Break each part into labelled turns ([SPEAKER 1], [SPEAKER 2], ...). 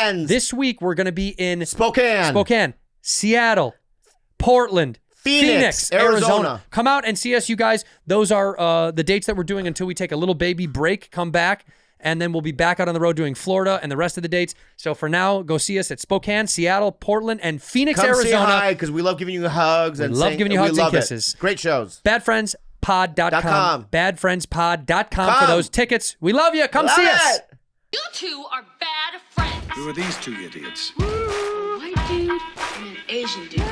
[SPEAKER 1] friends.
[SPEAKER 2] This week, we're going to be in
[SPEAKER 1] Spokane,
[SPEAKER 2] Seattle, Portland, Phoenix, Arizona. Come out and see us, you guys. Those are the dates that we're doing until we take a little baby break, come back, and then we'll be back out on the road doing Florida and the rest of the dates. So for now, go see us at Spokane, Seattle, Portland, and Phoenix, Arizona.
[SPEAKER 1] Come say hi, because we love giving you hugs.
[SPEAKER 2] We love giving you hugs and kisses.
[SPEAKER 1] Great shows.
[SPEAKER 2] Badfriendspod.com. Badfriendspod.com for those tickets. We love you. Come see us.
[SPEAKER 3] You two are bad friends.
[SPEAKER 4] Who are these two idiots?
[SPEAKER 3] A white dude and an Asian dude.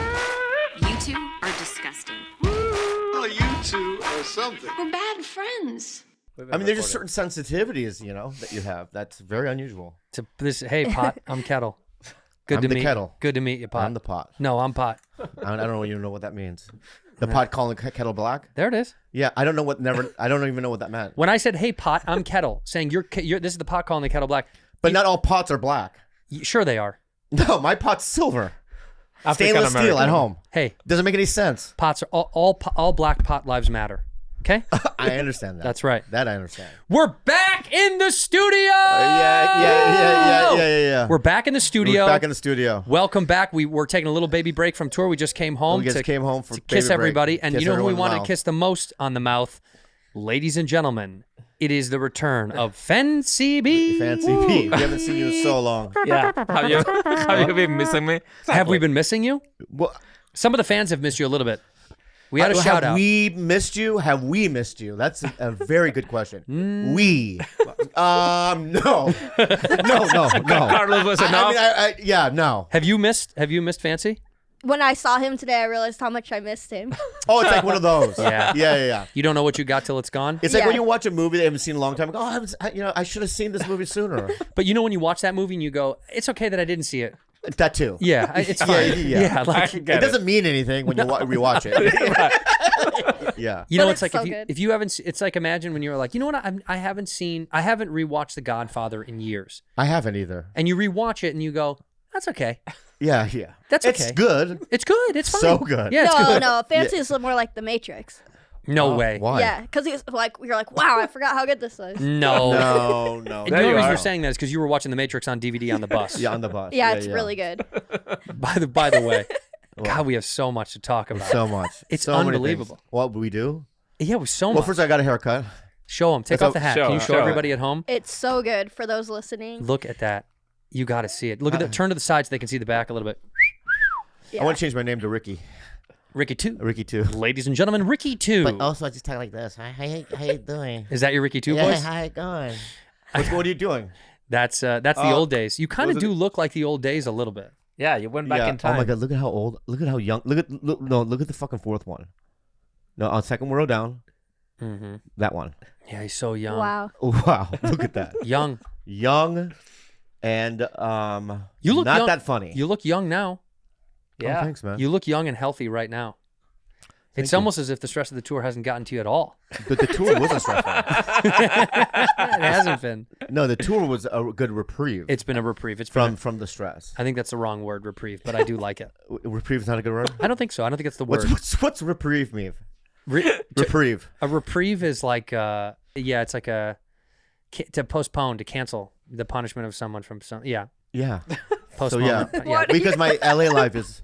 [SPEAKER 3] You two are disgusting.
[SPEAKER 4] Well, you two are something.
[SPEAKER 3] We're bad friends.
[SPEAKER 1] I mean, there's just certain sensitivities, that you have. That's very unusual.
[SPEAKER 2] Hey, Pot, I'm Kettle.
[SPEAKER 1] I'm the Kettle.
[SPEAKER 2] Good to meet you, Pot.
[SPEAKER 1] I'm the Pot.
[SPEAKER 2] No, I'm Pot.
[SPEAKER 1] I don't even know what that means. The Pot calling Kettle black?
[SPEAKER 2] There it is.
[SPEAKER 1] Yeah, I don't even know what that meant.
[SPEAKER 2] When I said, hey, Pot, I'm Kettle, saying you're this is the Pot calling the Kettle black.
[SPEAKER 1] But not all pots are black.
[SPEAKER 2] Sure they are.
[SPEAKER 1] No, my pot's silver.
[SPEAKER 5] African
[SPEAKER 1] Stainless steel at home.
[SPEAKER 2] Hey.
[SPEAKER 1] Doesn't make any sense.
[SPEAKER 2] Pots are all black pot lives matter. Okay?
[SPEAKER 1] I understand that.
[SPEAKER 2] That's right.
[SPEAKER 1] That I understand.
[SPEAKER 2] We're back in the studio.
[SPEAKER 1] Yeah.
[SPEAKER 2] We're back in the studio.
[SPEAKER 1] We're back in the studio.
[SPEAKER 2] Welcome back. We're taking a little baby break from tour. We just came home.
[SPEAKER 1] We just came home to
[SPEAKER 2] kiss everybody. And
[SPEAKER 1] kiss
[SPEAKER 2] you know who we
[SPEAKER 1] everyone
[SPEAKER 2] wanted to kiss the most on the mouth? Ladies and gentlemen, it is the return of Fancy B.
[SPEAKER 1] Fancy B. We haven't seen you in so long.
[SPEAKER 5] Yeah. Have you been missing me?
[SPEAKER 2] Have we been missing you?
[SPEAKER 1] Well,
[SPEAKER 2] some of the fans have missed you a little bit. We had a shout out.
[SPEAKER 1] Have we missed you? Have we missed you? That's a very good question. We. No.
[SPEAKER 5] Carlos was enough.
[SPEAKER 1] No.
[SPEAKER 2] Have you missed Fancy?
[SPEAKER 6] When I saw him today, I realized how much I missed him.
[SPEAKER 1] Oh, it's like one of those.
[SPEAKER 2] Yeah. You don't know what you got till it's gone?
[SPEAKER 1] It's like when you watch a movie that you haven't seen in a long time. I should have seen this movie sooner.
[SPEAKER 2] But when you watch that movie and you go, it's okay that I didn't see it.
[SPEAKER 1] That too.
[SPEAKER 2] Yeah, it's fine.
[SPEAKER 1] Yeah.
[SPEAKER 2] It
[SPEAKER 1] doesn't mean anything when you rewatch it. Yeah.
[SPEAKER 2] It's like
[SPEAKER 6] so
[SPEAKER 2] if you haven't, it's like imagine when you're like, you know what, I haven't rewatched The Godfather in years.
[SPEAKER 1] I haven't either.
[SPEAKER 2] And you rewatch it and you go, that's okay.
[SPEAKER 1] Yeah.
[SPEAKER 2] That's okay.
[SPEAKER 1] It's good.
[SPEAKER 2] It's good. It's fine.
[SPEAKER 1] So good.
[SPEAKER 2] Yeah, it's good.
[SPEAKER 6] No, Fancy is more like The Matrix.
[SPEAKER 2] No way.
[SPEAKER 1] Why?
[SPEAKER 6] Yeah, because you're like, wow, I forgot how good this was.
[SPEAKER 2] No.
[SPEAKER 1] No.
[SPEAKER 2] And the only reason you're saying that is because you were watching The Matrix on DVD on the bus.
[SPEAKER 1] Yeah, on the bus.
[SPEAKER 6] Yeah, it's really good.
[SPEAKER 2] By the way, God, we have so much to talk about.
[SPEAKER 1] So much.
[SPEAKER 2] It's
[SPEAKER 1] so
[SPEAKER 2] unbelievable.
[SPEAKER 1] What we do?
[SPEAKER 2] Yeah, we so much.
[SPEAKER 1] Well, first I got a haircut.
[SPEAKER 2] Show them. Take off the hat. Can you show everybody at home?
[SPEAKER 6] It's so good for those listening.
[SPEAKER 2] Look at that. You got to see it. Look at turn to the side so they can see the back a little bit.
[SPEAKER 6] Yeah.
[SPEAKER 1] I want to change my name to Ricky.
[SPEAKER 2] Ricky 2.
[SPEAKER 1] Ricky 2.
[SPEAKER 2] Ladies and gentlemen, Ricky 2.
[SPEAKER 7] But also, I just talk like this. Hi, how you doing?
[SPEAKER 2] Is that your Ricky 2
[SPEAKER 7] Yeah,
[SPEAKER 2] voice?
[SPEAKER 7] how you going?
[SPEAKER 1] What are you doing?
[SPEAKER 2] That's the old days. You kind of do look like the old days a little bit.
[SPEAKER 5] Yeah, you went back in time.
[SPEAKER 1] Oh my God! Look at how old. Look at how young. Look at the fucking fourth one. No, on second row down.
[SPEAKER 2] Mm-hmm.
[SPEAKER 1] That one.
[SPEAKER 2] Yeah, he's so young.
[SPEAKER 6] Wow.
[SPEAKER 1] Wow! Look at that.
[SPEAKER 2] Young,
[SPEAKER 1] and
[SPEAKER 2] you look
[SPEAKER 1] not
[SPEAKER 2] young.
[SPEAKER 1] that funny.
[SPEAKER 2] You look young now.
[SPEAKER 5] Yeah.
[SPEAKER 1] Oh, thanks, man.
[SPEAKER 2] You look young and healthy right now. It's almost as if the stress of the tour hasn't gotten to you at all.
[SPEAKER 1] But the tour wasn't stressful.
[SPEAKER 2] It hasn't been.
[SPEAKER 1] No, the tour was a good reprieve.
[SPEAKER 2] It's been a reprieve. It's
[SPEAKER 1] from
[SPEAKER 2] the
[SPEAKER 1] stress.
[SPEAKER 2] I think that's the wrong word, reprieve, but I do like it.
[SPEAKER 1] Reprieve is not a good word?
[SPEAKER 2] I don't think so. I don't think it's the word.
[SPEAKER 1] What's reprieve mean? Reprieve.
[SPEAKER 2] A reprieve is like, it's like to postpone, to cancel the punishment of someone from some, Yeah. Postpone.
[SPEAKER 1] So yeah. Because my LA life is,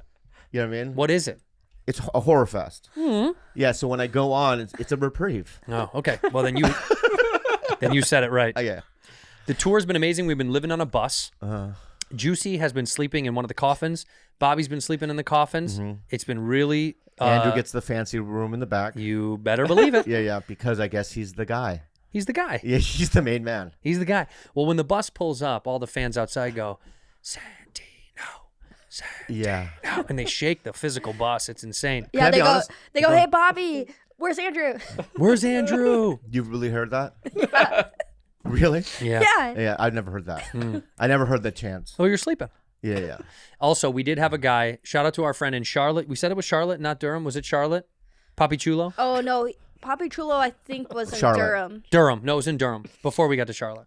[SPEAKER 1] you know what I mean?
[SPEAKER 2] What is it?
[SPEAKER 1] It's a horror fest.
[SPEAKER 2] Mm-hmm.
[SPEAKER 1] Yeah, so when I go on, it's a reprieve.
[SPEAKER 2] Oh, okay. Well, then you said it right.
[SPEAKER 1] Yeah.
[SPEAKER 2] The tour's been amazing. We've been living on a bus. Juicy has been sleeping in one of the coffins. Bobby's been sleeping in the coffins. Mm-hmm. It's been really...
[SPEAKER 1] Andrew gets the fancy room in the back.
[SPEAKER 2] You better believe it.
[SPEAKER 1] Yeah, because I guess he's the guy.
[SPEAKER 2] He's the guy.
[SPEAKER 1] Yeah, he's the main man.
[SPEAKER 2] He's the guy. Well, when the bus pulls up, all the fans outside go, Santino.
[SPEAKER 1] Yeah.
[SPEAKER 2] And they shake the physical bus. It's insane.
[SPEAKER 6] Yeah, they go, hey, Bobby, where's Andrew?
[SPEAKER 2] Where's Andrew?
[SPEAKER 1] You've really heard that?
[SPEAKER 6] Yeah.
[SPEAKER 1] Really?
[SPEAKER 2] Yeah.
[SPEAKER 1] Yeah, I've never heard that. I never heard that chance.
[SPEAKER 2] Oh, you're sleeping.
[SPEAKER 1] Yeah.
[SPEAKER 2] Also, we did have a guy, shout out to our friend in Charlotte. We said it was Charlotte, not Durham. Was it Charlotte? Papi Chulo?
[SPEAKER 6] Oh, no. Papi Chulo, I think, was in
[SPEAKER 1] Charlotte.
[SPEAKER 6] Durham.
[SPEAKER 2] No, it was in Durham before we got to Charlotte.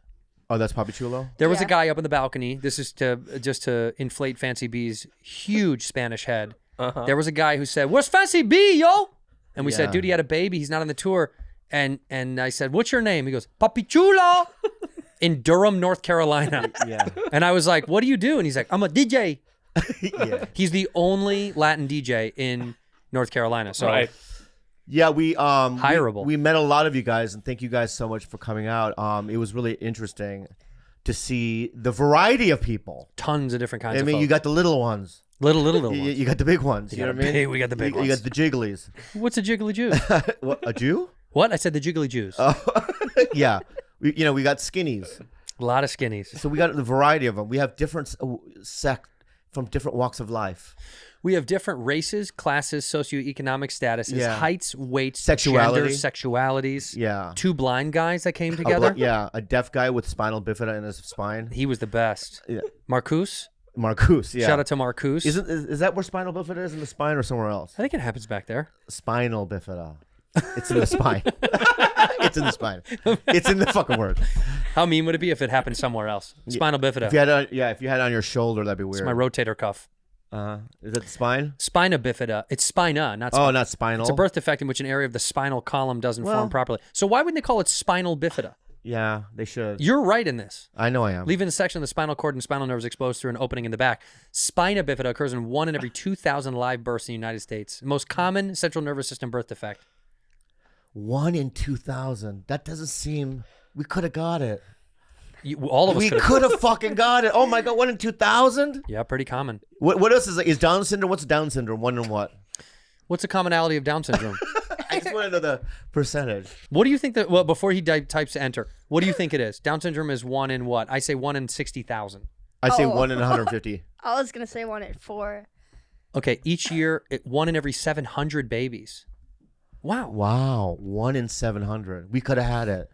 [SPEAKER 1] Oh, that's Papi Chulo?
[SPEAKER 2] There was a guy up in the balcony. This is just to inflate Fancy B's huge Spanish head. Uh-huh. There was a guy who said, "Where's Fancy B, yo?" And we said, "Dude, he had a baby. He's not on the tour." And I said, "What's your name?" He goes, "Papi Chulo." in Durham, North Carolina.
[SPEAKER 1] Yeah.
[SPEAKER 2] And I was like, what do you do? And he's like, I'm a DJ.
[SPEAKER 1] Yeah.
[SPEAKER 2] He's the only Latin DJ in North Carolina. So
[SPEAKER 5] Right.
[SPEAKER 1] Yeah,
[SPEAKER 2] Hireable.
[SPEAKER 1] we met a lot of you guys, and thank you guys so much for coming out. It was really interesting to see the variety of people.
[SPEAKER 2] tons of different kinds
[SPEAKER 1] I
[SPEAKER 2] of
[SPEAKER 1] mean,
[SPEAKER 2] folks.
[SPEAKER 1] you got the little ones.
[SPEAKER 2] little
[SPEAKER 1] You,
[SPEAKER 2] ones.
[SPEAKER 1] you got the big ones. You know what I mean?
[SPEAKER 2] We got the big
[SPEAKER 1] You
[SPEAKER 2] ones.
[SPEAKER 1] got the jigglies.
[SPEAKER 2] What's a jiggly Jew?
[SPEAKER 1] What, a Jew?
[SPEAKER 2] What? I said the jiggly Jews.
[SPEAKER 1] Yeah. We got skinnies.
[SPEAKER 2] A lot of skinnies.
[SPEAKER 1] So we got the variety of them. We have different sect from different walks of life.
[SPEAKER 2] We have different races, classes, socioeconomic statuses,
[SPEAKER 1] Yeah.
[SPEAKER 2] heights, weights,
[SPEAKER 1] Sexuality.
[SPEAKER 2] genders, sexualities.
[SPEAKER 1] Yeah.
[SPEAKER 2] Two blind guys that came together.
[SPEAKER 1] A deaf guy with spinal bifida in his spine.
[SPEAKER 2] He was the best.
[SPEAKER 1] Yeah.
[SPEAKER 2] Marcus.
[SPEAKER 1] Marcus, yeah.
[SPEAKER 2] Shout out to Marcus.
[SPEAKER 1] Is that where spinal bifida is, in the spine or somewhere else?
[SPEAKER 2] I think it happens back there.
[SPEAKER 1] Spinal bifida. It's in the spine. It's in the spine. It's in the fucking word.
[SPEAKER 2] How mean would it be if it happened somewhere else? Spinal bifida.
[SPEAKER 1] If you had if you had it on your shoulder, that'd be weird.
[SPEAKER 2] It's my rotator cuff.
[SPEAKER 1] Is that the spine?
[SPEAKER 2] Spina bifida. It's spina, not
[SPEAKER 1] Oh,
[SPEAKER 2] spina.
[SPEAKER 1] not spinal.
[SPEAKER 2] It's a birth defect in which an area of the spinal column doesn't
[SPEAKER 1] Well-
[SPEAKER 2] form properly. So why wouldn't they call it spinal bifida?
[SPEAKER 1] Yeah, they should.
[SPEAKER 2] You're right in this.
[SPEAKER 1] I know I am.
[SPEAKER 2] Leaving the section of the spinal cord and spinal nerves exposed through an opening in the back. Spina bifida occurs in 1 in every 2,000 live births in the United States. Most common central nervous system birth defect.
[SPEAKER 1] 1 in 2,000. That doesn't seem. We could have got it.
[SPEAKER 2] All of us
[SPEAKER 1] We
[SPEAKER 2] could have.
[SPEAKER 1] could have fucking got it. Oh my god, 1 in 2,000.
[SPEAKER 2] Yeah, pretty common.
[SPEAKER 1] What else is Down syndrome? What's Down syndrome? 1 in what?
[SPEAKER 2] What's the commonality of Down syndrome?
[SPEAKER 1] I just want to know the percentage.
[SPEAKER 2] What do you think that? Well, before he types enter, what do you think it is? Down syndrome is 1 in what? I say 1 in 60,000.
[SPEAKER 1] I say
[SPEAKER 6] Oh.
[SPEAKER 1] 1 in 150.
[SPEAKER 6] I was gonna say 1 in 4.
[SPEAKER 2] Okay, each year, 1 in every 700 babies. Wow.
[SPEAKER 1] Wow, 1 in 700. We could have had it.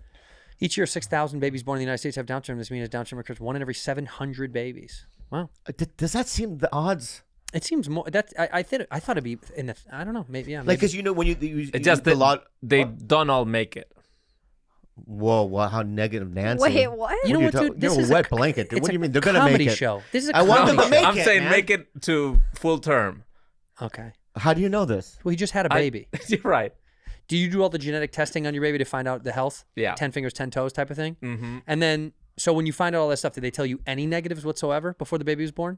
[SPEAKER 2] Each year, 6,000 babies born in the United States have Down syndrome. This means Down syndrome occurs 1 in every 700 babies. Wow.
[SPEAKER 1] Does that seem the odds?
[SPEAKER 2] It seems more. That I thought it'd be in the. I don't know. Maybe yeah.
[SPEAKER 1] Like,
[SPEAKER 2] Maybe.
[SPEAKER 1] because when you
[SPEAKER 5] It's just
[SPEAKER 1] a
[SPEAKER 5] that
[SPEAKER 1] lot.
[SPEAKER 5] they don't all make it.
[SPEAKER 1] Whoa, wow, how negative, Nancy.
[SPEAKER 6] Wait, what?
[SPEAKER 2] You know what,
[SPEAKER 1] You're
[SPEAKER 2] dude? This
[SPEAKER 1] a
[SPEAKER 2] is
[SPEAKER 1] wet
[SPEAKER 2] a,
[SPEAKER 1] blanket. Dude.
[SPEAKER 2] it's
[SPEAKER 1] What do
[SPEAKER 2] a
[SPEAKER 1] you mean? They're gonna
[SPEAKER 2] comedy
[SPEAKER 1] make it.
[SPEAKER 2] show. This is a
[SPEAKER 1] I want
[SPEAKER 2] comedy
[SPEAKER 1] them to
[SPEAKER 2] show.
[SPEAKER 1] make
[SPEAKER 5] I'm
[SPEAKER 1] it,
[SPEAKER 5] saying
[SPEAKER 1] man.
[SPEAKER 5] make it to full term.
[SPEAKER 2] Okay.
[SPEAKER 1] How do you know this?
[SPEAKER 2] Well, he just had a baby.
[SPEAKER 5] You're right.
[SPEAKER 2] Do you do all the genetic testing on your baby to find out the health?
[SPEAKER 5] Yeah.
[SPEAKER 2] 10 fingers, 10 toes type of thing?
[SPEAKER 5] Mm-hmm.
[SPEAKER 2] And then, so when you find out all that stuff, did they tell you any negatives whatsoever before the baby was born?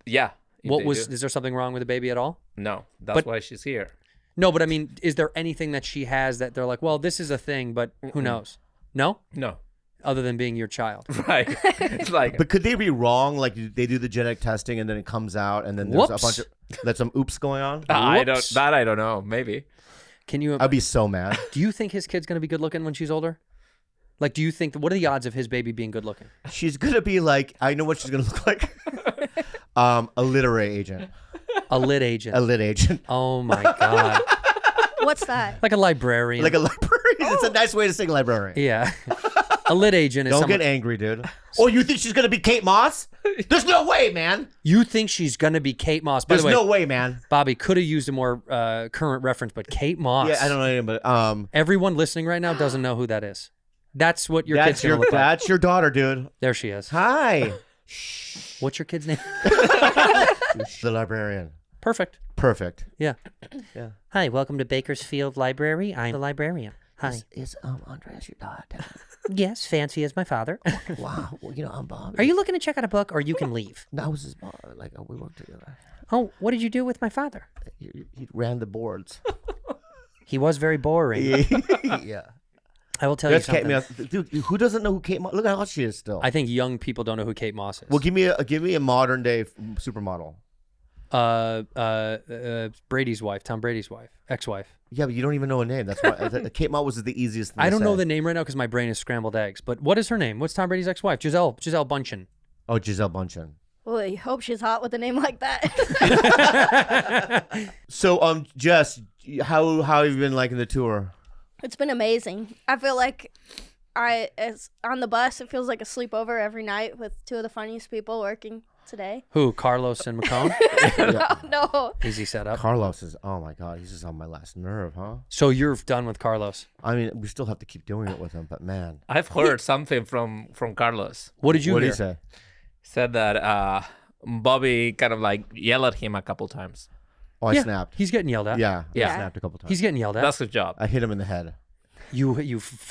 [SPEAKER 5] Yeah.
[SPEAKER 2] What
[SPEAKER 5] they
[SPEAKER 2] was,
[SPEAKER 5] do.
[SPEAKER 2] is there something wrong with the baby at all?
[SPEAKER 5] No, that's
[SPEAKER 2] But-
[SPEAKER 5] why she's here.
[SPEAKER 2] No, but I mean, is there anything that she has that they're like, well, this is a thing, but who knows? No?
[SPEAKER 5] No.
[SPEAKER 2] Other than being your child.
[SPEAKER 5] Right. It's like
[SPEAKER 1] But could they be wrong? Like they do the genetic testing and then it comes out and then there's
[SPEAKER 2] Whoops.
[SPEAKER 1] a bunch of there's some oops going on.
[SPEAKER 5] I
[SPEAKER 2] Whoops.
[SPEAKER 5] I don't know. Maybe.
[SPEAKER 2] Can you,
[SPEAKER 1] I'd be so mad.
[SPEAKER 2] do you think his kid's going to be good looking when she's older? Like, do you think, what are the odds of his baby being good looking?
[SPEAKER 1] She's gonna be like, I know what she's gonna look like. A literary agent,
[SPEAKER 2] A lit agent.
[SPEAKER 1] a lit agent,
[SPEAKER 2] Oh my God.
[SPEAKER 6] What's that?
[SPEAKER 2] Like a librarian.
[SPEAKER 1] like a librarian. It's a nice way to say librarian.
[SPEAKER 2] Yeah. A lit agent is
[SPEAKER 1] Don't
[SPEAKER 2] someone,
[SPEAKER 1] get angry, dude. Oh, you think she's gonna be Kate Moss? There's no way, man.
[SPEAKER 2] you think she's going to be Kate Moss. By
[SPEAKER 1] There's
[SPEAKER 2] the way,
[SPEAKER 1] no way, man.
[SPEAKER 2] Bobby could have used a more current reference, but Kate Moss.
[SPEAKER 1] Yeah, I don't know anything, but
[SPEAKER 2] Everyone listening right now doesn't know who that is. That's what your kid's
[SPEAKER 1] that's
[SPEAKER 2] going to look like.
[SPEAKER 1] that's your daughter, dude.
[SPEAKER 2] There she is.
[SPEAKER 1] Hi,
[SPEAKER 2] What's your kid's name?
[SPEAKER 1] the librarian.
[SPEAKER 2] Perfect.
[SPEAKER 1] Perfect.
[SPEAKER 2] Yeah.
[SPEAKER 1] Yeah.
[SPEAKER 2] Hi, welcome to Bakersfield Library. I'm the librarian. Hi.
[SPEAKER 7] Is Andrés your daughter?
[SPEAKER 2] Yes, fancy as my father.
[SPEAKER 7] Wow. Well, I'm Bobby.
[SPEAKER 2] Are you looking to check out a book, or you can leave?
[SPEAKER 7] No, I was his boss. Like we worked together.
[SPEAKER 2] Oh, what did you do with my father?
[SPEAKER 1] He ran the boards.
[SPEAKER 2] He was very boring.
[SPEAKER 1] Yeah.
[SPEAKER 2] I will tell you
[SPEAKER 1] That's Kate
[SPEAKER 2] something.
[SPEAKER 1] Moss. Dude, who doesn't know who Kate Moss? Look how hot she is still.
[SPEAKER 2] I think young people don't know who Kate Moss is.
[SPEAKER 1] Well, give me a modern day supermodel.
[SPEAKER 2] Brady's wife, Tom Brady's wife, ex-wife.
[SPEAKER 1] Yeah, but you don't even know a name. That's why Kate Moss was the easiest thing
[SPEAKER 2] I
[SPEAKER 1] to
[SPEAKER 2] don't know
[SPEAKER 1] say.
[SPEAKER 2] the name right now because my brain is scrambled eggs. But what is her name? What's Tom Brady's ex-wife? Giselle Bundchen.
[SPEAKER 1] Oh, Giselle Bundchen.
[SPEAKER 6] Well, I hope she's hot with a name like that.
[SPEAKER 1] So, Jess, how have you been liking the tour?
[SPEAKER 6] It's been amazing. I feel like as on the bus, it feels like a sleepover every night with two of the funniest people working today.
[SPEAKER 2] Who? Carlos and McCone?
[SPEAKER 6] No.
[SPEAKER 2] Easy setup.
[SPEAKER 1] Carlos is, oh my God, he's just on my last nerve, huh?
[SPEAKER 2] So you're done with Carlos.
[SPEAKER 1] I mean, we still have to keep doing it with him, but man.
[SPEAKER 5] I've heard something from Carlos.
[SPEAKER 2] What did you
[SPEAKER 1] What did
[SPEAKER 2] hear?
[SPEAKER 1] he say?
[SPEAKER 5] Said that Bobby kind of like yelled at him a couple times.
[SPEAKER 1] Oh, I
[SPEAKER 2] Yeah,
[SPEAKER 1] snapped.
[SPEAKER 2] he's getting yelled at.
[SPEAKER 1] Yeah,
[SPEAKER 5] Yeah.
[SPEAKER 1] I snapped a couple times.
[SPEAKER 2] He's getting yelled at.
[SPEAKER 5] That's his job.
[SPEAKER 1] I hit him in the head.
[SPEAKER 2] You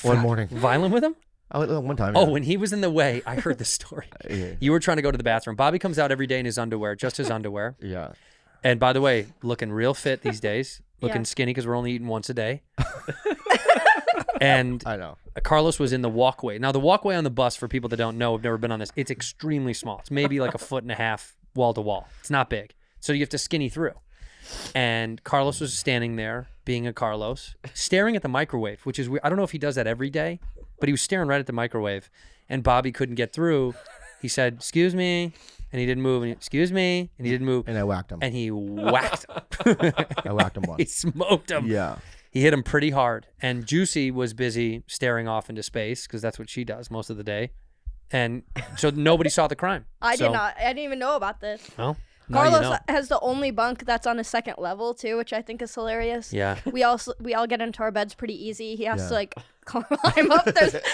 [SPEAKER 1] One morning.
[SPEAKER 2] violent with him?
[SPEAKER 1] One time.
[SPEAKER 2] Oh,
[SPEAKER 1] yeah.
[SPEAKER 2] when he was in the way, I heard the story.
[SPEAKER 1] Yeah.
[SPEAKER 2] You were trying to go to the bathroom. Bobby comes out every day in his underwear, just his underwear.
[SPEAKER 1] Yeah.
[SPEAKER 2] And by the way, looking real fit these days, looking
[SPEAKER 6] Yeah.
[SPEAKER 2] skinny because we're only eating once a day. And
[SPEAKER 1] I know.
[SPEAKER 2] Carlos was in the walkway. Now, the walkway on the bus, for people that don't know, have never been on this, it's extremely small. It's maybe like 1.5 feet wall to wall. It's not big. So you have to skinny through. And Carlos was standing there, being a Carlos, staring at the microwave, which is weird. I don't know if he does that every day, but he was staring right at the microwave. And Bobby couldn't get through. He said, "Excuse me," and he didn't move. And "Excuse me," and he didn't move.
[SPEAKER 1] And I whacked him.
[SPEAKER 2] And he whacked him.
[SPEAKER 1] I whacked him
[SPEAKER 2] He
[SPEAKER 1] once.
[SPEAKER 2] smoked him.
[SPEAKER 1] Yeah.
[SPEAKER 2] He hit him pretty hard. And Juicy was busy staring off into space because that's what she does most of the day. And so nobody saw the crime.
[SPEAKER 6] I
[SPEAKER 2] So-
[SPEAKER 6] did not. I didn't even know about this.
[SPEAKER 2] Well, now you
[SPEAKER 6] Carlos
[SPEAKER 2] know.
[SPEAKER 6] has the only bunk that's on a second level too, which I think is hilarious.
[SPEAKER 2] Yeah.
[SPEAKER 6] We all get into our beds pretty easy. He has
[SPEAKER 1] Yeah.
[SPEAKER 6] to like climb up.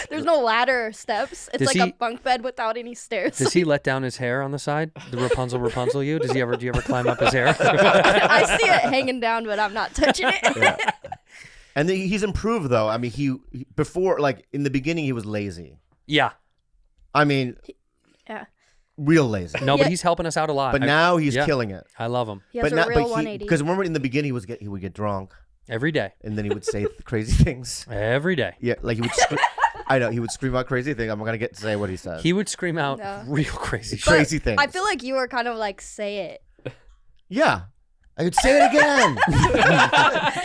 [SPEAKER 6] There's no ladder or steps. It's
[SPEAKER 2] Does
[SPEAKER 6] like
[SPEAKER 2] he-
[SPEAKER 6] a bunk bed without any stairs.
[SPEAKER 2] Does he let down his hair on the side? The Rapunzel you? Do you ever climb up his hair?
[SPEAKER 6] I see it hanging down, but I'm not touching it.
[SPEAKER 1] And he's improved though. I mean, he before, like in the beginning, he was lazy.
[SPEAKER 2] Yeah.
[SPEAKER 1] I mean,
[SPEAKER 6] Yeah.
[SPEAKER 1] real lazy.
[SPEAKER 2] No, but
[SPEAKER 6] Yeah.
[SPEAKER 2] he's helping us out a lot.
[SPEAKER 1] But now he's
[SPEAKER 2] yeah.
[SPEAKER 1] killing it.
[SPEAKER 2] I love him.
[SPEAKER 6] He has a real 180.
[SPEAKER 1] Because remember in the beginning he would get drunk
[SPEAKER 2] Every day.
[SPEAKER 1] and then he would say crazy things.
[SPEAKER 2] Every day.
[SPEAKER 1] Yeah, like he would. I know he would scream out crazy things. I'm not gonna get to say what he said.
[SPEAKER 2] He would scream out
[SPEAKER 6] No.
[SPEAKER 2] real crazy shit.
[SPEAKER 1] Crazy things.
[SPEAKER 6] I feel like you were kind of like, say it.
[SPEAKER 1] Yeah. I could say it again.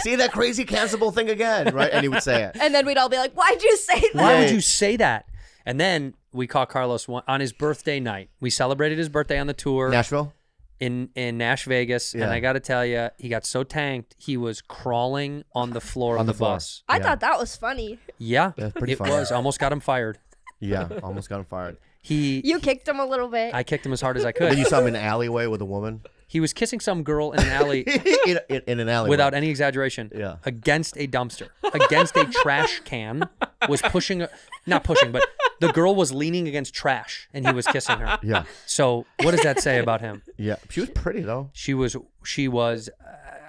[SPEAKER 1] Say that crazy cancelable thing again, right? And he would say it.
[SPEAKER 6] And then we'd all be like, why'd you say that?
[SPEAKER 2] Why would
[SPEAKER 1] Yeah.
[SPEAKER 2] you say that? And then we caught Carlos on his birthday night. We celebrated his birthday on the tour
[SPEAKER 1] Nashville.
[SPEAKER 2] in Nash Vegas. And
[SPEAKER 1] Yeah.
[SPEAKER 2] I got to tell you, he got so tanked, he was crawling on the floor of the
[SPEAKER 1] floor.
[SPEAKER 2] bus.
[SPEAKER 6] I
[SPEAKER 1] Yeah.
[SPEAKER 6] thought that was funny.
[SPEAKER 2] Yeah,
[SPEAKER 1] That's pretty
[SPEAKER 2] it
[SPEAKER 1] funny.
[SPEAKER 2] was. Almost got him fired.
[SPEAKER 1] Yeah, almost got him fired.
[SPEAKER 6] You kicked him a little bit.
[SPEAKER 2] I kicked him as hard as I
[SPEAKER 1] Then
[SPEAKER 2] could.
[SPEAKER 1] you saw him in an alleyway with a woman.
[SPEAKER 2] He was kissing some girl in an alley
[SPEAKER 1] in an alleyway.
[SPEAKER 2] without any exaggeration.
[SPEAKER 1] Yeah.
[SPEAKER 2] Against a dumpster, against a trash can, was pushing, not pushing, but the girl was leaning against trash and he was kissing her.
[SPEAKER 1] Yeah,
[SPEAKER 2] So what does that say about him?
[SPEAKER 1] yeah. She was pretty though.
[SPEAKER 2] She was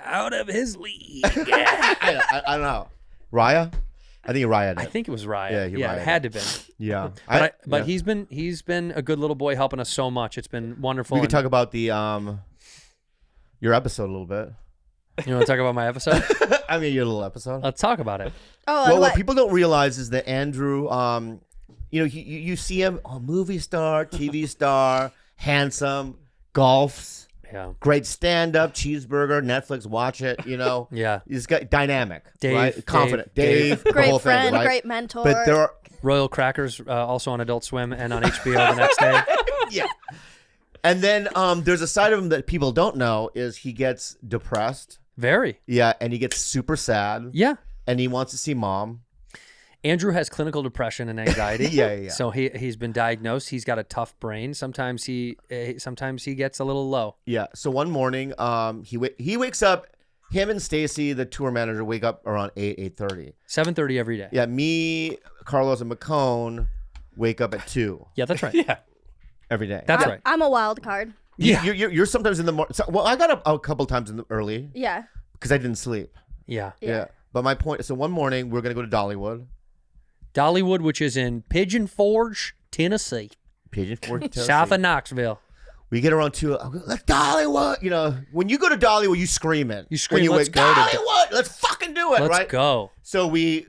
[SPEAKER 2] out of his league.
[SPEAKER 1] I don't know. Raya? I think Raya did.
[SPEAKER 2] I think it was Ryan.
[SPEAKER 1] Yeah,
[SPEAKER 2] Yeah,
[SPEAKER 1] Ryan
[SPEAKER 2] it had to have been.
[SPEAKER 1] Yeah.
[SPEAKER 2] But
[SPEAKER 1] yeah.
[SPEAKER 2] he's been a good little boy helping us so much. It's been wonderful.
[SPEAKER 1] We could
[SPEAKER 2] And-
[SPEAKER 1] talk about the your episode a little bit.
[SPEAKER 2] You want to talk about my episode?
[SPEAKER 1] I mean, your little episode.
[SPEAKER 2] Let's talk about it.
[SPEAKER 6] oh,
[SPEAKER 1] Well,
[SPEAKER 6] and
[SPEAKER 1] what people don't realize is that Andrew, you know, you see him, movie star, TV star, handsome, golfs,
[SPEAKER 2] Yeah.
[SPEAKER 1] great stand-up, cheeseburger, Netflix, watch it. You know,
[SPEAKER 2] Yeah.
[SPEAKER 1] he's got dynamic,
[SPEAKER 2] Dave,
[SPEAKER 1] right? Confident,
[SPEAKER 2] Dave.
[SPEAKER 1] the
[SPEAKER 6] great
[SPEAKER 1] whole
[SPEAKER 6] friend,
[SPEAKER 1] thing, right?
[SPEAKER 6] great mentor.
[SPEAKER 1] But there are,
[SPEAKER 2] Royal Crackers, also on Adult Swim and on HBO the next day.
[SPEAKER 1] yeah. And then there's a side of him that people don't know is he gets depressed,
[SPEAKER 2] Very.
[SPEAKER 1] yeah, and he gets super sad,
[SPEAKER 2] Yeah.
[SPEAKER 1] and he wants to see mom.
[SPEAKER 2] Andrew has clinical depression and anxiety.
[SPEAKER 1] Yeah.
[SPEAKER 2] So he's been diagnosed. He's got a tough brain. Sometimes he gets a little low.
[SPEAKER 1] Yeah. So one morning, he wakes up. Him and Stacy, the tour manager, wake up around 8:30.
[SPEAKER 2] 7:30 every day.
[SPEAKER 1] Yeah. Me, Carlos, and McCone wake up at 2
[SPEAKER 2] Yeah, that's right.
[SPEAKER 5] Yeah.
[SPEAKER 1] every day.
[SPEAKER 2] That's right.
[SPEAKER 6] I'm a wild card.
[SPEAKER 2] Yeah.
[SPEAKER 1] You're sometimes in the morning. So, well, I got up a couple times in the early
[SPEAKER 6] Yeah.
[SPEAKER 1] because I didn't sleep.
[SPEAKER 2] Yeah.
[SPEAKER 1] Yeah. But my point. So one morning we're gonna go to Dollywood.
[SPEAKER 2] Dollywood, which is in Pigeon Forge, Tennessee,
[SPEAKER 1] Pigeon Forge,
[SPEAKER 2] south of Knoxville.
[SPEAKER 1] We get around 2. I go, let's Dollywood. You know, when you go to Dollywood, you scream it.
[SPEAKER 2] You scream,
[SPEAKER 1] when you
[SPEAKER 2] "Let's
[SPEAKER 1] wake,
[SPEAKER 2] go to
[SPEAKER 1] Dollywood. Let's fucking do it,
[SPEAKER 2] Let's
[SPEAKER 1] right?
[SPEAKER 2] go.
[SPEAKER 1] So we,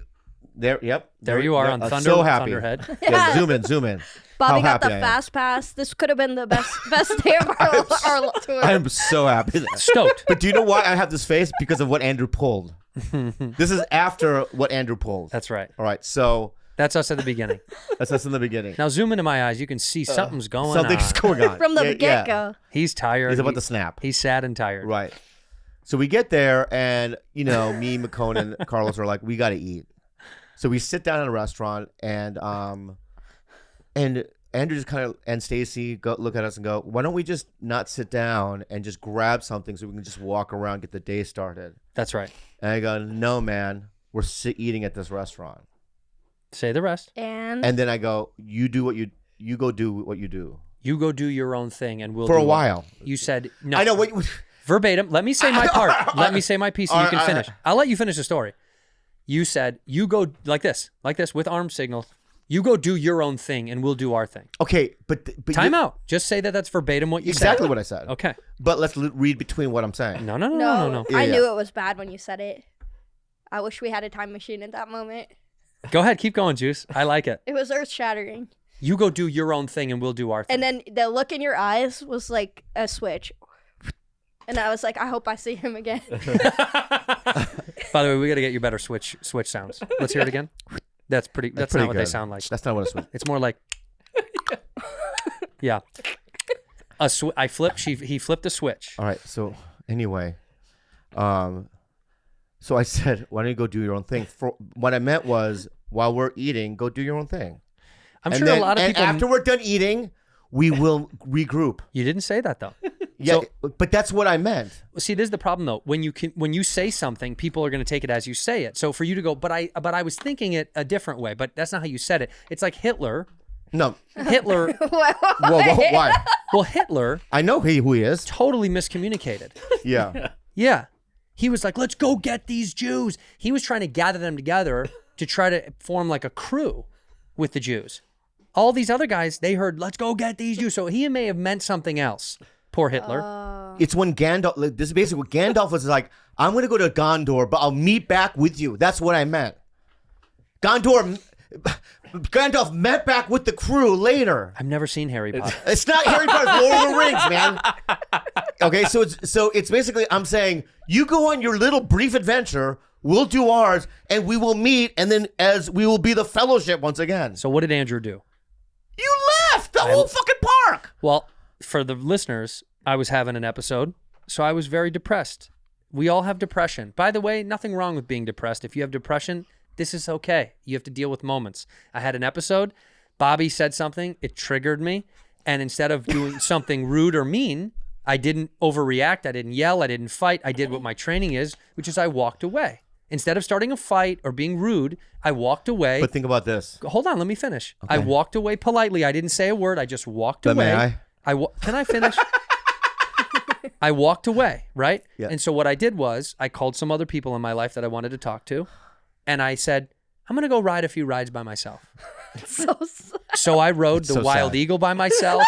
[SPEAKER 1] there. Yep.
[SPEAKER 2] There you are on Thunder,
[SPEAKER 1] So happy.
[SPEAKER 2] Thunderhead.
[SPEAKER 1] Yeah, zoom in.
[SPEAKER 6] Bobby
[SPEAKER 1] How
[SPEAKER 6] got the
[SPEAKER 1] happy I am.
[SPEAKER 6] fast pass. This could have been the best day of our tour.
[SPEAKER 1] I am so happy.
[SPEAKER 2] Stoked.
[SPEAKER 1] But do you know why I have this face? Because of what Andrew pulled. This is after what Andrew pulled.
[SPEAKER 2] That's right.
[SPEAKER 1] All right. So
[SPEAKER 2] That's us at the beginning.
[SPEAKER 1] that's us in the beginning.
[SPEAKER 2] Now zoom into my eyes. You can see something's going
[SPEAKER 1] Something's
[SPEAKER 2] on.
[SPEAKER 1] going on
[SPEAKER 6] From the
[SPEAKER 1] Yeah,
[SPEAKER 6] get
[SPEAKER 1] yeah.
[SPEAKER 6] go.
[SPEAKER 2] He's tired.
[SPEAKER 1] He's about to snap.
[SPEAKER 2] He's sad and tired.
[SPEAKER 1] Right. So we get there, and you know, me, McCone, and Carlos are like, we got to eat. So we sit down in a restaurant, and Andrew just kind of and Stacy look at us and go, why don't we just not sit down and just grab something so we can just walk around, get the day started?
[SPEAKER 2] That's right.
[SPEAKER 1] And I go, no, man, we're eating at this restaurant.
[SPEAKER 2] Say the rest.
[SPEAKER 6] And
[SPEAKER 1] And then I go, you do what you go do what you do
[SPEAKER 2] You go do your own thing, and we'll
[SPEAKER 1] for a
[SPEAKER 2] do it.
[SPEAKER 1] while.
[SPEAKER 2] You said no.
[SPEAKER 1] I know what.
[SPEAKER 2] Verbatim. Let me say my part. Let me say my piece, and you can finish. I'll let you finish the story. You said you go like this with arm signal. You go do your own thing, and we'll do our thing.
[SPEAKER 1] Okay, but
[SPEAKER 2] Time out. Just say that that's verbatim what you
[SPEAKER 1] exactly
[SPEAKER 2] said.
[SPEAKER 1] what I said.
[SPEAKER 2] Okay.
[SPEAKER 1] But let's read between what I'm saying.
[SPEAKER 2] No.
[SPEAKER 6] I
[SPEAKER 1] Yeah.
[SPEAKER 6] knew it was bad when you said it. I wish we had a time machine at that moment.
[SPEAKER 2] Go ahead. Keep going, Juice. I like it.
[SPEAKER 6] It was earth shattering.
[SPEAKER 2] You go do your own thing, and we'll do our thing.
[SPEAKER 6] And then the look in your eyes was like a switch. And I was like, I hope I see him again.
[SPEAKER 2] By the way, we got to get you better switch sounds. Let's hear it again. That's
[SPEAKER 1] pretty
[SPEAKER 2] not what they
[SPEAKER 1] good.
[SPEAKER 2] sound like.
[SPEAKER 1] That's not what it's.
[SPEAKER 2] It's more like, yeah. He flipped a switch.
[SPEAKER 1] All right. So anyway, so I said, why don't you go do your own thing? What I meant was, while we're eating, go do your own thing.
[SPEAKER 2] I'm sure a lot of people.
[SPEAKER 1] after we're done eating, we will regroup.
[SPEAKER 2] You didn't say that though.
[SPEAKER 1] Yeah, but that's what I meant.
[SPEAKER 2] See, this is the problem though. When you say something, people are going to take it as you say it. So for you to go, but I was thinking it a different way. But that's not how you said it. It's like Hitler.
[SPEAKER 1] No.
[SPEAKER 2] Hitler.
[SPEAKER 1] Why?
[SPEAKER 2] Well, Hitler
[SPEAKER 1] I know who he is.
[SPEAKER 2] totally miscommunicated.
[SPEAKER 1] Yeah.
[SPEAKER 2] Yeah. He was like, let's go get these Jews. He was trying to gather them together to try to form like a crew with the Jews. All these other guys, they heard, let's go get these Jews. So he may have meant something else. Poor Hitler.
[SPEAKER 1] It's when Gandalf. This is basically what Gandalf was like. I'm going to go to Gondor, but I'll meet back with you. That's what I meant. Gandalf met back with the crew later.
[SPEAKER 2] I've never seen Harry Potter.
[SPEAKER 1] It's not Harry Potter's Lord of the Rings, man. Okay, so it's basically I'm saying you go on your little brief adventure, we'll do ours, and we will meet, and then as we will be the fellowship once again.
[SPEAKER 2] So what did Andrew do?
[SPEAKER 1] You left the whole fucking park.
[SPEAKER 2] Well, for the listeners, I was having an episode, so I was very depressed. We all have depression. By the way, nothing wrong with being depressed. If you have depression, this is okay. You have to deal with moments. I had an episode. Bobby said something. It triggered me. And instead of doing something rude or mean, I didn't overreact. I didn't yell. I didn't fight. I did what my training is, which is I walked away. Instead of starting a fight or being rude, I walked away.
[SPEAKER 1] But think about this.
[SPEAKER 2] Hold on, let me finish.
[SPEAKER 1] Okay.
[SPEAKER 2] I walked away politely. I didn't say a word. I just walked
[SPEAKER 1] But
[SPEAKER 2] away.
[SPEAKER 1] may I?
[SPEAKER 2] Can I finish? I walked away, right?
[SPEAKER 1] Yeah.
[SPEAKER 2] And so what I did was I called some other people in my life that I wanted to talk to, and I said, I'm going to go ride a few rides by myself.
[SPEAKER 6] So sad.
[SPEAKER 2] So I rode
[SPEAKER 1] It's
[SPEAKER 2] the
[SPEAKER 1] so
[SPEAKER 2] Wild
[SPEAKER 1] sad.
[SPEAKER 2] Eagle by myself,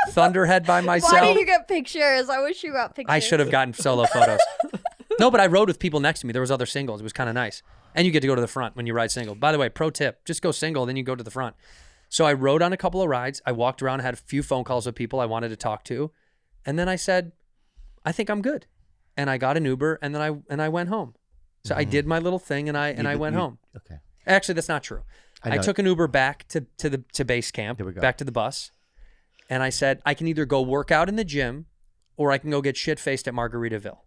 [SPEAKER 2] Thunderhead by myself.
[SPEAKER 6] Why did you get pictures? I wish you got pictures.
[SPEAKER 2] I should have gotten solo photos. No, but I rode with people next to me. There was other singles. It was kind of nice. And you get to go to the front when you ride single. By the way, pro tip, just go single, then you go to the front. So I rode on a couple of rides. I walked around, had a few phone calls with people I wanted to talk to. And then I said, I think I'm good. And I got an Uber and then I went home. So I did my little thing and I went home.
[SPEAKER 1] Okay.
[SPEAKER 2] Actually, that's not true. I
[SPEAKER 1] know.
[SPEAKER 2] took an Uber back to base camp,
[SPEAKER 1] There we go.
[SPEAKER 2] back to the bus. And I said, I can either go work out in the gym or I can go get shit-faced at Margaritaville.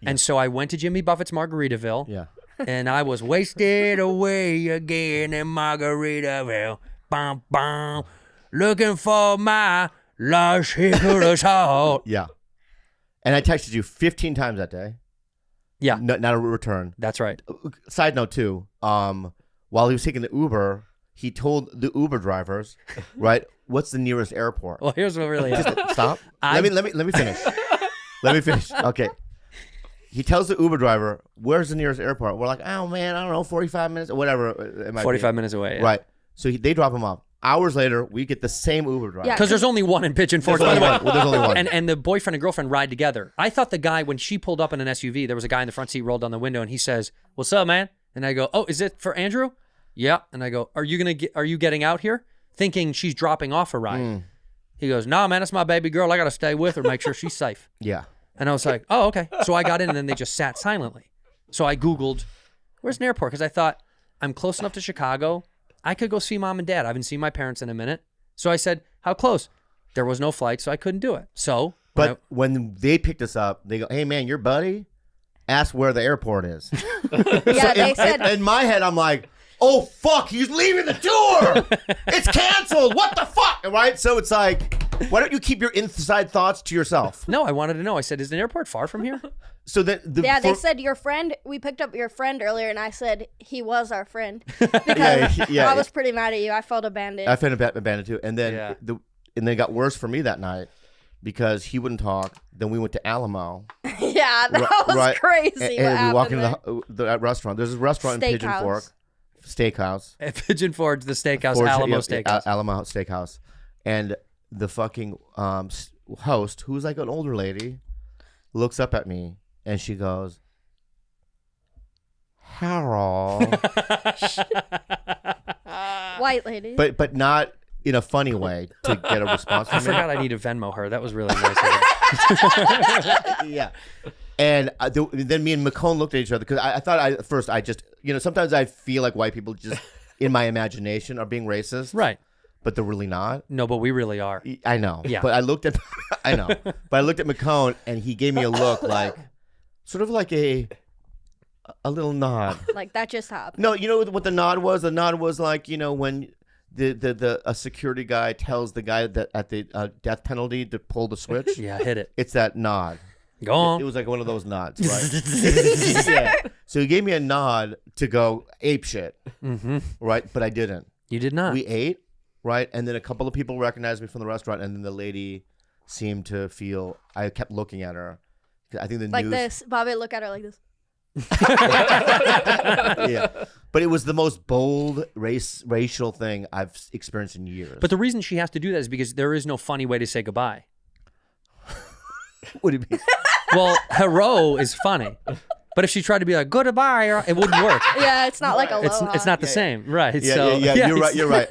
[SPEAKER 2] And so I went to Jimmy Buffett's Margaritaville.
[SPEAKER 1] Yeah.
[SPEAKER 2] And I was wasted away again in Margaritaville. Bum, bum, looking for my lost hickory salt.
[SPEAKER 1] Yeah. And I texted you 15 times that day.
[SPEAKER 2] Yeah,
[SPEAKER 1] Not a return.
[SPEAKER 2] that's right.
[SPEAKER 1] Side note too. While he was taking the Uber, he told the Uber drivers, right, what's the nearest airport?
[SPEAKER 2] Well, here's what really happened.
[SPEAKER 1] Stop. Let me finish. Let me finish. Okay. He tells the Uber driver, where's the nearest airport? We're like, oh man, I don't know, 45 minutes or whatever it might be.
[SPEAKER 2] 45 minutes away. Yeah.
[SPEAKER 1] Right. So they drop him off. Hours later, we get the same Uber driver.
[SPEAKER 6] Yeah.
[SPEAKER 2] Because there's only one in Pigeon Forge,
[SPEAKER 1] There's
[SPEAKER 2] by the
[SPEAKER 1] only
[SPEAKER 2] way.
[SPEAKER 1] one. Well, there's only one.
[SPEAKER 2] And the boyfriend and girlfriend ride together. I thought the guy, when she pulled up in an SUV, there was a guy in the front seat, rolled down the window, and he says, what's up, man? And I go, oh, is it for Andrew? Yeah. And I go, are you getting out here? Thinking she's dropping off a ride. He goes, nah, man, that's my baby girl. I got to stay with her, make sure she's safe.
[SPEAKER 1] Yeah.
[SPEAKER 2] And I was like, oh, okay. So I got in, and then they just sat silently. So I Googled, where's an airport? Because I thought, I'm close enough to Chicago. I could go see mom and dad. I haven't seen my parents in a minute. So I said, how close? There was no flight, so I couldn't do it. So,
[SPEAKER 1] But when they picked us up, they go, hey man, your buddy asked where the airport is.
[SPEAKER 6] Yeah, they said.
[SPEAKER 1] In my head, I'm like, oh fuck, he's leaving the tour. It's canceled. What the fuck? Right? So it's like, why don't you keep your inside thoughts to yourself?
[SPEAKER 2] no, I wanted to know. I said, is an airport far from here?
[SPEAKER 1] So that
[SPEAKER 6] Yeah, they said your friend. We picked up your friend earlier, and I said he was our friend because
[SPEAKER 1] Yeah,
[SPEAKER 6] I was pretty mad at you. I felt abandoned.
[SPEAKER 1] I found abandoned too, and then
[SPEAKER 2] Yeah.
[SPEAKER 1] and then it got worse for me that night because he wouldn't talk. Then we went to Alamo.
[SPEAKER 6] Yeah, that was
[SPEAKER 1] right,
[SPEAKER 6] crazy.
[SPEAKER 1] And
[SPEAKER 6] what
[SPEAKER 1] we walk
[SPEAKER 6] happened
[SPEAKER 1] into the restaurant. There's a restaurant in Pigeon
[SPEAKER 6] Steakhouse.
[SPEAKER 1] Fork. steakhouse.
[SPEAKER 2] At Pigeon Forge, the steakhouse,
[SPEAKER 1] Forge,
[SPEAKER 2] Alamo
[SPEAKER 1] yeah,
[SPEAKER 2] Steakhouse.
[SPEAKER 1] Alamo Steakhouse. And the fucking host, who's like an older lady, looks up at me and she goes, Harold.
[SPEAKER 6] White lady.
[SPEAKER 1] but not in a funny way to get a response from
[SPEAKER 2] I
[SPEAKER 1] me.
[SPEAKER 2] forgot I need to Venmo her. That was really nice of her.
[SPEAKER 1] Yeah. And then me and McCone looked at each other because I thought at first I just, sometimes I feel like white people just in my imagination are being racist.
[SPEAKER 2] Right.
[SPEAKER 1] But they're really not.
[SPEAKER 2] No, but we really are.
[SPEAKER 1] I know.
[SPEAKER 2] Yeah.
[SPEAKER 1] But I looked at, I know. But I looked at McCone and he gave me a look like, sort of like a little nod.
[SPEAKER 6] Like that just happened.
[SPEAKER 1] No, you know what the nod was? The nod was like, when a security guy tells the guy that at the death penalty to pull the switch.
[SPEAKER 2] Yeah, hit it.
[SPEAKER 1] It's that nod.
[SPEAKER 2] Go on.
[SPEAKER 1] It was like one of those nods, right? Yeah. So he gave me a nod to go ape shit, right? But I didn't.
[SPEAKER 2] You did not.
[SPEAKER 1] We ate, right? And then a couple of people recognized me from the restaurant, and then the lady seemed to feel. I kept looking at her. I think the
[SPEAKER 6] Like
[SPEAKER 1] news.
[SPEAKER 6] this. Bobby look at her like this.
[SPEAKER 1] Yeah, but it was the most bold racial thing I've experienced in years.
[SPEAKER 2] But the reason she has to do that is because there is no funny way to say goodbye.
[SPEAKER 1] what do you mean?
[SPEAKER 2] Well, hello is funny. But if she tried to be like, goodbye, it wouldn't work.
[SPEAKER 6] Yeah, it's not like aloha.
[SPEAKER 2] It's not the same. Right.
[SPEAKER 1] Yeah,
[SPEAKER 2] so,
[SPEAKER 1] yeah. You're right. You're right.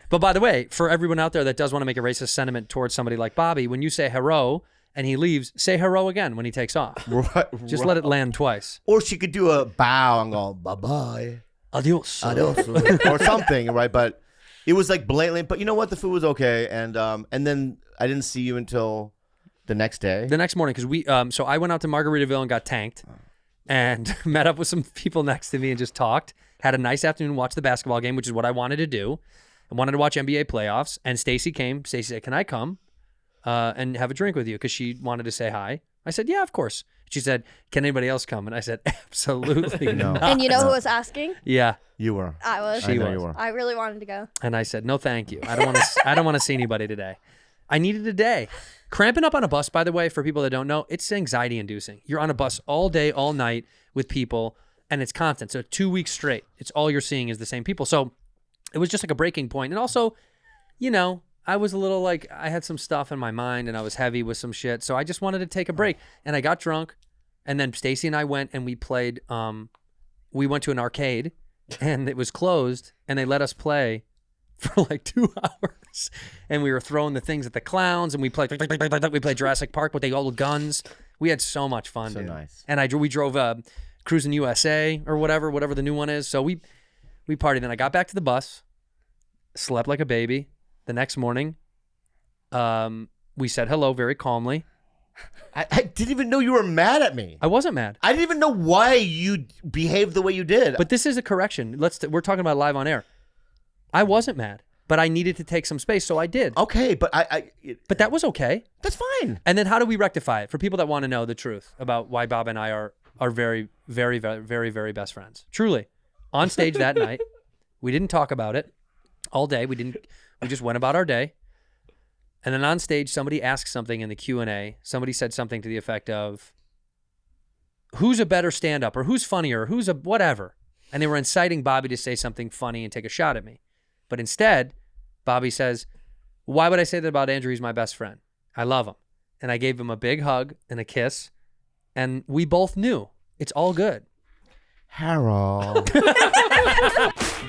[SPEAKER 2] But by the way, for everyone out there that does want to make a racist sentiment towards somebody like Bobby, when you say hello and he leaves, say hello again when he takes off.
[SPEAKER 1] Right,
[SPEAKER 2] Just let it land twice.
[SPEAKER 1] Or she could do a bow and go bye bye,
[SPEAKER 2] Adios.
[SPEAKER 1] or something, right? But it was like blatantly. But you know what? The food was okay, and then I didn't see you until the next day.
[SPEAKER 2] The next morning, because so I went out to Margaritaville and got tanked, and met up with some people next to me and just talked. Had a nice afternoon, watched the basketball game, which is what I wanted to do. I wanted to watch NBA playoffs, and Stacy came. Stacy said, "Can I come and have a drink with you?" Because she wanted to say hi. I said, "Yeah, of course." She said, "Can anybody else come?" And I said, "Absolutely
[SPEAKER 1] No.
[SPEAKER 2] not."
[SPEAKER 6] And you know who was asking?
[SPEAKER 2] Yeah,
[SPEAKER 1] You were.
[SPEAKER 6] I was.
[SPEAKER 1] I know
[SPEAKER 2] was.
[SPEAKER 1] you were.
[SPEAKER 6] I really wanted to go.
[SPEAKER 2] and I said, "No, thank you. I don't want to. I don't want to see anybody today. I needed a day." Cramping up on a bus, by the way, for people that don't know, it's anxiety-inducing. You're on a bus all day, all night with people, and it's constant. So 2 weeks straight, it's all you're seeing is the same people. So it was just like a breaking point. And also, I was a little like, I had some stuff in my mind, and I was heavy with some shit. So I just wanted to take a break. And I got drunk, and then Stacy and I went and we played. We went to an arcade, and it was closed, and they let us play for like 2 hours, and we were throwing the things at the clowns, and we played Jurassic Park with the old guns. We had so much fun,
[SPEAKER 1] So
[SPEAKER 2] dude.
[SPEAKER 1] nice.
[SPEAKER 2] And we drove Cruising USA or whatever the new one is. So we partied. Then I got back to the bus, slept like a baby. The next morning, we said hello very calmly.
[SPEAKER 1] I didn't even know you were mad at me.
[SPEAKER 2] I wasn't mad,
[SPEAKER 1] I didn't even know why you behaved the way you did.
[SPEAKER 2] but this is a correction. We're talking about live on air. I wasn't mad, but I needed to take some space, so I did.
[SPEAKER 1] okay, but
[SPEAKER 2] But that was okay.
[SPEAKER 1] that's fine.
[SPEAKER 2] And then how do we rectify it? For people that want to know the truth about why Bob and I are very, very, very, very, very best friends. Truly. On stage that night, we didn't talk about it all day. We just went about our day. And then on stage, somebody asked something in the Q&A. Somebody said something to the effect of, who's a better stand-up, or who's funnier, or who's a whatever. And they were inciting Bobby to say something funny and take a shot at me. But instead, Bobby says, why would I say that about Andrew? He's my best friend. I love him. And I gave him a big hug and a kiss. And we both knew. It's all good.
[SPEAKER 1] Harold.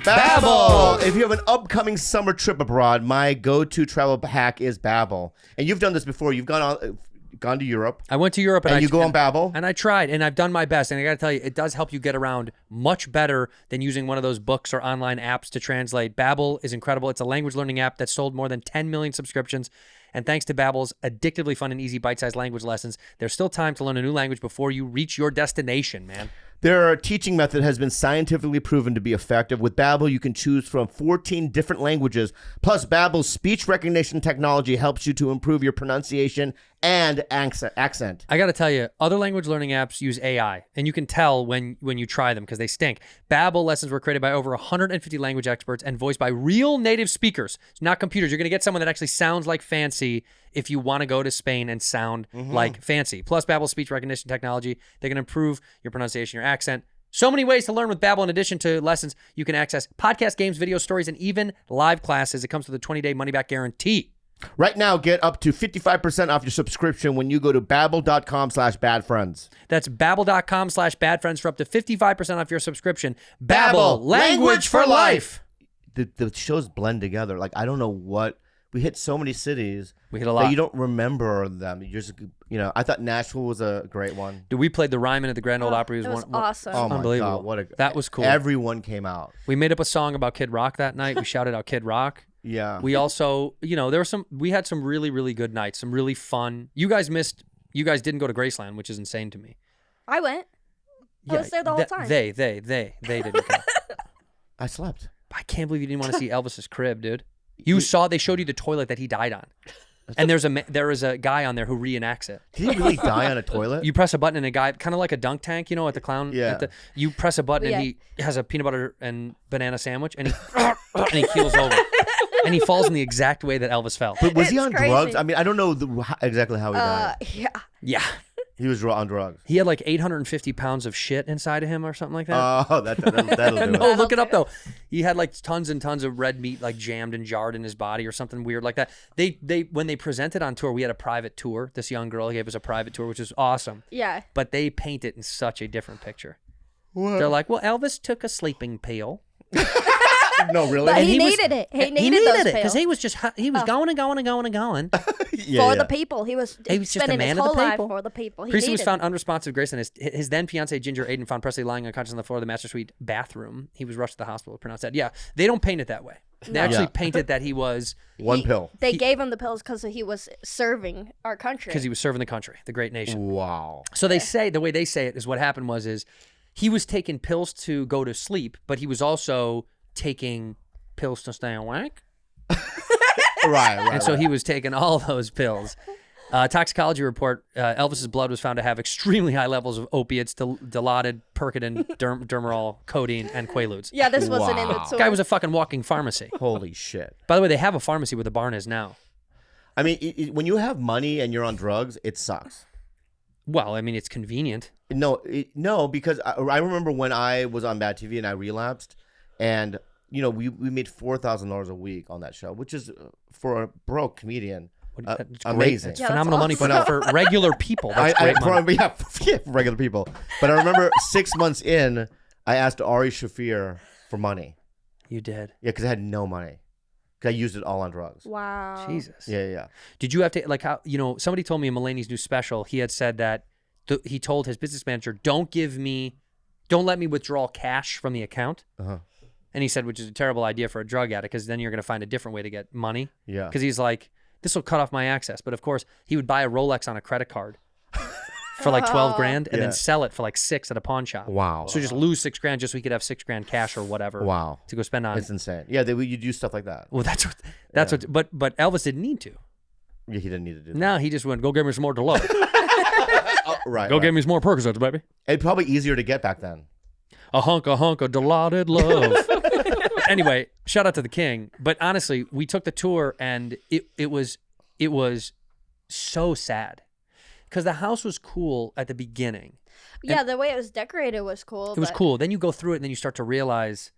[SPEAKER 1] Babbel. If you have an upcoming summer trip abroad, my go-to travel hack is Babbel. And you've done this before. You've gone to Europe.
[SPEAKER 2] I went to Europe and
[SPEAKER 1] you go on Babbel.
[SPEAKER 2] And I tried, and I've done my best. And I got to tell you, it does help you get around much better than using one of those books or online apps to translate. Babbel is incredible. It's a language learning app that sold more than 10 million subscriptions. And thanks to Babbel's addictively fun and easy bite-sized language lessons, there's still time to learn a new language before you reach your destination, man.
[SPEAKER 1] Their teaching method has been scientifically proven to be effective. With Babbel, you can choose from 14 different languages. Plus, Babbel's speech recognition technology helps you to improve your pronunciation and accent.
[SPEAKER 2] I got to tell you, other language learning apps use AI, and you can tell when you try them because they stink. Babbel lessons were created by over 150 language experts and voiced by real native speakers, not computers. You're going to get someone that actually sounds like fancy if you want to go to Spain and sound like fancy. Plus, Babbel's speech recognition technology, they can improve your pronunciation, your accent, So many ways to learn with Babbel. In addition to lessons, you can access podcast, games, video stories, and even live classes. It comes with a 20-day money-back guarantee.
[SPEAKER 1] Right now, get up to 55% off your subscription when you go to babbel.com/badfriends.
[SPEAKER 2] That's babbel.com/badfriends for up to 55% off your subscription. Babbel, language for life.
[SPEAKER 1] The shows blend together. Like, I don't know what. We hit so many cities.
[SPEAKER 2] We hit a lot.
[SPEAKER 1] That you don't remember them. You just, I thought Nashville was a great one.
[SPEAKER 2] Dude, we played the Ryman at the Grand Ole Opry.
[SPEAKER 6] It was awesome.
[SPEAKER 1] Oh, my
[SPEAKER 2] Unbelievable.
[SPEAKER 1] God.
[SPEAKER 2] That was cool.
[SPEAKER 1] Everyone came out.
[SPEAKER 2] We made up a song about Kid Rock that night. We shouted out Kid Rock.
[SPEAKER 1] Yeah.
[SPEAKER 2] We also, we had some really, really good nights, some really fun. You guys didn't go to Graceland, which is insane to me.
[SPEAKER 6] I went. I was there the whole time.
[SPEAKER 2] They didn't go.
[SPEAKER 1] I slept.
[SPEAKER 2] I can't believe you didn't want to see Elvis's crib, dude. They showed you the toilet that he died on. And there is a guy on there who reenacts it.
[SPEAKER 1] Did he really die on a toilet?
[SPEAKER 2] You press a button and a guy, kind of like a dunk tank, at the clown.
[SPEAKER 1] Yeah.
[SPEAKER 2] You press a button and he has a peanut butter and banana sandwich and he keels over. And he falls in the exact way that Elvis fell.
[SPEAKER 1] But was he
[SPEAKER 6] It's
[SPEAKER 1] on
[SPEAKER 6] crazy.
[SPEAKER 1] drugs? I mean, I don't know exactly how he died.
[SPEAKER 6] Yeah.
[SPEAKER 2] Yeah.
[SPEAKER 1] He was on drugs.
[SPEAKER 2] He had like 850 pounds of shit inside of him or something like that.
[SPEAKER 1] Oh, that'll do
[SPEAKER 2] No,
[SPEAKER 1] it.
[SPEAKER 2] look it up though. He had like tons and tons of red meat like jammed and jarred in his body or something weird like that. They when they presented on tour, we had a private tour. This young girl gave us a private tour, which was awesome.
[SPEAKER 6] Yeah.
[SPEAKER 2] But they paint it in such a different picture. They're like, well, Elvis took a sleeping pill.
[SPEAKER 1] No, really?
[SPEAKER 6] But
[SPEAKER 2] And
[SPEAKER 6] he
[SPEAKER 2] was-
[SPEAKER 6] needed it. He
[SPEAKER 2] He
[SPEAKER 6] needed those
[SPEAKER 2] it because
[SPEAKER 6] pills.
[SPEAKER 2] he was just going and going and going and going.
[SPEAKER 6] For the people. He was
[SPEAKER 2] just a
[SPEAKER 6] spending
[SPEAKER 2] man
[SPEAKER 6] his
[SPEAKER 2] of the
[SPEAKER 6] whole life
[SPEAKER 2] people.
[SPEAKER 6] for the people. He
[SPEAKER 2] Priestley was
[SPEAKER 6] needed
[SPEAKER 2] found
[SPEAKER 6] it.
[SPEAKER 2] unresponsive. Grace and his then fiance Ginger Aiden found Presley lying unconscious on the floor of the master suite bathroom. He was rushed to the hospital. Pronounced that. Yeah, they don't paint it that way. They actually paint it that he was
[SPEAKER 1] One pill.
[SPEAKER 6] They gave him the pills because he was serving our country.
[SPEAKER 2] because he was serving the country, the great nation.
[SPEAKER 1] Wow.
[SPEAKER 2] So they say the way they say it is what happened is he was taking pills to go to sleep, but he was also taking pills to stay awake.
[SPEAKER 1] Right.
[SPEAKER 2] And so he was taking all those pills. Toxicology report, Elvis's blood was found to have extremely high levels of opiates, Dilaudid, Percodan, Dermarol, codeine, and Quaaludes.
[SPEAKER 6] Yeah, this wasn't in the tour.
[SPEAKER 2] Guy was a fucking walking pharmacy.
[SPEAKER 1] Holy shit.
[SPEAKER 2] By the way, they have a pharmacy where the barn is now.
[SPEAKER 1] I mean, when you have money and you're on drugs, it sucks.
[SPEAKER 2] Well, I mean, it's convenient.
[SPEAKER 1] No, because I remember when I was on Bad TV and I relapsed, and we made $4,000 a week on that show, which is for a broke comedian.
[SPEAKER 2] That's great.
[SPEAKER 1] Amazing.
[SPEAKER 2] It's
[SPEAKER 6] Yeah,
[SPEAKER 2] phenomenal money
[SPEAKER 6] that's
[SPEAKER 2] for regular people. That's great money.
[SPEAKER 1] For regular people. But I remember 6 months in, I asked Ari Shafir for money.
[SPEAKER 2] You did.
[SPEAKER 1] Yeah, because I had no money. Because I used it all on drugs.
[SPEAKER 6] Wow.
[SPEAKER 2] Jesus.
[SPEAKER 1] Yeah.
[SPEAKER 2] Did you have to, like, how, somebody told me in Mulaney's new special, he had said that he told his business manager, don't let me withdraw cash from the account.
[SPEAKER 1] Uh-huh.
[SPEAKER 2] And he said, which is a terrible idea for a drug addict, because then you're going to find a different way to get money.
[SPEAKER 1] Yeah.
[SPEAKER 2] Because he's like, this will cut off my access. But of course, he would buy a Rolex on a credit card for like 12 grand and
[SPEAKER 1] Yeah.
[SPEAKER 2] then sell it for like 6 at a pawn shop.
[SPEAKER 1] Wow.
[SPEAKER 2] So just lose 6 grand just so he could have 6 grand cash or whatever.
[SPEAKER 1] Wow.
[SPEAKER 2] To go spend on.
[SPEAKER 1] It's insane. Yeah, you do stuff like that.
[SPEAKER 2] Well, that's what. But Elvis didn't need to.
[SPEAKER 1] Yeah, he didn't need to do that.
[SPEAKER 2] No, he just went, go get me some more Dollywood.
[SPEAKER 1] Right.
[SPEAKER 2] Go get me some more Percocets, baby.
[SPEAKER 1] It's probably easier to get back then.
[SPEAKER 2] A hunk of Dilaudid love. Anyway, shout out to the king. But honestly, we took the tour and it was so sad because the house was cool at the beginning.
[SPEAKER 6] Yeah, the way it was decorated was cool.
[SPEAKER 2] It was
[SPEAKER 6] but
[SPEAKER 2] cool. Then you go through it and then you start to realize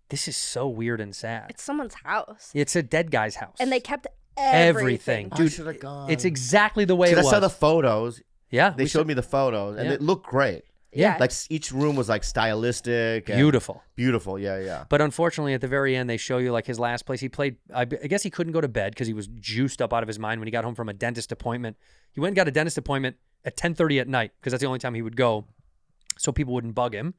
[SPEAKER 2] this is so weird and sad.
[SPEAKER 6] It's someone's house.
[SPEAKER 2] It's a dead guy's house.
[SPEAKER 6] And they kept
[SPEAKER 2] everything.
[SPEAKER 1] I
[SPEAKER 2] Dude,
[SPEAKER 1] should have gone.
[SPEAKER 2] it's exactly the way it
[SPEAKER 1] I
[SPEAKER 2] was.
[SPEAKER 1] saw the photos.
[SPEAKER 2] Yeah.
[SPEAKER 1] They
[SPEAKER 2] we
[SPEAKER 1] showed
[SPEAKER 2] saw-
[SPEAKER 1] me the photos, and
[SPEAKER 2] Yeah.
[SPEAKER 1] it looked great.
[SPEAKER 2] Yeah.
[SPEAKER 1] Like each room was like stylistic. And
[SPEAKER 2] Beautiful.
[SPEAKER 1] Beautiful. Yeah.
[SPEAKER 2] But unfortunately, at the very end, they show you like his last place he played. I guess he couldn't go to bed because he was juiced up out of his mind when he got home from a dentist appointment. He went and got a dentist appointment at 10:30 at night because that's the only time he would go, so people wouldn't bug him.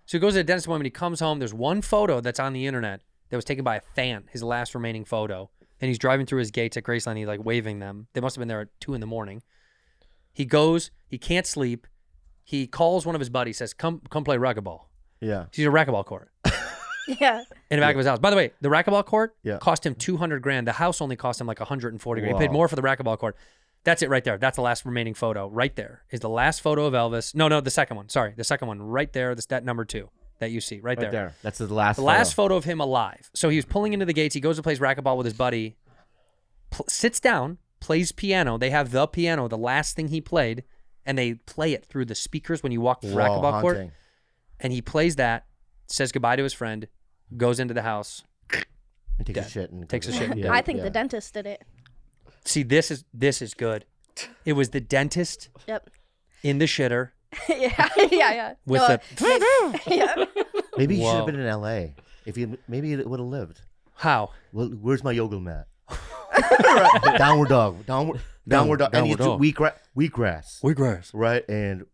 [SPEAKER 2] So he goes to the dentist appointment. He comes home. There's one photo that's on the internet that was taken by a fan, his last remaining photo, and he's driving through his gates at Graceland. He's like waving them. They must have been there at 2 a.m. He goes. He can't sleep. He calls one of his buddies, says, come play racquetball.
[SPEAKER 1] Yeah.
[SPEAKER 2] He's a racquetball court
[SPEAKER 6] Yeah.
[SPEAKER 2] in the back of his house. By the way, the racquetball court
[SPEAKER 1] Yeah.
[SPEAKER 2] cost him 200 grand. The house only cost him like 140 grand. He paid
[SPEAKER 1] Wow.
[SPEAKER 2] more for the racquetball court. That's it right there. That's the last remaining photo. Right there is the last photo of Elvis. No, the second one. Sorry, the second one right there. That number 2 that you see right there.
[SPEAKER 1] That's the last.
[SPEAKER 2] The last photo of him alive. So he was pulling into the gates. He goes to play racquetball with his buddy, sits down, plays piano. They have the piano, the last thing he played, and they play it through the speakers when you walk the racquetball court. And he plays that, says goodbye to his friend, goes into the house,
[SPEAKER 1] And takes a shit. And
[SPEAKER 2] takes a
[SPEAKER 1] goes-
[SPEAKER 2] shit and
[SPEAKER 1] Yeah,
[SPEAKER 6] I think
[SPEAKER 1] yeah.
[SPEAKER 6] the dentist did it.
[SPEAKER 2] See, this is good. It was the dentist
[SPEAKER 6] Yep.
[SPEAKER 2] in the shitter
[SPEAKER 6] yeah.
[SPEAKER 2] with
[SPEAKER 6] No,
[SPEAKER 2] the
[SPEAKER 6] yeah.
[SPEAKER 1] Maybe he should
[SPEAKER 2] Whoa.
[SPEAKER 1] have been in L.A. If he maybe it would have lived.
[SPEAKER 2] how?
[SPEAKER 1] Well, where's my yoga mat? Downward dog. Downward dog. And
[SPEAKER 2] downward
[SPEAKER 1] you do
[SPEAKER 2] dog.
[SPEAKER 1] wheatgrass.
[SPEAKER 2] Wheatgrass.
[SPEAKER 1] Right? And,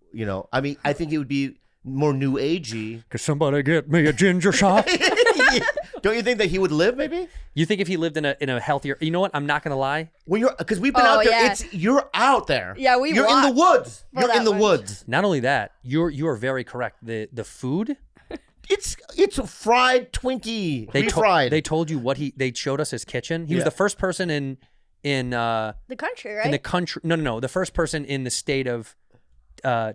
[SPEAKER 1] I mean, I think it would be more new agey.
[SPEAKER 2] Could somebody get me a ginger shot?
[SPEAKER 1] Don't you think that he would live, maybe?
[SPEAKER 2] You think if he lived in a healthier, you know what? I'm not gonna lie.
[SPEAKER 1] When because we've been
[SPEAKER 6] Oh,
[SPEAKER 1] out there,
[SPEAKER 6] yeah.
[SPEAKER 1] you're out there.
[SPEAKER 6] Yeah, we
[SPEAKER 1] You're in the
[SPEAKER 6] walked
[SPEAKER 1] woods.
[SPEAKER 6] for
[SPEAKER 1] You're in
[SPEAKER 6] that
[SPEAKER 1] the
[SPEAKER 6] much.
[SPEAKER 1] woods.
[SPEAKER 2] Not only that, you are very correct. The food
[SPEAKER 1] It's fried Twinkie. Refried.
[SPEAKER 2] they told you what they showed us his kitchen. He was
[SPEAKER 1] Yeah.
[SPEAKER 2] the first person in
[SPEAKER 6] The country, right?
[SPEAKER 2] in the country. No, the first person in the state of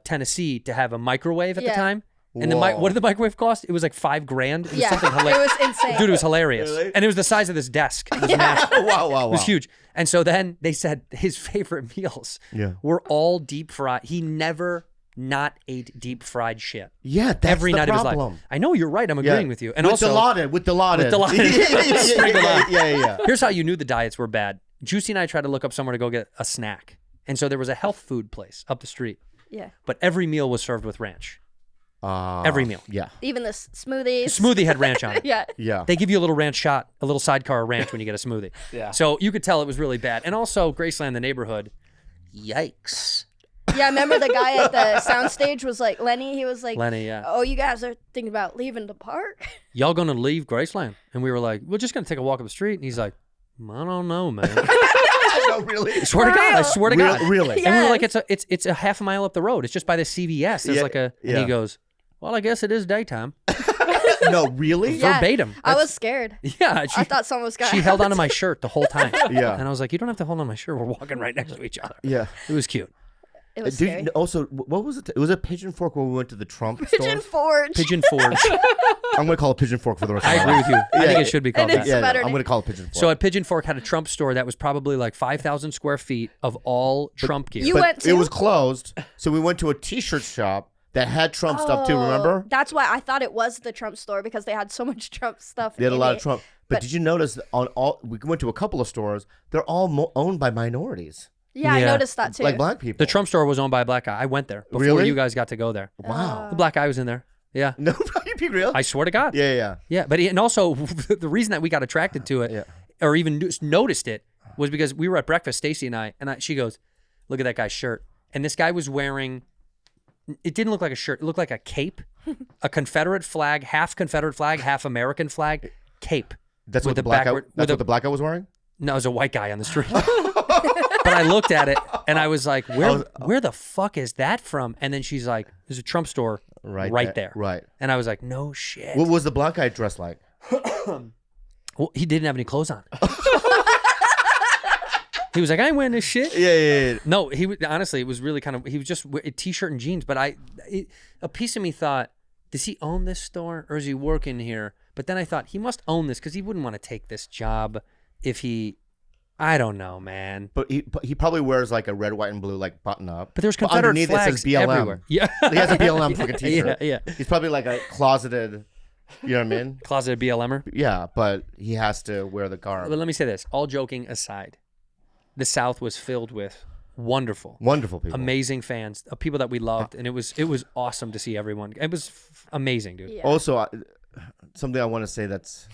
[SPEAKER 2] Tennessee to have a microwave at the
[SPEAKER 6] Yeah.
[SPEAKER 2] time. And
[SPEAKER 1] Whoa.
[SPEAKER 2] what did the microwave cost? It was like $5,000. It was
[SPEAKER 6] yeah.
[SPEAKER 2] something
[SPEAKER 6] It
[SPEAKER 2] hilarious.
[SPEAKER 6] was insane.
[SPEAKER 2] Dude, it was hilarious.
[SPEAKER 1] Really?
[SPEAKER 2] And it was the size of this desk. It was massive.
[SPEAKER 1] wow.
[SPEAKER 2] It was huge. And so then they said his favorite meals
[SPEAKER 1] Yeah.
[SPEAKER 2] were all deep fried. He never not ate deep fried shit.
[SPEAKER 1] Yeah, that's
[SPEAKER 2] Every
[SPEAKER 1] the
[SPEAKER 2] night of his
[SPEAKER 1] problem.
[SPEAKER 2] life. I know, you're right. I'm agreeing with you. And
[SPEAKER 1] with
[SPEAKER 2] also,
[SPEAKER 1] Dilaudid.
[SPEAKER 2] With Dilaudid. Sprinkled on.
[SPEAKER 1] yeah.
[SPEAKER 2] here's how you knew the diets were bad. Juicy and I tried to look up somewhere to go get a snack. And so there was a health food place up the street.
[SPEAKER 6] Yeah.
[SPEAKER 2] But every meal was served with ranch. Every meal.
[SPEAKER 1] Yeah.
[SPEAKER 6] Even the smoothies.
[SPEAKER 2] Smoothie had ranch on it.
[SPEAKER 6] Yeah.
[SPEAKER 1] Yeah.
[SPEAKER 2] They give you a little ranch shot, a little sidecar of ranch when you get a smoothie.
[SPEAKER 5] Yeah.
[SPEAKER 2] So you could tell it was really bad. And also, Graceland, the neighborhood, yikes.
[SPEAKER 6] Yeah, I remember the guy at the soundstage was like, Lenny, he was like,
[SPEAKER 2] Lenny, yeah.
[SPEAKER 6] oh, you guys are thinking about leaving the park?
[SPEAKER 2] Y'all gonna leave Graceland? And we were like, we're just gonna take a walk up the street. And he's like, I don't know, man.
[SPEAKER 1] No, really.
[SPEAKER 2] I swear to God, I swear to God.
[SPEAKER 1] Really?
[SPEAKER 2] And we were like,
[SPEAKER 6] Yes.
[SPEAKER 2] it's a half a mile up the road. It's just by the CVS. There's
[SPEAKER 1] Yeah,
[SPEAKER 2] like and
[SPEAKER 1] yeah.
[SPEAKER 2] he goes, well, I guess it is daytime.
[SPEAKER 1] No, really?
[SPEAKER 6] Yeah.
[SPEAKER 2] Verbatim.
[SPEAKER 6] I
[SPEAKER 2] That's-
[SPEAKER 6] was scared.
[SPEAKER 2] Yeah.
[SPEAKER 6] I thought someone was going
[SPEAKER 2] She held onto my shirt the whole time.
[SPEAKER 1] Yeah.
[SPEAKER 2] And I was like, you don't have to hold on my shirt. We're walking right next to each other.
[SPEAKER 1] Yeah.
[SPEAKER 2] It was cute.
[SPEAKER 6] It was
[SPEAKER 1] Did
[SPEAKER 6] scary.
[SPEAKER 1] you, also, what was it? It was a Pigeon Fork when we went to the Trump
[SPEAKER 6] Pigeon
[SPEAKER 1] store.
[SPEAKER 6] Forge.
[SPEAKER 2] Pigeon Forge.
[SPEAKER 1] I'm going to call it Pigeon Fork for the rest
[SPEAKER 2] I
[SPEAKER 1] of my
[SPEAKER 2] agree
[SPEAKER 1] life.
[SPEAKER 2] with you. I think
[SPEAKER 1] Yeah.
[SPEAKER 2] it should be called
[SPEAKER 6] It
[SPEAKER 2] that.
[SPEAKER 6] is.
[SPEAKER 1] Yeah,
[SPEAKER 6] better
[SPEAKER 1] I'm
[SPEAKER 6] name.
[SPEAKER 1] going to call it Pigeon Fork.
[SPEAKER 2] So at Pigeon Fork had a Trump store that was probably like 5,000 square feet of all Trump gear.
[SPEAKER 6] You
[SPEAKER 1] but
[SPEAKER 6] went
[SPEAKER 1] it
[SPEAKER 6] to?
[SPEAKER 1] was closed, so we went to a T-shirt shop that had Trump stuff too. Remember?
[SPEAKER 6] Oh, That's why I thought it was the Trump store because they had so much Trump stuff.
[SPEAKER 1] They had a
[SPEAKER 6] in
[SPEAKER 1] lot
[SPEAKER 6] it.
[SPEAKER 1] of Trump. But did you notice that on all? We went to a couple of stores. They're all owned by minorities,
[SPEAKER 6] Yeah, I
[SPEAKER 2] Yeah.
[SPEAKER 6] noticed that too.
[SPEAKER 1] like black people.
[SPEAKER 2] The Trump store was owned by a black guy. I went there before
[SPEAKER 1] Really?
[SPEAKER 2] you guys got to go there.
[SPEAKER 1] Wow.
[SPEAKER 2] The black guy was in there. Yeah.
[SPEAKER 1] No, you be real?
[SPEAKER 2] I swear to God.
[SPEAKER 1] Yeah.
[SPEAKER 2] Yeah, but and also the reason that we got attracted to it,
[SPEAKER 1] Yeah.
[SPEAKER 2] or even just noticed it, was because we were at breakfast, Stacy and I, she goes, "Look at that guy's shirt," and this guy was wearing. It didn't look like a shirt. It looked like a cape, a Confederate flag, half American flag, cape.
[SPEAKER 1] That's
[SPEAKER 2] With
[SPEAKER 1] what the
[SPEAKER 2] the
[SPEAKER 1] black guy.
[SPEAKER 2] backward-
[SPEAKER 1] That's
[SPEAKER 2] with
[SPEAKER 1] what the black guy was wearing.
[SPEAKER 2] No, it was a white guy on the street. But I looked at it and I was like, where the fuck is that from? And then she's like, there's a Trump store right there.
[SPEAKER 1] Right.
[SPEAKER 2] And I was like, no shit.
[SPEAKER 1] What was the black guy dressed like?
[SPEAKER 2] Well, he didn't have any clothes on. He was like, I ain't wearing this shit.
[SPEAKER 1] Yeah.
[SPEAKER 2] No, honestly, it was really kind of, he was just a t-shirt and jeans. But a piece of me thought, does he own this store or is he working here? But then I thought he must own this because he wouldn't want to take this job if he, I don't know, man.
[SPEAKER 1] But he probably wears like a red, white, and blue like button up.
[SPEAKER 2] But there's Confederate
[SPEAKER 1] underneath
[SPEAKER 2] flags
[SPEAKER 1] it says BLM.
[SPEAKER 2] everywhere. Yeah.
[SPEAKER 1] He has a BLM fucking T-shirt.
[SPEAKER 2] Yeah.
[SPEAKER 1] He's probably like a closeted. You know what I mean?
[SPEAKER 2] Closeted BLMer.
[SPEAKER 1] Yeah, but he has to wear the garb.
[SPEAKER 2] But let me say this, all joking aside, the South was filled with wonderful,
[SPEAKER 1] Wonderful people.
[SPEAKER 2] amazing fans, of people that we loved, and it was awesome to see everyone. It was amazing, dude.
[SPEAKER 6] Yeah.
[SPEAKER 1] Also, something I want to say that's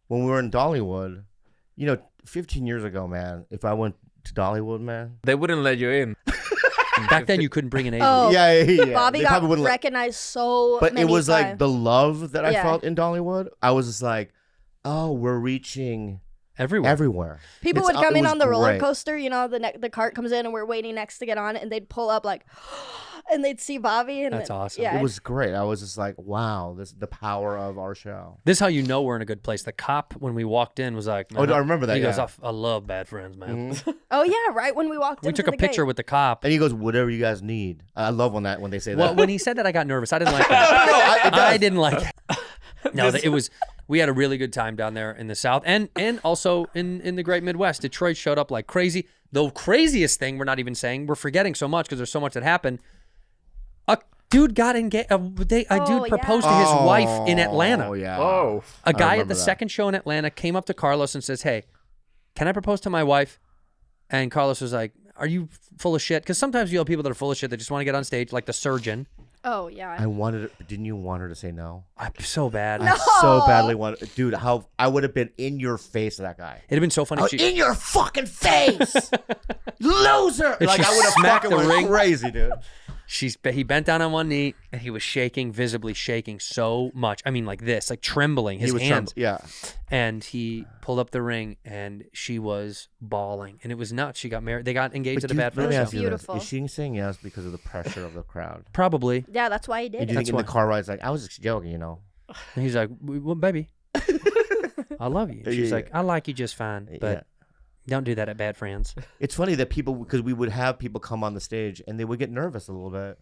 [SPEAKER 1] when we were in Dollywood, 15 years ago, man. If I went to Dollywood, man.
[SPEAKER 5] They wouldn't let you in.
[SPEAKER 2] Back then, you couldn't bring an Asian.
[SPEAKER 6] Oh,
[SPEAKER 1] Yeah.
[SPEAKER 6] Bobby
[SPEAKER 1] They
[SPEAKER 6] got
[SPEAKER 1] probably wouldn't let-
[SPEAKER 6] recognized so
[SPEAKER 1] But
[SPEAKER 6] many
[SPEAKER 1] it was like
[SPEAKER 6] times.
[SPEAKER 1] the love that I
[SPEAKER 6] Yeah.
[SPEAKER 1] felt in Dollywood. I was just like, oh, we're reaching
[SPEAKER 2] Everywhere.
[SPEAKER 6] People
[SPEAKER 1] It's-
[SPEAKER 6] would come
[SPEAKER 1] it
[SPEAKER 6] in
[SPEAKER 1] was
[SPEAKER 6] on the roller
[SPEAKER 1] great.
[SPEAKER 6] coaster, the cart comes in and we're waiting next to get on it, and they'd pull up like, and they'd see Bobby. And
[SPEAKER 2] That's
[SPEAKER 6] then-
[SPEAKER 2] awesome.
[SPEAKER 6] Yeah,
[SPEAKER 1] It was great. I was just like, wow, this the power of our show.
[SPEAKER 2] This is how you know we're in a good place. The cop, when we walked in, was like,
[SPEAKER 1] Oh, I remember that,
[SPEAKER 2] He goes,
[SPEAKER 1] yeah. Mm-hmm.
[SPEAKER 2] I love bad friends, man.
[SPEAKER 6] Oh yeah, right when we walked.
[SPEAKER 2] We
[SPEAKER 6] into
[SPEAKER 2] took a
[SPEAKER 6] the
[SPEAKER 2] picture
[SPEAKER 6] gate.
[SPEAKER 2] with the cop.
[SPEAKER 1] And he goes, whatever you guys need. I love when they say
[SPEAKER 2] Well,
[SPEAKER 1] that.
[SPEAKER 2] when he said that, I got nervous. I didn't like that. I didn't like it. No, it was. We had a really good time down there in the South, and also in the Great Midwest. Detroit showed up like crazy. The craziest thing we're not even saying. We're forgetting so much because there's so much that happened. Dude got engaged. A dude proposed to his wife in Atlanta.
[SPEAKER 1] Oh yeah.
[SPEAKER 5] Oh.
[SPEAKER 2] A guy at
[SPEAKER 1] remember
[SPEAKER 2] the
[SPEAKER 1] that.
[SPEAKER 2] second show in Atlanta came up to Carlos and says, "Hey, can I propose to my wife?" And Carlos was like, "Are you full of shit?" Because sometimes you have people that are full of shit that just want to get on stage, like the surgeon.
[SPEAKER 6] Oh yeah.
[SPEAKER 1] Didn't you want her to say no?
[SPEAKER 2] I'm so bad.
[SPEAKER 1] I so badly wanted, dude. How I would have been in your face to that guy.
[SPEAKER 2] It'd have been so funny. If
[SPEAKER 1] In your fucking face, loser!
[SPEAKER 2] If
[SPEAKER 1] Like
[SPEAKER 2] she
[SPEAKER 1] I would have
[SPEAKER 2] smacked
[SPEAKER 1] fucking
[SPEAKER 2] the
[SPEAKER 1] went
[SPEAKER 2] ring.
[SPEAKER 1] crazy, dude.
[SPEAKER 2] he bent down on one knee and he was shaking, visibly shaking so much. I mean, like this, like trembling, his hands.
[SPEAKER 1] Yeah.
[SPEAKER 2] And he pulled up the ring and she was bawling. And it was nuts. She got married. They got engaged at a bad
[SPEAKER 1] Let me
[SPEAKER 2] first
[SPEAKER 1] ask
[SPEAKER 2] show.
[SPEAKER 1] you this.
[SPEAKER 6] Beautiful.
[SPEAKER 1] Is she saying yes because of the pressure of the crowd?
[SPEAKER 2] Probably.
[SPEAKER 6] Yeah, that's why he did
[SPEAKER 1] And do
[SPEAKER 6] it.
[SPEAKER 1] you think in the car ride's like, I was just joking, you know?
[SPEAKER 2] And he's like, well, baby, I love you. And she's
[SPEAKER 1] Yeah.
[SPEAKER 2] like, I like you just fine, but
[SPEAKER 1] Yeah.
[SPEAKER 2] don't do that at Bad Friends.
[SPEAKER 1] It's funny that because we would have people come on the stage and they would get nervous a little bit.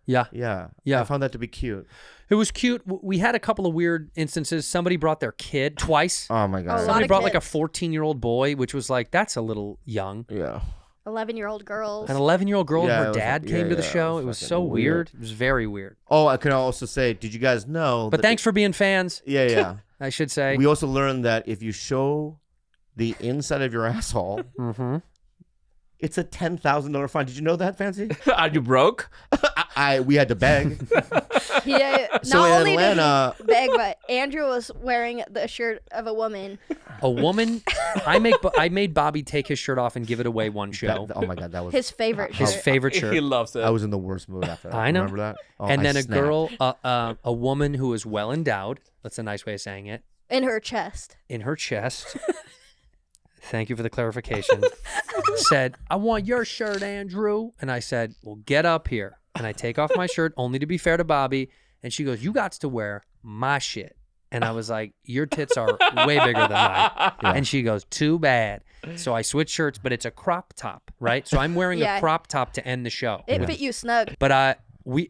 [SPEAKER 2] Yeah.
[SPEAKER 1] Yeah.
[SPEAKER 2] Yeah.
[SPEAKER 1] I found that to be cute.
[SPEAKER 2] It was cute. We had a couple of weird instances. Somebody brought their kid twice.
[SPEAKER 1] Oh my God.
[SPEAKER 6] A lot
[SPEAKER 2] Somebody
[SPEAKER 6] of
[SPEAKER 2] brought like a
[SPEAKER 6] kids.
[SPEAKER 2] 14-year-old boy, which was like, that's a little young.
[SPEAKER 1] Yeah.
[SPEAKER 6] 11-year-old girls.
[SPEAKER 2] An 11-year-old girl
[SPEAKER 1] Yeah,
[SPEAKER 2] and
[SPEAKER 1] it
[SPEAKER 2] her
[SPEAKER 1] was-
[SPEAKER 2] dad
[SPEAKER 1] yeah,
[SPEAKER 2] came to the
[SPEAKER 1] yeah, it
[SPEAKER 2] show.
[SPEAKER 1] was
[SPEAKER 2] It was
[SPEAKER 1] fucking
[SPEAKER 2] so weird.
[SPEAKER 1] weird.
[SPEAKER 2] It was very weird.
[SPEAKER 1] Oh, I can also say, did you guys know?
[SPEAKER 2] But thanks for being fans,
[SPEAKER 1] Yeah, yeah.
[SPEAKER 2] I should say.
[SPEAKER 1] We also learned that if you show the inside of your asshole, it's a $10,000 fine. Did you know that, Fancy?
[SPEAKER 5] Are you broke?
[SPEAKER 1] We had to beg.
[SPEAKER 6] Yeah,
[SPEAKER 1] So
[SPEAKER 6] not
[SPEAKER 1] in
[SPEAKER 6] only
[SPEAKER 1] Atlanta-
[SPEAKER 6] did he beg, but Andrew was wearing the shirt of a woman.
[SPEAKER 2] A woman, I made Bobby take his shirt off and give it away one show.
[SPEAKER 1] Oh my God, that was
[SPEAKER 6] His favorite
[SPEAKER 2] His
[SPEAKER 6] shirt.
[SPEAKER 2] favorite
[SPEAKER 5] He
[SPEAKER 2] shirt.
[SPEAKER 5] loves it.
[SPEAKER 1] I was in the worst mood after that.
[SPEAKER 2] I know.
[SPEAKER 1] Remember that? Oh,
[SPEAKER 2] And
[SPEAKER 1] I
[SPEAKER 2] then a
[SPEAKER 1] snapped.
[SPEAKER 2] girl, a woman who is well endowed, that's a nice way of saying it,
[SPEAKER 6] In her chest.
[SPEAKER 2] in her chest, thank you for the clarification, said, I want your shirt, Andrew. And I said, well, get up here. And I take off my shirt, only to be fair to Bobby. And she goes, you got to wear my shit. And I was like, your tits are way bigger than mine. And she goes, too bad. So I switched shirts, but it's a crop top, right? So I'm wearing a
[SPEAKER 6] Yeah.
[SPEAKER 2] crop top to end the show.
[SPEAKER 6] It fit you snug.
[SPEAKER 2] But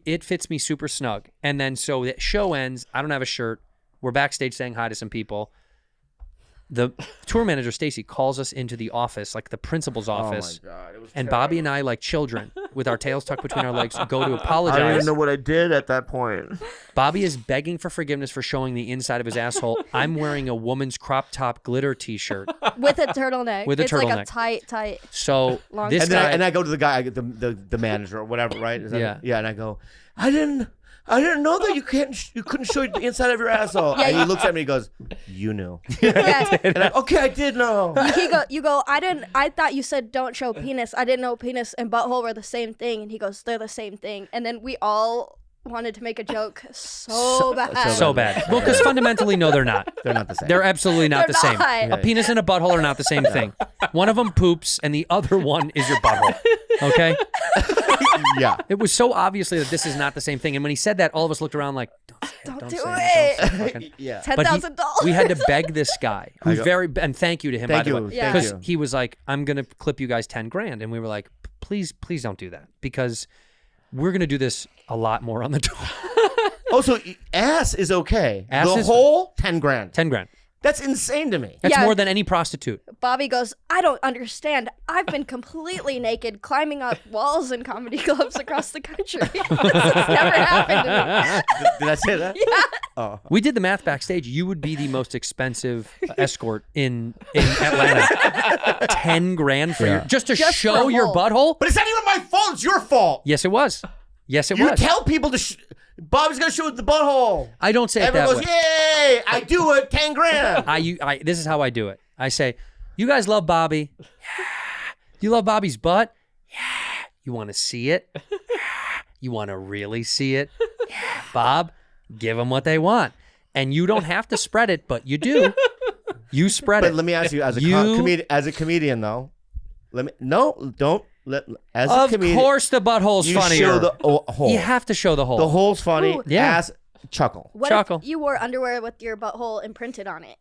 [SPEAKER 2] it fits me super snug. And then so the show ends. I don't have a shirt. We're backstage saying hi to some people. The tour manager, Stacy, calls us into the office, like the principal's office.
[SPEAKER 1] Oh my God, it was
[SPEAKER 2] And Bobby and I, like children, with our tails tucked between our legs, go to apologize.
[SPEAKER 1] I don't even know what I did at that point.
[SPEAKER 2] Bobby is begging for forgiveness for showing the inside of his asshole. I'm wearing a woman's crop top glitter T-shirt.
[SPEAKER 6] With a turtleneck.
[SPEAKER 2] With a
[SPEAKER 6] it's like a
[SPEAKER 2] turtleneck.
[SPEAKER 6] tight.
[SPEAKER 2] So
[SPEAKER 6] Long
[SPEAKER 2] this
[SPEAKER 1] And then
[SPEAKER 2] guy,
[SPEAKER 1] I go to the guy, the manager or whatever, right? Is that
[SPEAKER 2] Yeah.
[SPEAKER 1] it? Yeah, and I go, I didn't know that you couldn't show the inside of your asshole.
[SPEAKER 6] Yeah,
[SPEAKER 1] and he
[SPEAKER 6] you-
[SPEAKER 1] looks at me and goes, you knew.
[SPEAKER 6] Yeah.
[SPEAKER 1] And I did know.
[SPEAKER 6] You go, I thought you said don't show penis. I didn't know penis and butthole were the same thing. And he goes, they're the same thing. And then we all wanted to make a joke so bad.
[SPEAKER 2] so bad. Well, because fundamentally, no, they're not.
[SPEAKER 1] They're not the same.
[SPEAKER 2] They're absolutely not
[SPEAKER 6] They're
[SPEAKER 2] the same.
[SPEAKER 6] not.
[SPEAKER 2] A penis and a butthole are not the same thing. One of them poops, and the other one is your butthole. Okay?
[SPEAKER 1] Yeah.
[SPEAKER 2] It was so obviously that this is not the same thing. And when he said that, all of us looked around like,
[SPEAKER 6] Don't
[SPEAKER 2] don't
[SPEAKER 6] do
[SPEAKER 2] say
[SPEAKER 6] it.
[SPEAKER 2] Don't say fucking.
[SPEAKER 1] Yeah.
[SPEAKER 2] But
[SPEAKER 6] $10,000.
[SPEAKER 2] we had to beg this guy, who's
[SPEAKER 1] go-
[SPEAKER 2] very, and thank you to him,
[SPEAKER 1] Thank
[SPEAKER 2] by the
[SPEAKER 1] you.
[SPEAKER 2] way.
[SPEAKER 6] Yeah.
[SPEAKER 1] Thank
[SPEAKER 2] Because
[SPEAKER 1] you.
[SPEAKER 2] he was like, I'm going to clip you guys 10 grand. And we were like, please don't do that. Because we're going to do this a lot more on the tour.
[SPEAKER 1] Oh, so ass is okay.
[SPEAKER 2] Ass
[SPEAKER 1] the
[SPEAKER 2] is-
[SPEAKER 1] whole 10 grand.
[SPEAKER 2] 10 grand.
[SPEAKER 1] That's insane to me.
[SPEAKER 2] That's
[SPEAKER 6] Yeah.
[SPEAKER 2] more than any prostitute.
[SPEAKER 6] Bobby goes, I don't understand. I've been completely naked climbing up walls in comedy clubs across the country. This has never happened to me.
[SPEAKER 1] Did I say that?
[SPEAKER 6] Yeah.
[SPEAKER 2] We did the math backstage. You would be the most expensive escort in Atlanta. 10 grand for your, just to
[SPEAKER 6] Just
[SPEAKER 2] show
[SPEAKER 6] for a
[SPEAKER 2] your
[SPEAKER 6] hole.
[SPEAKER 2] butthole?
[SPEAKER 1] But it's not even my fault. It's your fault.
[SPEAKER 2] Yes, it was. Yes, it
[SPEAKER 1] You
[SPEAKER 2] was.
[SPEAKER 1] tell people to. Bobby's gonna shoot the butthole.
[SPEAKER 2] I don't say it
[SPEAKER 1] Everyone
[SPEAKER 2] that
[SPEAKER 1] goes,
[SPEAKER 2] way.
[SPEAKER 1] yay! I do it. 10 grand.
[SPEAKER 2] This is how I do it. I say, you guys love Bobby. Yeah. You love Bobby's butt? Yeah. You want to see it? Yeah. You want to really see it? Yeah. Bob, give them what they want. And you don't have to spread it, but you do. You spread
[SPEAKER 1] But
[SPEAKER 2] it.
[SPEAKER 1] let me ask you, as a
[SPEAKER 2] You-
[SPEAKER 1] as a comedian, though, don't let as a
[SPEAKER 2] Of
[SPEAKER 1] comedian.
[SPEAKER 2] course the butthole's
[SPEAKER 1] you
[SPEAKER 2] funnier.
[SPEAKER 1] show the hole.
[SPEAKER 2] You have to show the hole.
[SPEAKER 1] The hole's funny.
[SPEAKER 6] Ooh.
[SPEAKER 2] Yeah.
[SPEAKER 1] Ass chuckle.
[SPEAKER 6] What
[SPEAKER 2] Chuckle.
[SPEAKER 6] if you wore underwear with your butthole imprinted on it?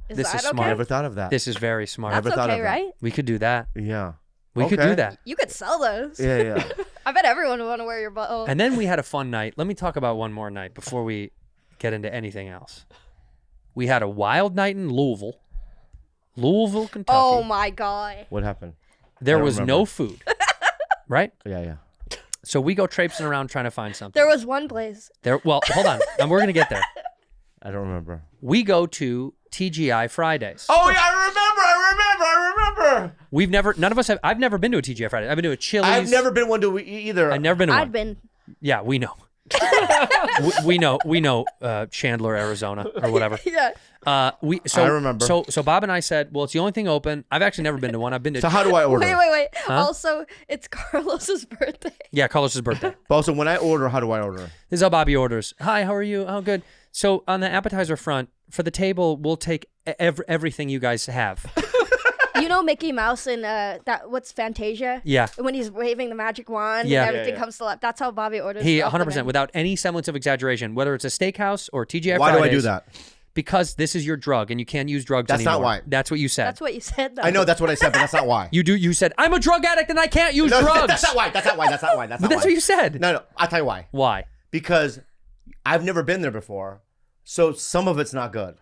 [SPEAKER 6] Is
[SPEAKER 2] This
[SPEAKER 6] that
[SPEAKER 2] is
[SPEAKER 6] okay?
[SPEAKER 2] smart.
[SPEAKER 1] Never thought of that.
[SPEAKER 2] This is very smart.
[SPEAKER 6] That's
[SPEAKER 1] Never thought
[SPEAKER 6] okay,
[SPEAKER 1] of that.
[SPEAKER 6] right?
[SPEAKER 2] We could do that.
[SPEAKER 1] Yeah.
[SPEAKER 2] We could do
[SPEAKER 1] Okay.
[SPEAKER 2] that.
[SPEAKER 6] You could sell those.
[SPEAKER 1] Yeah, yeah.
[SPEAKER 6] I bet everyone would want to wear your butthole.
[SPEAKER 2] And then we had a fun night. Let me talk about one more night before we get into anything else. We had a wild night in Louisville, Kentucky.
[SPEAKER 6] Oh my god.
[SPEAKER 1] What happened?
[SPEAKER 2] There
[SPEAKER 1] I
[SPEAKER 2] was
[SPEAKER 1] remember.
[SPEAKER 2] no food, right?
[SPEAKER 1] Yeah, yeah.
[SPEAKER 2] So we go traipsing around trying to find something.
[SPEAKER 6] There was one place.
[SPEAKER 2] Well, hold on. And we're going to get there.
[SPEAKER 1] I don't remember.
[SPEAKER 2] We go to TGI Fridays.
[SPEAKER 1] Oh yeah, I remember.
[SPEAKER 2] We've never, none of us have, I've never been to a TGI Fridays. I've been to a Chili's.
[SPEAKER 1] I've never been one to either.
[SPEAKER 2] I've never been to one.
[SPEAKER 6] I've been.
[SPEAKER 2] Yeah, we know. we know Chandler, Arizona, or whatever.
[SPEAKER 6] Yeah.
[SPEAKER 1] I remember.
[SPEAKER 2] So Bob and I said, well, it's the only thing open. I've actually never been to one. I've been to.
[SPEAKER 1] So how do I order?
[SPEAKER 6] Wait. Also, it's Carlos's birthday.
[SPEAKER 2] Yeah, Carlos's birthday.
[SPEAKER 1] But also, when I order, how do I order?
[SPEAKER 2] This is how Bobby orders. Hi, how are you? Oh, good. So on the appetizer front, for the table, we'll take everything you guys have.
[SPEAKER 6] You know Mickey Mouse in what's Fantasia?
[SPEAKER 2] Yeah.
[SPEAKER 6] When he's waving the magic wand
[SPEAKER 2] Yeah.
[SPEAKER 6] and everything comes to life. That's how Bobby orders.
[SPEAKER 2] He
[SPEAKER 6] stuff
[SPEAKER 2] 100% without any semblance of exaggeration, whether it's a steakhouse or TGI
[SPEAKER 1] Why
[SPEAKER 2] Fridays.
[SPEAKER 1] do I do that?
[SPEAKER 2] Because this is your drug and you can't use drugs
[SPEAKER 1] That's
[SPEAKER 2] anymore.
[SPEAKER 1] not why.
[SPEAKER 2] That's what you said.
[SPEAKER 6] That's what you said, though.
[SPEAKER 1] I know that's what I said, but that's not why.
[SPEAKER 2] You said, I'm a drug addict and I can't use
[SPEAKER 1] No,
[SPEAKER 2] drugs.
[SPEAKER 1] That's not why. That's not why.
[SPEAKER 2] But that's what you said.
[SPEAKER 1] No, I'll tell you why.
[SPEAKER 2] Why?
[SPEAKER 1] Because I've never been there before, so some of it's not good.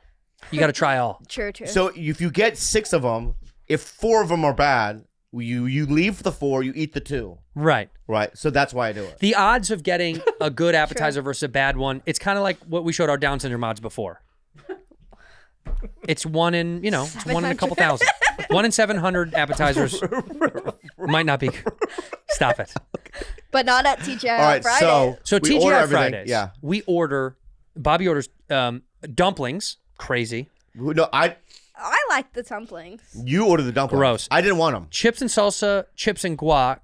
[SPEAKER 2] You got to try all.
[SPEAKER 6] True.
[SPEAKER 1] So if you get 6 of them, if 4 of them are bad, you leave the 4, you eat the 2.
[SPEAKER 2] Right.
[SPEAKER 1] Right. So that's why I do it.
[SPEAKER 2] The odds of getting a good appetizer versus a bad one, it's kind of like what we showed our Down syndrome mods before. It's one in, it's one in a couple thousand. 1 in 700 appetizers might not be. Stop it.
[SPEAKER 6] But not at TGI
[SPEAKER 1] All right,
[SPEAKER 6] Fridays.
[SPEAKER 2] So
[SPEAKER 1] we order
[SPEAKER 2] TGI
[SPEAKER 1] everything,
[SPEAKER 2] Fridays.
[SPEAKER 1] yeah.
[SPEAKER 2] Bobby orders dumplings. Crazy.
[SPEAKER 1] No,
[SPEAKER 6] I like the dumplings.
[SPEAKER 1] you order the dumplings.
[SPEAKER 2] Gross.
[SPEAKER 1] I didn't want them.
[SPEAKER 2] Chips and salsa, chips and guac.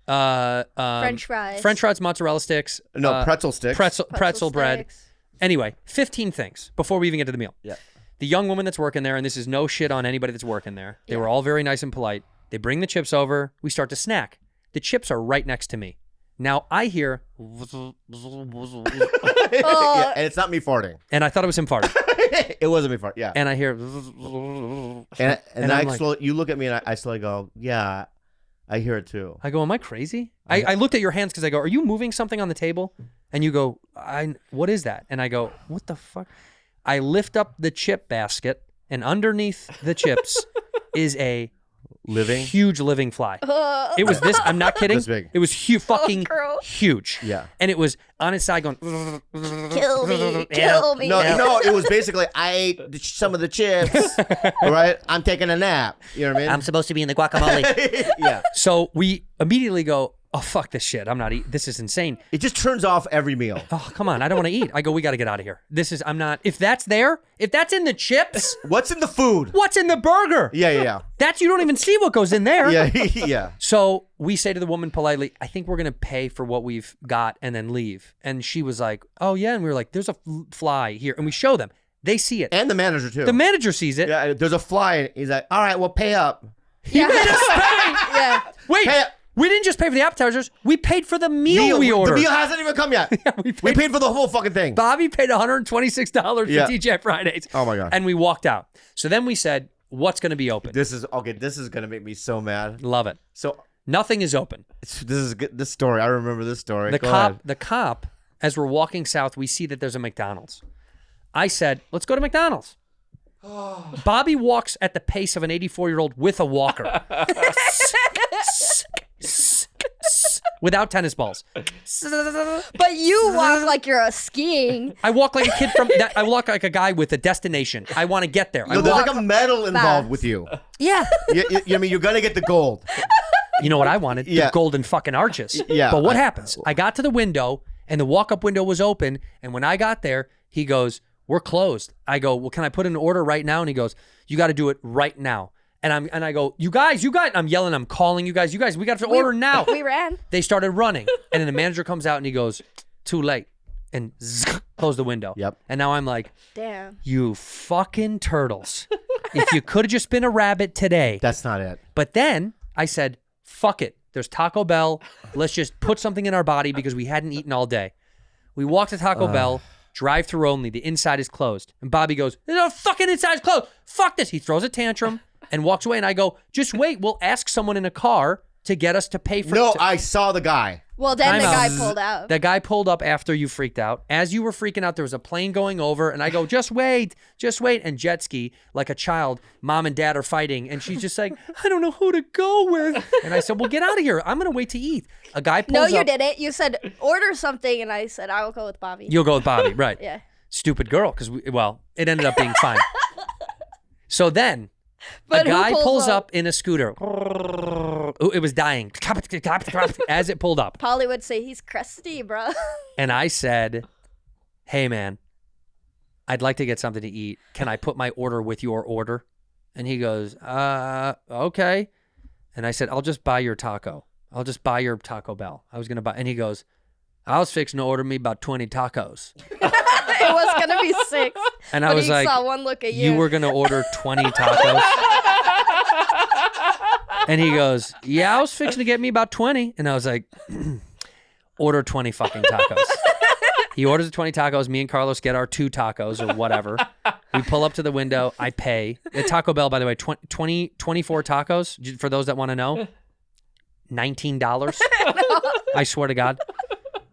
[SPEAKER 6] French fries.
[SPEAKER 2] French fries, mozzarella sticks.
[SPEAKER 1] No, pretzel sticks.
[SPEAKER 2] Pretzel bread.
[SPEAKER 6] sticks.
[SPEAKER 2] Anyway, 15 things before we even get to the meal.
[SPEAKER 1] Yeah.
[SPEAKER 2] The young woman that's working there, and this is no shit on anybody that's working there. They were all very nice and polite. They bring the chips over. We start to snack. The chips are right next to me. Now I hear,
[SPEAKER 6] Oh.
[SPEAKER 1] Yeah, and it's not me farting.
[SPEAKER 2] and I thought it was him farting.
[SPEAKER 1] It wasn't me farting. Yeah.
[SPEAKER 2] And I hear,
[SPEAKER 1] And
[SPEAKER 2] I'm
[SPEAKER 1] I
[SPEAKER 2] like-
[SPEAKER 1] slowly, you look at me and I slowly go, yeah, I hear it too.
[SPEAKER 2] I go, am I crazy? I looked at your hands because I go, are you moving something on the table? And you go, what is that? And I go, what the fuck? I lift up the chip basket, and underneath the chips is a huge living fly. It was this. I'm not kidding.
[SPEAKER 1] This big.
[SPEAKER 2] It was fucking
[SPEAKER 6] gross.
[SPEAKER 2] huge.
[SPEAKER 1] Yeah.
[SPEAKER 2] And it was on its side going.
[SPEAKER 6] Kill me. Kill me.
[SPEAKER 1] No, it was basically I ate some of the chips. Right? I'm taking a nap. You know what I mean?
[SPEAKER 7] I'm supposed to be in the guacamole.
[SPEAKER 1] Yeah.
[SPEAKER 2] So we immediately go, oh fuck this shit. I'm not eating. This is insane.
[SPEAKER 1] It just turns off every meal.
[SPEAKER 2] Oh come on, I don't want to eat. I go, we got to get out of here. I'm not. If that's there, if that's in the chips,
[SPEAKER 1] What's in the food?
[SPEAKER 2] what's in the burger?
[SPEAKER 1] Yeah.
[SPEAKER 2] That's you don't even see what goes in there.
[SPEAKER 1] Yeah, yeah.
[SPEAKER 2] So we say to the woman politely, I think we're going to pay for what we've got and then leave. And she was like, oh, yeah. And we were like, there's a fly here. And we show them. They see it.
[SPEAKER 1] And the manager too.
[SPEAKER 2] The manager sees it.
[SPEAKER 1] Yeah, there's a fly. And he's like, all right, well, pay up.
[SPEAKER 6] Yeah. Yeah.
[SPEAKER 2] Wait,
[SPEAKER 1] Pay-
[SPEAKER 2] we didn't just pay for the appetizers. We paid for the meal we ordered.
[SPEAKER 1] The meal hasn't even come yet.
[SPEAKER 2] we
[SPEAKER 1] We paid for the whole fucking thing.
[SPEAKER 2] Bobby paid $126 for
[SPEAKER 1] Yeah.
[SPEAKER 2] TGI Fridays.
[SPEAKER 1] Oh, my God.
[SPEAKER 2] And we walked out. So then we said, what's going to be open?
[SPEAKER 1] This is going to make me so mad.
[SPEAKER 2] Love it.
[SPEAKER 1] So
[SPEAKER 2] Nothing is open.
[SPEAKER 1] this story. I remember this story.
[SPEAKER 2] The
[SPEAKER 1] Go
[SPEAKER 2] cop,
[SPEAKER 1] ahead.
[SPEAKER 2] the cop, as we're walking south, we see that there's a McDonald's. I said, let's go to McDonald's. Bobby walks at the pace of an 84-year-old with a walker. Without tennis balls.
[SPEAKER 6] But you walk like you're skiing.
[SPEAKER 2] I walk like a kid I walk like a guy with a destination. I want to get there.
[SPEAKER 1] No, there's like a medal involved
[SPEAKER 6] fast.
[SPEAKER 1] with you.
[SPEAKER 2] Yeah.
[SPEAKER 1] I mean, you're going to get the gold.
[SPEAKER 2] You know what I wanted?
[SPEAKER 1] Yeah.
[SPEAKER 2] The golden fucking arches.
[SPEAKER 1] Yeah.
[SPEAKER 2] But what happens? I got to the window and the walk-up window was open. And when I got there, he goes, we're closed. I go, well, can I put in an order right now? And he goes, you got to do it right now. And I go, you guys, I'm yelling, I'm calling you guys, we got to order now.
[SPEAKER 6] We ran.
[SPEAKER 2] They started running. And then the manager comes out and he goes, too late. And close the window.
[SPEAKER 1] Yep.
[SPEAKER 2] And now I'm like,
[SPEAKER 6] Damn.
[SPEAKER 2] you fucking turtles. If you could have just been a rabbit today.
[SPEAKER 1] That's not it.
[SPEAKER 2] But then I said, fuck it. There's Taco Bell. Let's just put something in our body because we hadn't eaten all day. We walked to Taco Bell, drive through only. The inside is closed. And Bobby goes, the fucking inside is closed. Fuck this. He throws a tantrum and walks away. And I go, just wait. We'll ask someone in a car to get us to pay for.
[SPEAKER 1] No, I saw the guy.
[SPEAKER 6] Well, then the
[SPEAKER 2] Time
[SPEAKER 6] guy
[SPEAKER 2] out.
[SPEAKER 6] pulled out.
[SPEAKER 2] The guy pulled up after you freaked out. As you were freaking out, there was a plane going over, and I go, just wait. And jet ski, like a child, mom and dad are fighting, and she's just like, I don't know who to go with. And I said, well, get out of here. I'm going to wait to eat. A guy pulls
[SPEAKER 6] No,
[SPEAKER 2] up.
[SPEAKER 6] you didn't. You said order something, and I said I will go with Bobby.
[SPEAKER 2] You'll go with Bobby, right.
[SPEAKER 6] Yeah.
[SPEAKER 2] Stupid girl, because, it ended up being fine. So then,
[SPEAKER 6] But
[SPEAKER 2] a
[SPEAKER 6] who
[SPEAKER 2] guy
[SPEAKER 6] pulls
[SPEAKER 2] pulls
[SPEAKER 6] up?
[SPEAKER 2] up in a scooter. Ooh, it was dying. As it pulled up.
[SPEAKER 6] Polly would say he's crusty, bro.
[SPEAKER 2] And I said, hey, man, I'd like to get something to eat. Can I put my order with your order? And he goes, okay. And I said, I'll just buy your taco. I'll just buy your Taco Bell. I was going to buy. And he goes, I was fixing to order me about 20 tacos.
[SPEAKER 6] It was gonna be 6.
[SPEAKER 2] And I
[SPEAKER 6] but
[SPEAKER 2] was
[SPEAKER 6] he
[SPEAKER 2] like,
[SPEAKER 6] saw one look at you.
[SPEAKER 2] you were going to order 20 tacos? And he goes, yeah, I was fixing to get me about 20. And I was like, order 20 fucking tacos. He orders the 20 tacos. Me and Carlos get our 2 tacos or whatever. We pull up to the window. I pay. At Taco Bell, by the way, 24 tacos, for those that want to know, $19. I swear to God.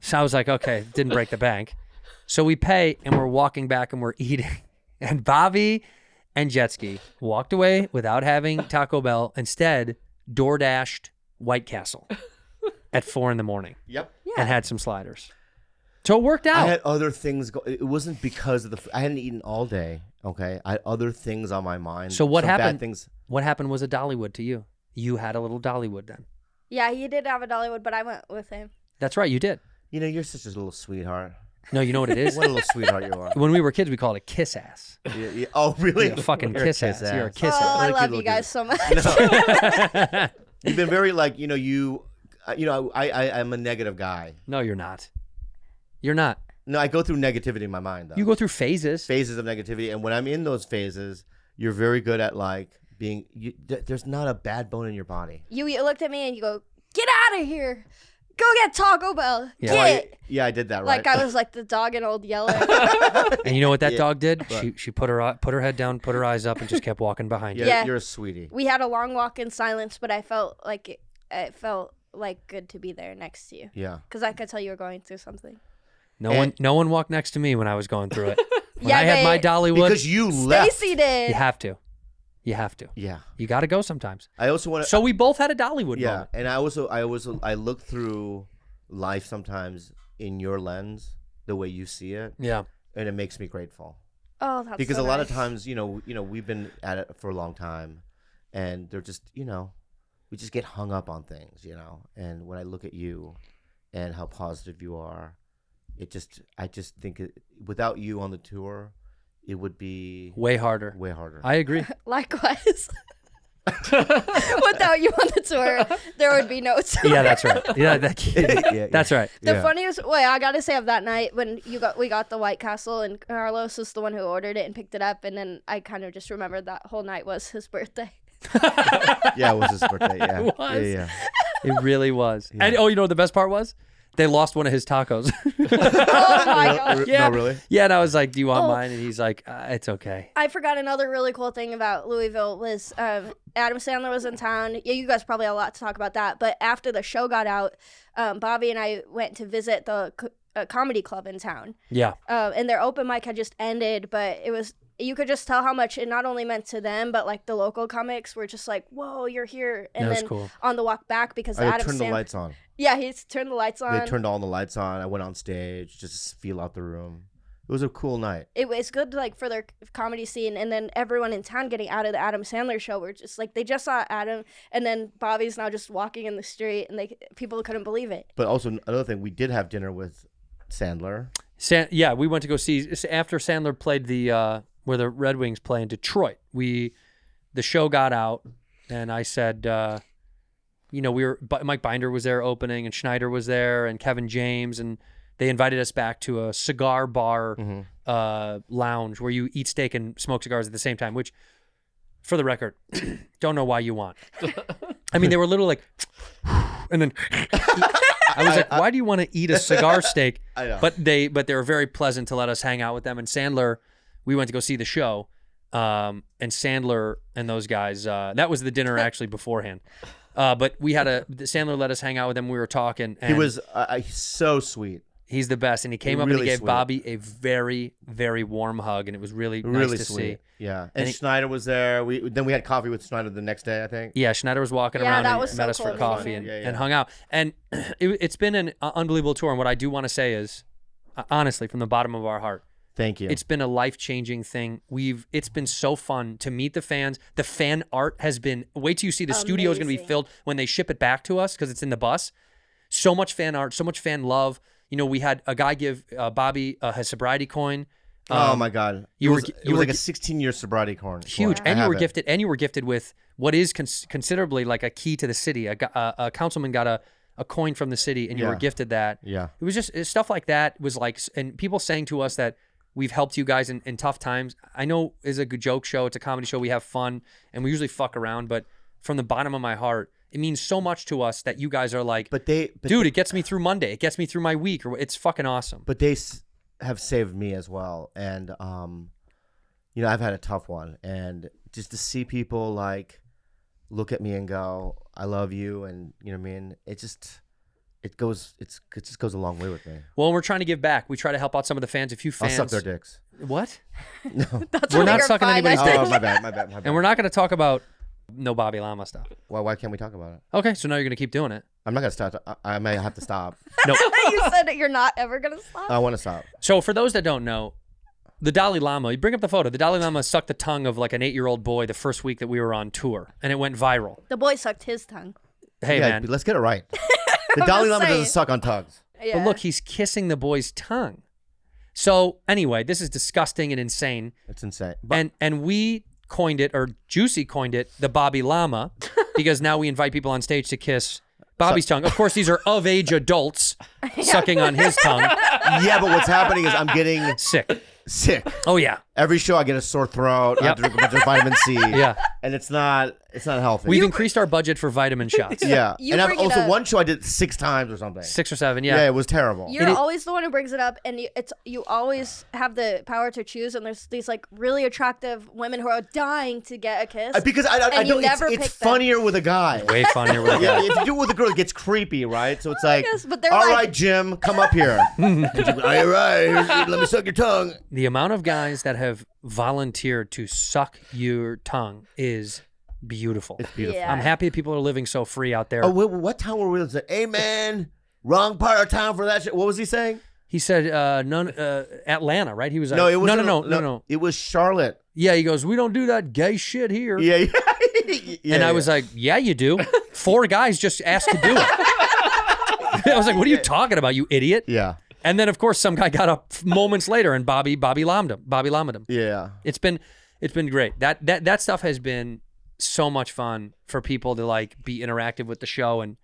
[SPEAKER 2] So I was like, okay, didn't break the bank. So we pay, and we're walking back, and we're eating. And Bobby and Jetski walked away without having Taco Bell. Instead, DoorDashed White Castle at 4 a.m.
[SPEAKER 1] Yep.
[SPEAKER 2] and had some sliders. So it worked out.
[SPEAKER 1] I had other things. It wasn't because of I hadn't eaten all day. Okay, I had other things on my mind.
[SPEAKER 2] So what
[SPEAKER 1] some
[SPEAKER 2] happened?
[SPEAKER 1] Bad things.
[SPEAKER 2] What happened was a Dollywood to you. You had a little Dollywood then.
[SPEAKER 6] Yeah, he did have a Dollywood, but I went with him.
[SPEAKER 2] That's right, you did.
[SPEAKER 1] You know, you're such a little sweetheart.
[SPEAKER 2] No, you know what it is?
[SPEAKER 1] What a little sweetheart you are.
[SPEAKER 2] When we were kids, we called it kiss ass.
[SPEAKER 1] Yeah. Oh, really?
[SPEAKER 2] You're a fucking
[SPEAKER 1] You're a
[SPEAKER 2] kiss ass. You're a kiss
[SPEAKER 6] Oh,
[SPEAKER 2] ass.
[SPEAKER 6] I
[SPEAKER 1] Really
[SPEAKER 6] love
[SPEAKER 1] cute
[SPEAKER 6] you
[SPEAKER 1] little
[SPEAKER 6] guys so much.
[SPEAKER 1] No. You've been very like, I'm a negative guy.
[SPEAKER 2] No, you're not. You're not.
[SPEAKER 1] No, I go through negativity in my mind, though.
[SPEAKER 2] You go through phases.
[SPEAKER 1] Phases of negativity. And when I'm in those phases, you're very good at like being, there's not a bad bone in your body.
[SPEAKER 6] You looked at me and you go, get out of here. Go get Taco Bell.
[SPEAKER 2] Yeah.
[SPEAKER 6] Get.
[SPEAKER 1] Yeah, I did that, right?
[SPEAKER 6] Like I was like the dog in Old Yeller.
[SPEAKER 2] And you know what that
[SPEAKER 1] Yeah.
[SPEAKER 2] dog did?
[SPEAKER 1] What?
[SPEAKER 2] She put her head down, put her eyes up, and just kept walking behind you.
[SPEAKER 1] Yeah,
[SPEAKER 6] Yeah.
[SPEAKER 1] you're a sweetie.
[SPEAKER 6] We had a long walk in silence, but I felt like it felt like good to be there next to you.
[SPEAKER 1] Yeah.
[SPEAKER 6] Because I could tell you were going through something.
[SPEAKER 2] No one walked next to me when I was going through it. When
[SPEAKER 6] Yeah,
[SPEAKER 2] I had my
[SPEAKER 6] but-
[SPEAKER 2] Dollywood,
[SPEAKER 1] Because you left.
[SPEAKER 6] Stacy did.
[SPEAKER 2] you have to. You have to.
[SPEAKER 1] Yeah.
[SPEAKER 2] You got to go sometimes.
[SPEAKER 1] I also want to.
[SPEAKER 2] So we both had a Dollywood
[SPEAKER 1] Yeah,
[SPEAKER 2] moment.
[SPEAKER 1] and I look through life sometimes in your lens, the way you see it,
[SPEAKER 2] Yeah.
[SPEAKER 1] and it makes me grateful.
[SPEAKER 6] Oh, that's
[SPEAKER 1] Because
[SPEAKER 6] so
[SPEAKER 1] a lot of
[SPEAKER 6] nice.
[SPEAKER 1] times, we've been at it for a long time, and they're just, we just get hung up on things, And when I look at you, and how positive you are, I just think without you on the tour, it would be
[SPEAKER 2] Way harder.
[SPEAKER 1] way harder.
[SPEAKER 2] I agree.
[SPEAKER 6] Likewise. Without you on the tour, there would be no tour.
[SPEAKER 2] Yeah, that's right. Yeah,
[SPEAKER 1] Yeah,
[SPEAKER 2] that's right.
[SPEAKER 6] The
[SPEAKER 1] Yeah.
[SPEAKER 6] funniest way I gotta say of that night when we got the White Castle and Carlos was the one who ordered it and picked it up, and then I kind of just remembered that whole night was his birthday.
[SPEAKER 1] Yeah, it was his birthday. Yeah,
[SPEAKER 2] It was.
[SPEAKER 1] Yeah.
[SPEAKER 2] It really was. And you know what the best part was? They lost one of his tacos.
[SPEAKER 6] Oh my god!
[SPEAKER 2] Yeah.
[SPEAKER 1] No, really?
[SPEAKER 2] Yeah, and I was like, "Do you want
[SPEAKER 6] Oh.
[SPEAKER 2] mine?" And he's like, "It's okay."
[SPEAKER 6] I forgot another really cool thing about Louisville was Adam Sandler was in town. Yeah, you guys probably have a lot to talk about that. But after the show got out, Bobby and I went to visit the comedy club in town.
[SPEAKER 2] Yeah.
[SPEAKER 6] And their open mic had just ended, but you could just tell how much it not only meant to them, but like the local comics were just like, "Whoa, you're here!" And
[SPEAKER 2] That was
[SPEAKER 6] then
[SPEAKER 2] cool.
[SPEAKER 6] on the walk back, because
[SPEAKER 1] I
[SPEAKER 6] Adam
[SPEAKER 1] turned the
[SPEAKER 6] Sandler,
[SPEAKER 1] lights on.
[SPEAKER 6] yeah, he turned the lights on.
[SPEAKER 1] They turned all the lights on. I went on stage just to feel out the room. It was a cool night.
[SPEAKER 6] It was good, like for their comedy scene, and then everyone in town getting out of the Adam Sandler show were just like they just saw Adam, and then Bobby's now just walking in the street, and people couldn't believe it.
[SPEAKER 1] But also another thing, we did have dinner with Sandler.
[SPEAKER 2] Yeah, we went to go see after Sandler played the where the Red Wings play in Detroit. The show got out, and I said, Mike Binder was there opening, and Schneider was there, and Kevin James, and they invited us back to a cigar bar lounge where you eat steak and smoke cigars at the same time. Which, for the record, don't know why you want. I mean, they were literally like, and then. I was like, why do you want to eat a cigar steak?
[SPEAKER 1] I know.
[SPEAKER 2] But they were very pleasant to let us hang out with them. And Sandler, we went to go see the show. And Sandler and those guys, that was the dinner actually beforehand. But we had Sandler let us hang out with him. We were talking. And
[SPEAKER 1] He was so sweet.
[SPEAKER 2] He's the best. And he came up
[SPEAKER 1] Really
[SPEAKER 2] and he gave
[SPEAKER 1] sweet.
[SPEAKER 2] Bobby a very, very warm hug. And it was really
[SPEAKER 1] Really
[SPEAKER 2] nice to
[SPEAKER 1] sweet.
[SPEAKER 2] see.
[SPEAKER 1] Yeah.
[SPEAKER 2] And
[SPEAKER 1] And Schneider was there. Then we had coffee with Schneider the next day, I think.
[SPEAKER 2] Yeah, Schneider was walking
[SPEAKER 6] Yeah,
[SPEAKER 2] around
[SPEAKER 6] that
[SPEAKER 2] and
[SPEAKER 6] was
[SPEAKER 2] met
[SPEAKER 6] so
[SPEAKER 2] us
[SPEAKER 6] cool
[SPEAKER 2] for
[SPEAKER 6] to
[SPEAKER 2] coffee
[SPEAKER 6] see
[SPEAKER 2] and,
[SPEAKER 6] him.
[SPEAKER 2] and hung out. And it's been an unbelievable tour. And what I do want to say is, honestly, from the bottom of our heart,
[SPEAKER 1] Thank you.
[SPEAKER 2] it's been a life-changing thing. It's been so fun to meet the fans. The fan art has been, wait till you see the studio is going to be
[SPEAKER 6] Amazing.
[SPEAKER 2] filled when they ship it back to us because it's in the bus. So much fan art, so much fan love. You know, we had a guy give Bobby his sobriety coin.
[SPEAKER 1] Oh my God!
[SPEAKER 2] you
[SPEAKER 1] it
[SPEAKER 2] were
[SPEAKER 1] was like a 16-year sobriety coin.
[SPEAKER 2] Huge,
[SPEAKER 1] I
[SPEAKER 2] and you
[SPEAKER 1] have
[SPEAKER 2] were
[SPEAKER 1] it.
[SPEAKER 2] gifted, with what is considerably like a key to the city. A councilman got a coin from the city, and you were
[SPEAKER 1] Yeah.
[SPEAKER 2] gifted that.
[SPEAKER 1] Yeah.
[SPEAKER 2] It was just stuff like that was like, and people saying to us that we've helped you guys in tough times. I know it's a good joke show, it's a comedy show, we have fun, and we usually fuck around, but from the bottom of my heart, it means so much to us that you guys are like, dude, it gets me through Monday, it gets me through my week, or it's fucking awesome.
[SPEAKER 1] But they have saved me as well, and you know, I've had a tough one, and just to see people like look at me and go, "I love you," and you know what I mean, it just goes a long way with me.
[SPEAKER 2] Well, we're trying to give back. We try to help out some of the fans. A few
[SPEAKER 1] I'll
[SPEAKER 2] fans.
[SPEAKER 1] suck their dicks.
[SPEAKER 2] What?
[SPEAKER 6] That's
[SPEAKER 2] We're
[SPEAKER 6] what
[SPEAKER 2] not
[SPEAKER 6] you're
[SPEAKER 2] sucking
[SPEAKER 6] fine.
[SPEAKER 2] anybody's
[SPEAKER 6] I
[SPEAKER 2] dick.
[SPEAKER 6] think.
[SPEAKER 1] Oh, my bad.
[SPEAKER 2] And we're not going to talk about no Bobby Lama stuff.
[SPEAKER 1] Why can't we talk about it?
[SPEAKER 2] Okay, so now you're going to keep doing it.
[SPEAKER 1] I'm not gonna stop. I may have to stop.
[SPEAKER 2] No.
[SPEAKER 6] You said that you're not ever gonna stop.
[SPEAKER 1] I want to stop.
[SPEAKER 2] So for those that don't know, the Dalai Lama, you bring up the photo, the Dalai Lama sucked the tongue of like an 8-year-old boy the first week that we were on tour, and it went viral.
[SPEAKER 6] The boy sucked his tongue.
[SPEAKER 2] Hey,
[SPEAKER 1] Yeah,
[SPEAKER 2] man.
[SPEAKER 1] let's get it right. The Dalai Lama
[SPEAKER 6] saying.
[SPEAKER 1] doesn't suck on tongues.
[SPEAKER 6] Yeah.
[SPEAKER 2] But look, he's kissing the boy's tongue. So anyway, this is disgusting and insane.
[SPEAKER 1] It's insane. But
[SPEAKER 2] And we coined it, or Juicy coined it, the Bobby Lama, because now we invite people on stage to kiss Bobby's tongue. Of course, these are of-age adults sucking on his tongue.
[SPEAKER 1] yeah, but what's happening is I'm getting
[SPEAKER 2] Sick.
[SPEAKER 1] sick.
[SPEAKER 2] Oh, yeah.
[SPEAKER 1] Every show I get a sore throat. I have to drink a bunch of vitamin C.
[SPEAKER 2] Yeah.
[SPEAKER 1] And it's not healthy.
[SPEAKER 2] We've increased our budget for vitamin shots.
[SPEAKER 1] yeah.
[SPEAKER 6] You
[SPEAKER 1] And I've
[SPEAKER 6] bring it
[SPEAKER 1] also
[SPEAKER 6] up.
[SPEAKER 1] one show I did 6 times or something.
[SPEAKER 2] 6 or 7,
[SPEAKER 1] Yeah, it was terrible.
[SPEAKER 6] You're
[SPEAKER 2] It is-
[SPEAKER 6] always the one who brings it up, and you always have the power to choose. And there's these like really attractive women who are dying to get a kiss.
[SPEAKER 1] Because I
[SPEAKER 6] and you
[SPEAKER 1] don't.
[SPEAKER 6] never
[SPEAKER 1] It's
[SPEAKER 6] pick them.
[SPEAKER 1] funnier with a guy.
[SPEAKER 2] Way funnier with a
[SPEAKER 1] Yeah,
[SPEAKER 2] guy.
[SPEAKER 1] if you do it with a girl, it gets creepy, right? So it's like,
[SPEAKER 6] Yes, but they're
[SPEAKER 1] all
[SPEAKER 6] like-
[SPEAKER 1] right, Jim, come up here. All right, let me suck your tongue.
[SPEAKER 2] The amount of guys that have volunteered to suck your tongue is beautiful.
[SPEAKER 1] It's beautiful.
[SPEAKER 6] Yeah.
[SPEAKER 2] I'm happy that people are living so free out there.
[SPEAKER 1] Oh, what town were we in? Hey, man, wrong part of town for that shit. What was he saying?
[SPEAKER 2] He said, Atlanta, right? He was like,
[SPEAKER 1] No, it was
[SPEAKER 2] no.
[SPEAKER 1] It was Charlotte.
[SPEAKER 2] Yeah, he goes, we don't do that gay shit here.
[SPEAKER 1] Yeah, yeah. Yeah,
[SPEAKER 2] And I
[SPEAKER 1] yeah.
[SPEAKER 2] was like, yeah, you do. 4 guys just asked to do it. I was like, what are you talking about, you idiot?
[SPEAKER 1] yeah,
[SPEAKER 2] And then, of course, some guy got up moments later and Bobby Lamed him.
[SPEAKER 1] yeah.
[SPEAKER 2] It's been great. That stuff has been so much fun for people to like be interactive with the show, and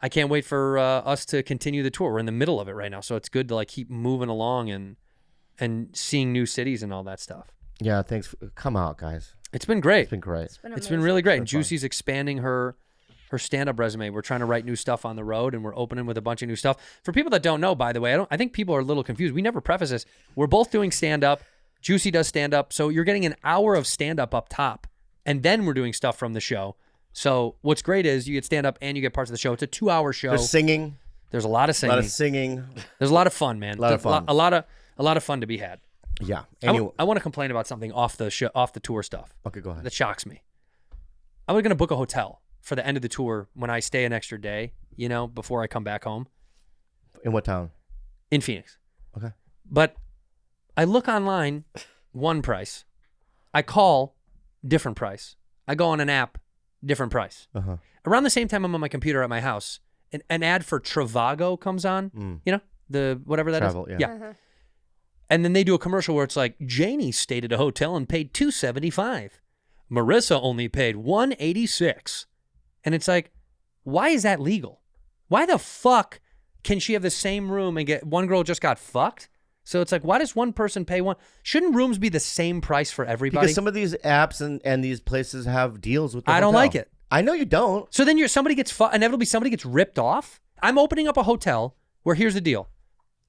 [SPEAKER 2] I can't wait for us to continue the tour. We're in the middle of it right now, so it's good to like keep moving along and seeing new cities and all that stuff.
[SPEAKER 1] Yeah, thanks. Come out, guys.
[SPEAKER 2] It's been great.
[SPEAKER 1] It's been great.
[SPEAKER 2] It's been
[SPEAKER 6] amazing.
[SPEAKER 2] really great. And Juicy's expanding her stand-up resume. We're trying to write new stuff on the road, and we're opening with a bunch of new stuff. For people that don't know, by the way, I think people are a little confused. We never preface this. We're both doing stand-up. Juicy does stand-up, so you're getting an hour of stand-up up top, and then we're doing stuff from the show. So what's great is you get stand-up and you get parts of the show. It's a 2-hour show.
[SPEAKER 1] There's singing.
[SPEAKER 2] There's a lot of
[SPEAKER 1] A
[SPEAKER 2] singing.
[SPEAKER 1] lot of singing.
[SPEAKER 2] There's a lot of fun, man.
[SPEAKER 1] A lot of fun.
[SPEAKER 2] A lot of fun to be had.
[SPEAKER 1] Yeah.
[SPEAKER 2] I
[SPEAKER 1] Anyway.
[SPEAKER 2] want to complain about something off the tour stuff.
[SPEAKER 1] Okay, go ahead.
[SPEAKER 2] That shocks me. I was going to book a hotel for the end of the tour when I stay an extra day, before I come back home
[SPEAKER 1] In what town?
[SPEAKER 2] in Phoenix.
[SPEAKER 1] Okay.
[SPEAKER 2] But I look online, one price. I call, different price. I go on an app, different price.
[SPEAKER 1] Uh-huh.
[SPEAKER 2] Around the same time I'm on my computer at my house, an ad for Trivago comes on, the whatever that is.
[SPEAKER 1] Travel, yeah.
[SPEAKER 2] Yeah. And then they do a commercial where it's like, Janie stayed at a hotel and paid $275. Marissa only paid $186. And it's like, why is that legal? Why the fuck can she have the same room and get one girl just got fucked? So it's like, why does one person pay one? Shouldn't rooms be the same price for everybody?
[SPEAKER 1] Because some of these apps and these places have deals with the
[SPEAKER 2] I don't
[SPEAKER 1] hotel.
[SPEAKER 2] like it.
[SPEAKER 1] I know you don't.
[SPEAKER 2] So then somebody gets inevitably somebody gets ripped off. I'm opening up a hotel where here's the deal.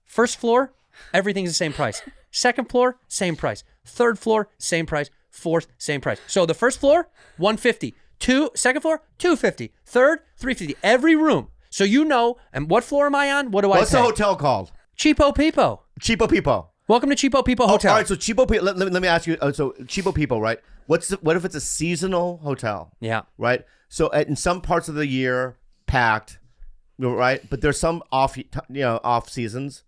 [SPEAKER 2] First floor, everything's the same price. Second floor, same price. Third floor, same price. Fourth, same price. So the first floor, $150. Second floor, $250. Third, $350. Every room. So you know, and what floor am I on? What do I
[SPEAKER 1] What's
[SPEAKER 2] pay?
[SPEAKER 1] the hotel called?
[SPEAKER 2] Cheapo Peepo.
[SPEAKER 1] Cheapo Peepo.
[SPEAKER 2] Welcome to Cheapo Peepo Hotel.
[SPEAKER 1] All right, so Cheapo Peepo, let me ask you, so Cheapo Peepo, right? What if it's a seasonal hotel?
[SPEAKER 2] Yeah.
[SPEAKER 1] Right? So in some parts of the year, packed, right? But there's some off seasons.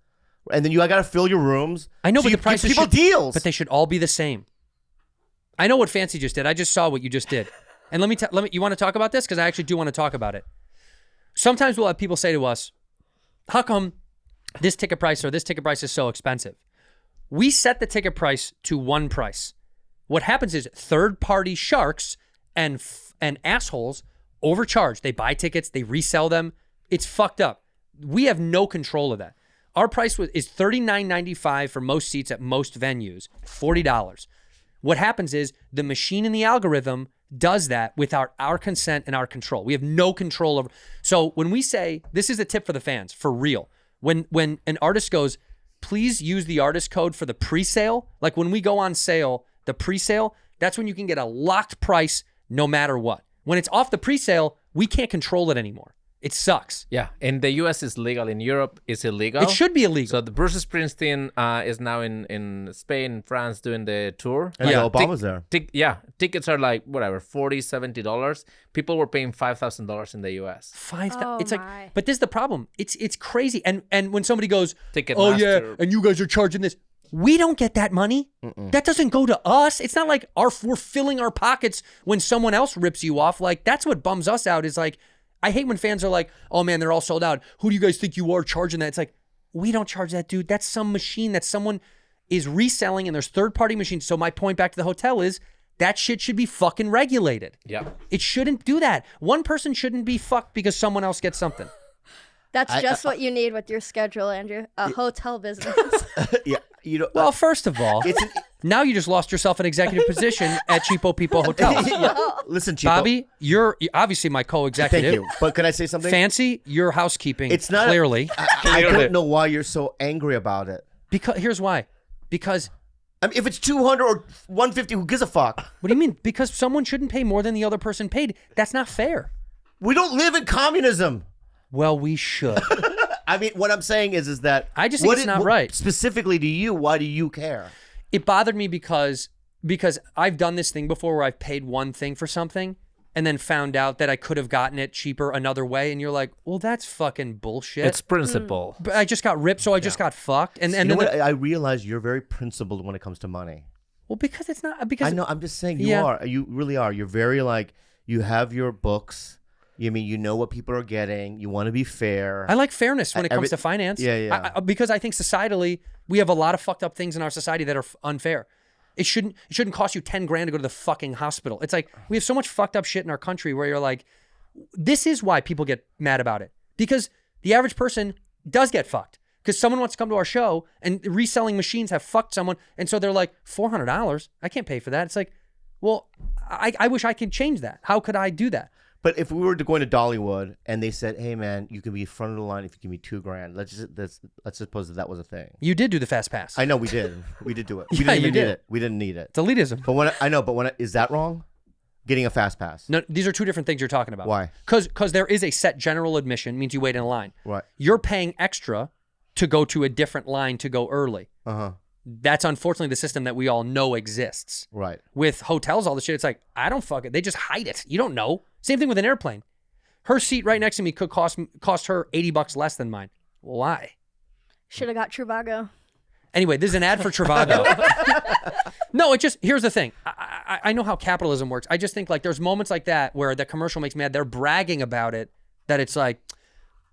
[SPEAKER 1] And then you got to fill your rooms.
[SPEAKER 2] I know,
[SPEAKER 1] so
[SPEAKER 2] but
[SPEAKER 1] you
[SPEAKER 2] the prices
[SPEAKER 1] give people deals.
[SPEAKER 2] But they should all be the same. I know what Fancy just did. I just saw what you just did. And let me you want to talk about this? Because I actually do want to talk about it. Sometimes we'll have people say to us, how come this ticket price or this ticket price is so expensive? We set the ticket price to one price. What happens is third-party sharks and assholes overcharge. They buy tickets, they resell them. It's fucked up. We have no control of that. Our price is $39.95 for most seats at most venues, $40. What happens is the machine in the algorithm does that without our consent and our control. We have no control over. So when we say, this is a tip for the fans, for real. When an artist goes, please use the artist code for the pre-sale. Like when we go on sale, the pre-sale, that's when you can get a locked price no matter what. When it's off the pre-sale, we can't control it anymore. It sucks.
[SPEAKER 5] Yeah, in the U.S. it's legal. In Europe, it's illegal.
[SPEAKER 2] It should be illegal.
[SPEAKER 5] So the Bruce Springsteen is now in Spain, France, doing the tour.
[SPEAKER 1] And Obama's there.
[SPEAKER 5] Tickets are like whatever, $40, $70. People were paying $5,000 in the U.S.
[SPEAKER 2] It's
[SPEAKER 6] my.
[SPEAKER 2] like, but this is the problem. It's crazy. And when somebody goes,
[SPEAKER 5] Ticketmaster.
[SPEAKER 2] oh yeah, and you guys are charging this, we don't get that money. That doesn't go to us. It's not like we're filling our pockets when someone else rips you off. Like that's what bums us out. Is like, I hate when fans are like, oh man, they're all sold out. Who do you guys think you are charging that? It's like, we don't charge that, dude. That's some machine that someone is reselling, and there's third-party machines. So my point back to the hotel is that shit should be fucking regulated.
[SPEAKER 5] Yeah.
[SPEAKER 2] It shouldn't do that. One person shouldn't be fucked because someone else gets something.
[SPEAKER 6] That's just what you need with your schedule, Andrew. A hotel business.
[SPEAKER 1] Yeah, you know.
[SPEAKER 2] Well, first of all,
[SPEAKER 1] it's
[SPEAKER 2] now you just lost yourself an executive position at Cheapo People Hotels.
[SPEAKER 1] Listen, Cheapo.
[SPEAKER 2] Bobby, you're obviously my co-executive.
[SPEAKER 1] Thank you. But can I say something?
[SPEAKER 2] Fancy, you're housekeeping.
[SPEAKER 1] It's not
[SPEAKER 2] clearly.
[SPEAKER 1] I don't know why you're so angry about it.
[SPEAKER 2] Because here's why. Because
[SPEAKER 1] I mean, if it's 200 or 150, who gives a fuck?
[SPEAKER 2] what do you mean? Because someone shouldn't pay more than the other person paid. That's not fair.
[SPEAKER 1] We don't live in communism.
[SPEAKER 2] Well, we should.
[SPEAKER 1] I mean, what I'm saying is that
[SPEAKER 2] I just think it's not right.
[SPEAKER 1] Specifically to you, why do you care?
[SPEAKER 2] It bothered me because I've done this thing before where I've paid one thing for something and then found out that I could have gotten it cheaper another way, and you're like, well, that's fucking bullshit.
[SPEAKER 5] It's principle.
[SPEAKER 2] But I just got ripped, so I just got fucked. And
[SPEAKER 1] You know what? I realize you're very principled when it comes to money.
[SPEAKER 2] well, because it's not because
[SPEAKER 1] I know. I'm just saying you
[SPEAKER 2] Yeah.
[SPEAKER 1] are. You really are. You're very like, you have your books. You mean you know what people are getting. You want to be fair.
[SPEAKER 2] I like fairness when it comes to finance.
[SPEAKER 1] Yeah.
[SPEAKER 2] Because I think societally we have a lot of fucked up things in our society that are unfair. It shouldn't cost you $10,000 to go to the fucking hospital. It's like we have so much fucked up shit in our country where you're like, this is why people get mad about it, because the average person does get fucked because someone wants to come to our show and reselling machines have fucked someone, and so they're like $400. I can't pay for that. It's like, well, I wish I could change that. How could I do that?
[SPEAKER 1] But if we were to go into Dollywood and they said, "Hey, man, you can be front of the line if you give me $2,000," let's suppose that was a thing.
[SPEAKER 2] You did do the fast pass.
[SPEAKER 1] I know we did. We did do it. We
[SPEAKER 2] Yeah,
[SPEAKER 1] didn't even
[SPEAKER 2] you did.
[SPEAKER 1] need it. We didn't need it.
[SPEAKER 2] It's elitism.
[SPEAKER 1] But is that wrong? Getting a fast pass.
[SPEAKER 2] No, these are two different things you're talking about.
[SPEAKER 1] Why?
[SPEAKER 2] Because there is a set general admission, means you wait in a line.
[SPEAKER 1] Right.
[SPEAKER 2] You're paying extra to go to a different line to go early.
[SPEAKER 1] Uh-huh.
[SPEAKER 2] That's unfortunately the system that we all know exists.
[SPEAKER 1] Right.
[SPEAKER 2] With hotels, all the shit, it's like, I don't fuck it. They just hide it. You don't know. Same thing with an airplane. Her seat right next to me could cost her $80 less than mine. Why?
[SPEAKER 6] Should have got Trivago.
[SPEAKER 2] Anyway, this is an ad for Trivago. No, here's the thing. I know how capitalism works. I just think like there's moments like that where the commercial makes me mad. They're bragging about it, that it's like,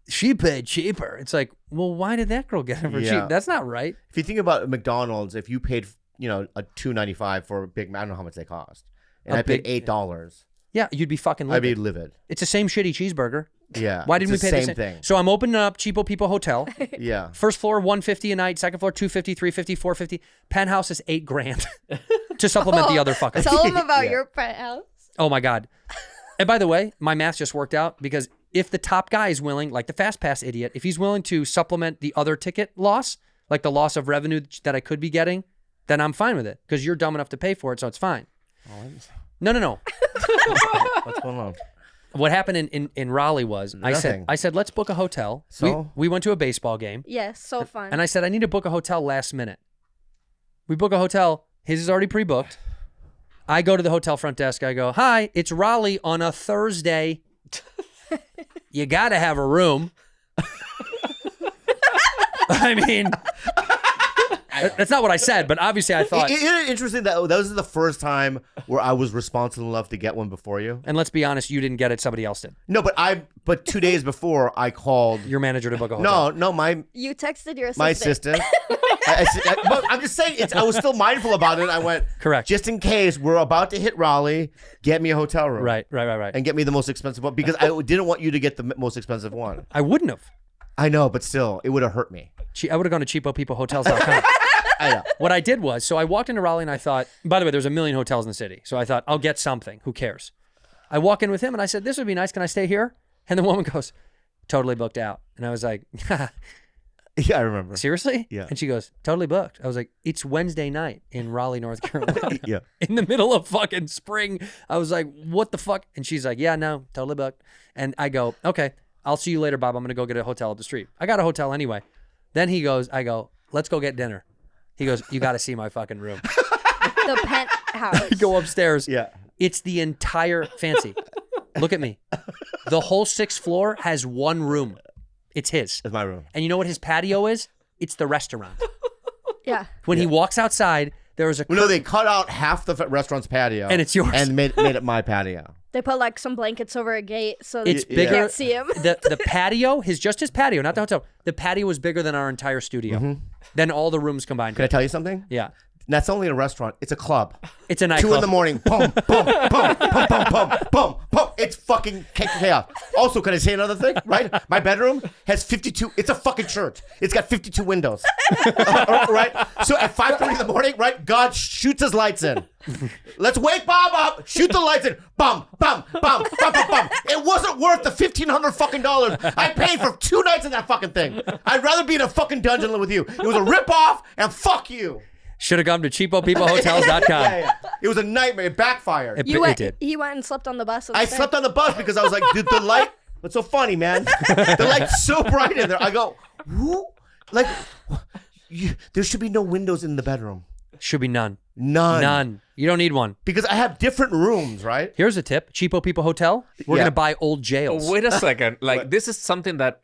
[SPEAKER 2] she paid cheaper. It's like, well, why did that girl get it for cheap? That's not right.
[SPEAKER 1] If you think about McDonald's, if you paid, a $2.95 for a Big Mac, I don't know how much they cost, and I paid $8.
[SPEAKER 2] Yeah, you'd be fucking livid.
[SPEAKER 1] I'd be livid.
[SPEAKER 2] It's the same shitty cheeseburger.
[SPEAKER 1] Yeah.
[SPEAKER 2] Why didn't we
[SPEAKER 1] it's
[SPEAKER 2] pay
[SPEAKER 1] the
[SPEAKER 2] the
[SPEAKER 1] same thing?
[SPEAKER 2] So I'm opening up Cheapo People Hotel.
[SPEAKER 1] Yeah.
[SPEAKER 2] First floor $150 a night. Second floor $250, $350, $450. Penthouse is $8,000 to supplement the other fuckers.
[SPEAKER 6] Tell them about your penthouse.
[SPEAKER 2] Oh my god! And by the way, my math just worked out because if the top guy is willing, like the fast pass idiot, if he's willing to supplement the other ticket loss, like the loss of revenue that I could be getting, then I'm fine with it because you're dumb enough to pay for it, so it's fine. No.
[SPEAKER 1] What's going on?
[SPEAKER 2] What happened in Raleigh was
[SPEAKER 1] Nothing.
[SPEAKER 2] I said let's book a hotel.
[SPEAKER 1] So?
[SPEAKER 2] We went to a baseball game.
[SPEAKER 6] Yes, so fun.
[SPEAKER 2] And I said, I need to book a hotel last minute. We book a hotel. His is already pre-booked. I go to the hotel front desk. I go, hi, it's Raleigh on a Thursday. You got to have a room. I mean, that's not what I said, but obviously I thought.
[SPEAKER 1] Isn't it interesting that was the first time where I was responsible enough to get one before you?
[SPEAKER 2] And let's be honest, you didn't get it. Somebody else did.
[SPEAKER 1] No, but 2 days before I called
[SPEAKER 2] Your manager to book a hotel.
[SPEAKER 1] No,
[SPEAKER 6] You texted your assistant.
[SPEAKER 1] my assistant. But I'm just saying, I was still mindful about it. I went,
[SPEAKER 2] Correct.
[SPEAKER 1] just in case we're about to hit Raleigh, get me a hotel room.
[SPEAKER 2] Right.
[SPEAKER 1] And get me the most expensive one because I didn't want you to get the most expensive one.
[SPEAKER 2] I wouldn't have.
[SPEAKER 1] I know, but still, it would have hurt me.
[SPEAKER 2] I would have gone to cheapopeoplehotels.com.
[SPEAKER 1] I know.
[SPEAKER 2] What I did was, so I walked into Raleigh and I thought, by the way, there's a million hotels in the city. So I thought, I'll get something. Who cares? I walk in with him and I said, this would be nice. Can I stay here? And the woman goes, totally booked out. And I was like,
[SPEAKER 1] Yeah, I remember.
[SPEAKER 2] seriously?
[SPEAKER 1] Yeah.
[SPEAKER 2] And she goes, totally booked. I was like, it's Wednesday night in Raleigh, North Carolina.
[SPEAKER 1] Yeah.
[SPEAKER 2] In the middle of fucking spring. I was like, what the fuck? And she's like, yeah, no, totally booked. And I go, okay, I'll see you later, Bob. I'm going to go get a hotel up the street. I got a hotel anyway. Then I go, let's go get dinner. He goes, you got to see my fucking room.
[SPEAKER 6] The penthouse.
[SPEAKER 2] Go upstairs.
[SPEAKER 1] Yeah.
[SPEAKER 2] It's the entire fancy. Look at me. The whole 6th floor has one room. It's his.
[SPEAKER 1] That's my room.
[SPEAKER 2] And you know what his patio is? It's the restaurant.
[SPEAKER 6] Yeah.
[SPEAKER 2] When he walks outside, there is a
[SPEAKER 1] No, they cut out half the restaurant's patio.
[SPEAKER 2] And it's yours.
[SPEAKER 1] And made it my patio.
[SPEAKER 6] They put like some blankets over a gate so
[SPEAKER 2] It's
[SPEAKER 6] you
[SPEAKER 2] bigger.
[SPEAKER 6] can't see him.
[SPEAKER 2] The patio, just his patio, not the hotel. The patio was bigger than our entire studio. Than all the rooms combined.
[SPEAKER 1] Can I tell you something?
[SPEAKER 2] Yeah.
[SPEAKER 1] That's only a restaurant. It's a club.
[SPEAKER 2] It's a
[SPEAKER 1] 2
[SPEAKER 2] nightclub.
[SPEAKER 1] in the morning. Boom, boom, boom, boom, boom, boom, boom, boom. It's fucking chaos. Also, can I say another thing? Right? My bedroom has 52. It's a fucking church. It's got 52 windows. Right? So at 5:30 in the morning, right? God shoots his lights in. Let's wake Bob up. Shoot the lights in. Bum, bum, bum, bum, bum, bum. It wasn't worth the $1,500 fucking dollars I paid for 2 nights in that fucking thing. I'd rather be in a fucking dungeon with you. It was a ripoff, and fuck you.
[SPEAKER 2] Should have come to cheapopeoplehotels.com.
[SPEAKER 1] Yeah. It was a nightmare. It backfired.
[SPEAKER 2] It did.
[SPEAKER 6] He went and slept on the bus.
[SPEAKER 1] I slept on the bus because I was like, dude, the light. What's so funny, man? The light's so bright in there. I go, who? Like, there should be no windows in the bedroom.
[SPEAKER 2] Should be none.
[SPEAKER 1] None.
[SPEAKER 2] You don't need one.
[SPEAKER 1] Because I have different rooms, right?
[SPEAKER 2] Here's a tip. Cheapo People Hotel. We're
[SPEAKER 1] Yeah.
[SPEAKER 2] going to buy old jails.
[SPEAKER 5] Wait a second. Like, this is something that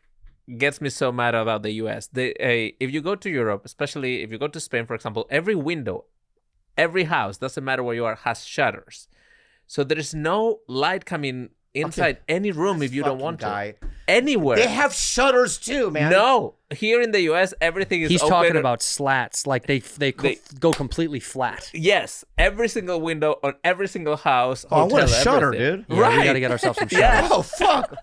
[SPEAKER 5] gets me so mad about the US. If you go to Europe, especially if you go to Spain, for example, every window, every house, doesn't matter where you are, has shutters. So there is no light coming inside any room if you don't want to. Anywhere.
[SPEAKER 1] They have shutters too, man.
[SPEAKER 5] No. Here in the US, everything is
[SPEAKER 2] He's
[SPEAKER 5] open.
[SPEAKER 2] talking about slats. Like they go completely flat.
[SPEAKER 5] Yes. Every single window on every single house.
[SPEAKER 1] Oh, I want a
[SPEAKER 5] hotel,
[SPEAKER 1] shutter,
[SPEAKER 5] everything.
[SPEAKER 1] dude.
[SPEAKER 2] Yeah,
[SPEAKER 5] Right.
[SPEAKER 2] We got to get ourselves some shutters.
[SPEAKER 5] Yeah.
[SPEAKER 1] Oh, fuck.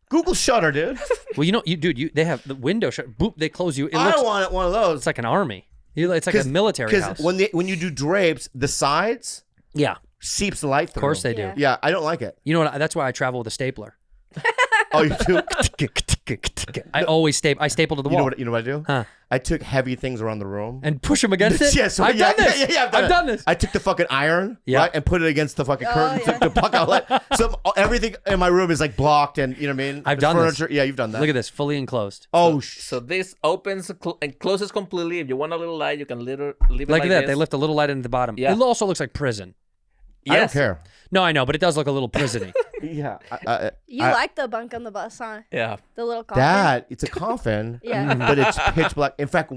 [SPEAKER 1] Google shutter, dude.
[SPEAKER 2] Well, you know, they have the window shut. Boop, they close you. It
[SPEAKER 1] I
[SPEAKER 2] looks,
[SPEAKER 1] don't want one of those.
[SPEAKER 2] it's like an army. It's like a military house.
[SPEAKER 1] Because when you do drapes, the sides
[SPEAKER 2] Yeah,
[SPEAKER 1] seeps the light through.
[SPEAKER 2] of course they do.
[SPEAKER 6] Yeah.
[SPEAKER 1] Yeah, I don't like it.
[SPEAKER 2] You know what? That's why I travel with a stapler.
[SPEAKER 1] Oh, you do?
[SPEAKER 2] I always staple to the
[SPEAKER 1] You
[SPEAKER 2] wall
[SPEAKER 1] know what I do?
[SPEAKER 2] Huh.
[SPEAKER 1] I took heavy things around the room.
[SPEAKER 2] and push them against it.
[SPEAKER 1] Yeah, so
[SPEAKER 2] I've done this.
[SPEAKER 1] Yeah,
[SPEAKER 2] I've done this.
[SPEAKER 1] I took the fucking iron,
[SPEAKER 2] Yeah.
[SPEAKER 1] right, and put it against the fucking curtain
[SPEAKER 6] yeah.
[SPEAKER 1] to block out light. So everything in my room is like blocked, and you know what I mean.
[SPEAKER 2] I've
[SPEAKER 1] The
[SPEAKER 2] done this.
[SPEAKER 1] furniture. Yeah, you've done that.
[SPEAKER 2] Look at this, fully enclosed.
[SPEAKER 1] Oh,
[SPEAKER 5] So this opens and closes completely. If you want a little light, you can leave it
[SPEAKER 2] Like
[SPEAKER 5] like
[SPEAKER 2] that.
[SPEAKER 5] this.
[SPEAKER 2] They lift a little light into the bottom.
[SPEAKER 5] Yeah.
[SPEAKER 2] It also looks like prison.
[SPEAKER 1] I don't
[SPEAKER 5] Yes.
[SPEAKER 1] care.
[SPEAKER 2] No, I know, but it does look a little prisony.
[SPEAKER 1] Yeah,
[SPEAKER 6] You like the bunk on the bus, huh?
[SPEAKER 5] Yeah.
[SPEAKER 6] The little coffin.
[SPEAKER 1] that it's a coffin,
[SPEAKER 6] Yeah.
[SPEAKER 1] but it's pitch black. In fact,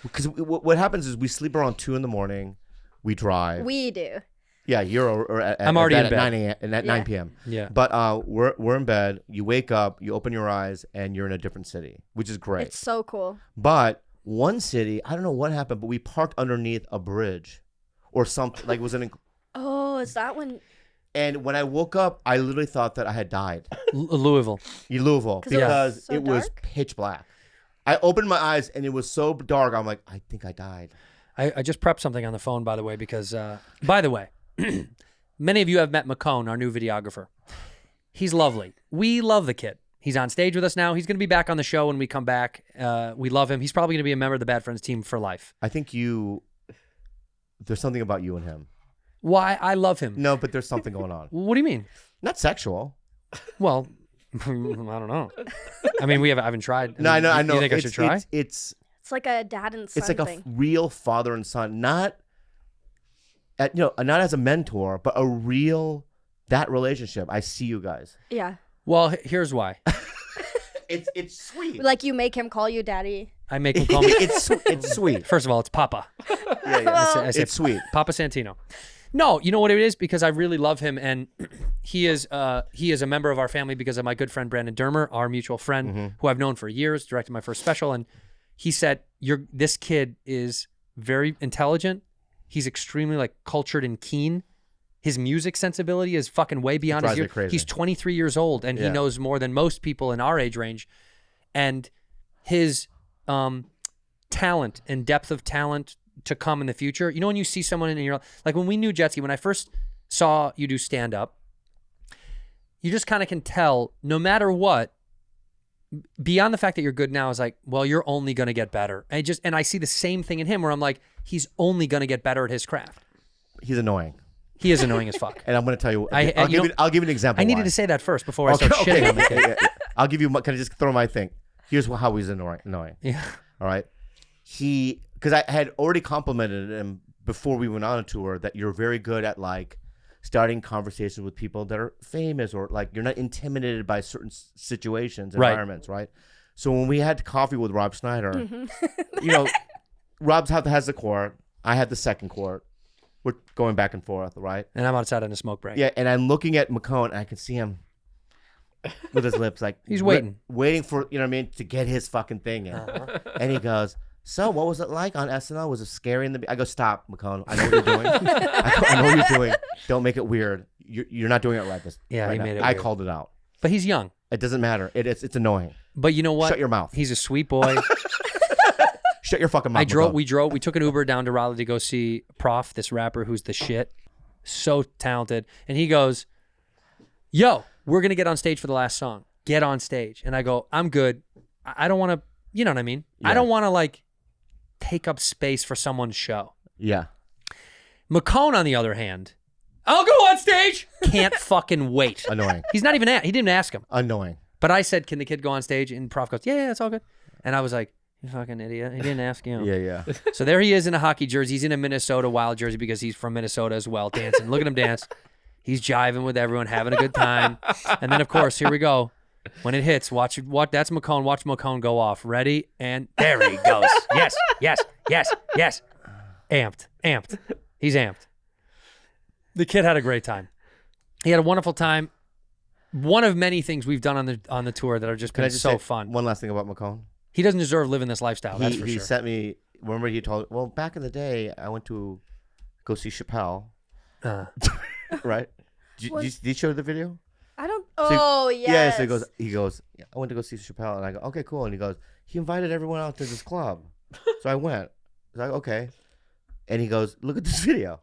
[SPEAKER 1] because what happens is we sleep around 2 a.m. We drive.
[SPEAKER 6] We do.
[SPEAKER 1] Yeah, you're at,
[SPEAKER 2] I'm already
[SPEAKER 1] at
[SPEAKER 2] in bed.
[SPEAKER 1] 9 a.m. and at 9
[SPEAKER 6] Yeah.
[SPEAKER 1] p.m.
[SPEAKER 2] Yeah.
[SPEAKER 1] But we're in bed. You wake up, you open your eyes, and you're in a different city, which is great.
[SPEAKER 6] It's so cool.
[SPEAKER 1] But one city, I don't know what happened, but we parked underneath a bridge, or something. Like it was
[SPEAKER 6] Oh, is that when?
[SPEAKER 1] and when I woke up, I literally thought that I had died.
[SPEAKER 2] Louisville.
[SPEAKER 1] In Louisville,
[SPEAKER 6] 'Cause it was
[SPEAKER 1] because
[SPEAKER 6] so
[SPEAKER 1] it was
[SPEAKER 6] dark?
[SPEAKER 1] pitch black. I opened my eyes and it was so dark. I'm like, I think I died.
[SPEAKER 2] I just prepped something on the phone, by the way, because, by the way, many of you have met McCone, our new videographer. He's lovely. We love the kid. He's on stage with us now. He's going to be back on the show when we come back. We love him. He's probably going to be a member of the Bad Friends team for life.
[SPEAKER 1] I think there's something about you and him.
[SPEAKER 2] Why? I love him.
[SPEAKER 1] No, but there's something going on.
[SPEAKER 2] What do you mean?
[SPEAKER 1] Not sexual.
[SPEAKER 2] Well, I don't know. I mean, I haven't tried.
[SPEAKER 1] No, I know.
[SPEAKER 2] You think I should try?
[SPEAKER 1] It's
[SPEAKER 6] like a dad and son
[SPEAKER 1] it's like
[SPEAKER 6] thing.
[SPEAKER 1] a real father and son, not not as a mentor, but a real that relationship. I see you guys.
[SPEAKER 6] Yeah.
[SPEAKER 2] Well, here's why.
[SPEAKER 1] It's sweet.
[SPEAKER 6] Like you make him call you daddy.
[SPEAKER 2] I make him call me.
[SPEAKER 1] it's sweet.
[SPEAKER 2] First of all, it's Papa.
[SPEAKER 1] Yeah.
[SPEAKER 2] I say
[SPEAKER 1] It's sweet.
[SPEAKER 2] Papa Santino. No, you know what it is? Because I really love him, and he is a member of our family because of my good friend Brandon Dermer, our mutual friend, who I've known for years, directed my first special, and he said, this kid is very intelligent. He's extremely like cultured and keen. His music sensibility is fucking way beyond his years.
[SPEAKER 1] Crazy.
[SPEAKER 2] He's 23 years old, and he knows more than most people in our age range. And his talent and depth of talent to come in the future. You know, when you see someone in your, like when we knew Jetski, when I first saw you do stand up, you just kind of can tell no matter what, beyond the fact that you're good now is like, well, you're only going to get better. And I see the same thing in him where I'm like, he's only going to get better at his craft.
[SPEAKER 1] He's annoying.
[SPEAKER 2] He is annoying as fuck.
[SPEAKER 1] And I'm going to tell you,
[SPEAKER 2] I'll
[SPEAKER 1] give you an example.
[SPEAKER 2] I needed
[SPEAKER 1] why.
[SPEAKER 2] to say that first before I start shitting on the kid.
[SPEAKER 1] Yeah. I'll give you, can I just throw my thing? Here's how he's annoying.
[SPEAKER 2] Yeah.
[SPEAKER 1] All right. Because I had already complimented him before we went on a tour that you're very good at like starting conversations with people that are famous or like you're not intimidated by certain situations, environments, right? So when we had coffee with Rob Schneider, Rob has the court, I had the second court. We're going back and forth, right?
[SPEAKER 2] And I'm outside on a smoke break.
[SPEAKER 1] Yeah, and I'm looking at McCone, and I can see him with his lips like
[SPEAKER 2] he's waiting
[SPEAKER 1] for to get his fucking thing in. And he goes, "So, what was it like on SNL? Was it scary in the?" I go, "Stop, McCone. I know what you're doing. I know what you're doing. Don't make it weird. You're not doing it right."
[SPEAKER 2] He made it.
[SPEAKER 1] I
[SPEAKER 2] weird.
[SPEAKER 1] called it out.
[SPEAKER 2] But he's young.
[SPEAKER 1] It doesn't matter. It's annoying.
[SPEAKER 2] But you know what?
[SPEAKER 1] Shut your mouth.
[SPEAKER 2] He's a sweet boy.
[SPEAKER 1] Shut your fucking mouth.
[SPEAKER 2] We took an Uber down to Raleigh to go see Prof, this rapper who's the shit. So talented. And he goes, "Yo, we're going to get on stage for the last song. Get on stage." And I go, "I'm good. I don't want to," you know what I mean? Yeah. I don't want to like take up space for someone's show.
[SPEAKER 1] Yeah.
[SPEAKER 2] McCone, on the other hand, "I'll go on stage." Can't fucking wait.
[SPEAKER 1] Annoying.
[SPEAKER 2] He's not even, he didn't ask him.
[SPEAKER 1] Annoying.
[SPEAKER 2] But I said, "Can the kid go on stage?" And Prof goes, yeah, it's all good. And I was like, "You fucking idiot. He didn't ask you."
[SPEAKER 1] Yeah.
[SPEAKER 2] So there he is in a hockey jersey. He's in a Minnesota Wild jersey because he's from Minnesota as well, dancing. Look at him dance. He's jiving with everyone, having a good time. And then, of course, here we go. When it hits, watch. That's McCone. Watch McCone go off. Ready? And there he goes. Yes. Amped. He's amped. The kid had a great time. He had a wonderful time. One of many things we've done on the tour that have just been so fun.
[SPEAKER 1] One last thing about McCone.
[SPEAKER 2] He doesn't deserve living this lifestyle. That's for
[SPEAKER 1] He
[SPEAKER 2] sure.
[SPEAKER 1] sent me. Remember, he told. Well, back in the day, I went to go see Chappelle. Right? Did you show the video?
[SPEAKER 6] I don't.
[SPEAKER 1] So,
[SPEAKER 6] yes.
[SPEAKER 1] Yeah. So he goes. Yeah, I went to go see Chappelle, and I go, "Okay, cool." And he goes, "He invited everyone out to this club." So I went. I was like, "Okay." And he goes, "Look at this video."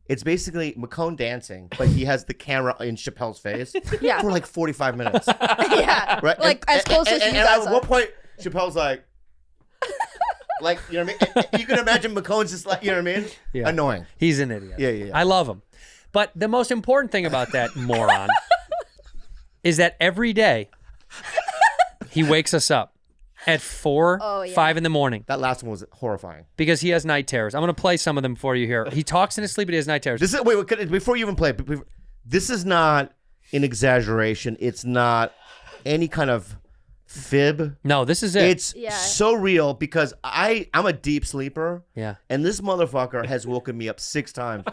[SPEAKER 1] It's basically McCone dancing, but he has the camera in Chappelle's face for like 45 minutes.
[SPEAKER 6] Yeah.
[SPEAKER 1] Right?
[SPEAKER 6] Like as close as you
[SPEAKER 1] and
[SPEAKER 6] guys
[SPEAKER 1] at one point, Chappelle's like, you know what I mean? And you can imagine McCone's just like, you know what I mean?
[SPEAKER 2] Yeah.
[SPEAKER 1] Annoying.
[SPEAKER 2] He's an idiot.
[SPEAKER 1] Yeah.
[SPEAKER 2] I love him. But the most important thing about that moron is that every day he wakes us up at 5 in the morning
[SPEAKER 1] That last one was horrifying.
[SPEAKER 2] because he has night terrors. I'm going to play some of them for you here. He talks in his sleep, but he has night terrors.
[SPEAKER 1] Wait, before you even play, this is not an exaggeration. It's not any kind of fib.
[SPEAKER 2] No, this is it.
[SPEAKER 1] It's so real because I'm a deep sleeper.
[SPEAKER 2] Yeah.
[SPEAKER 1] And this motherfucker has woken me up 6 times.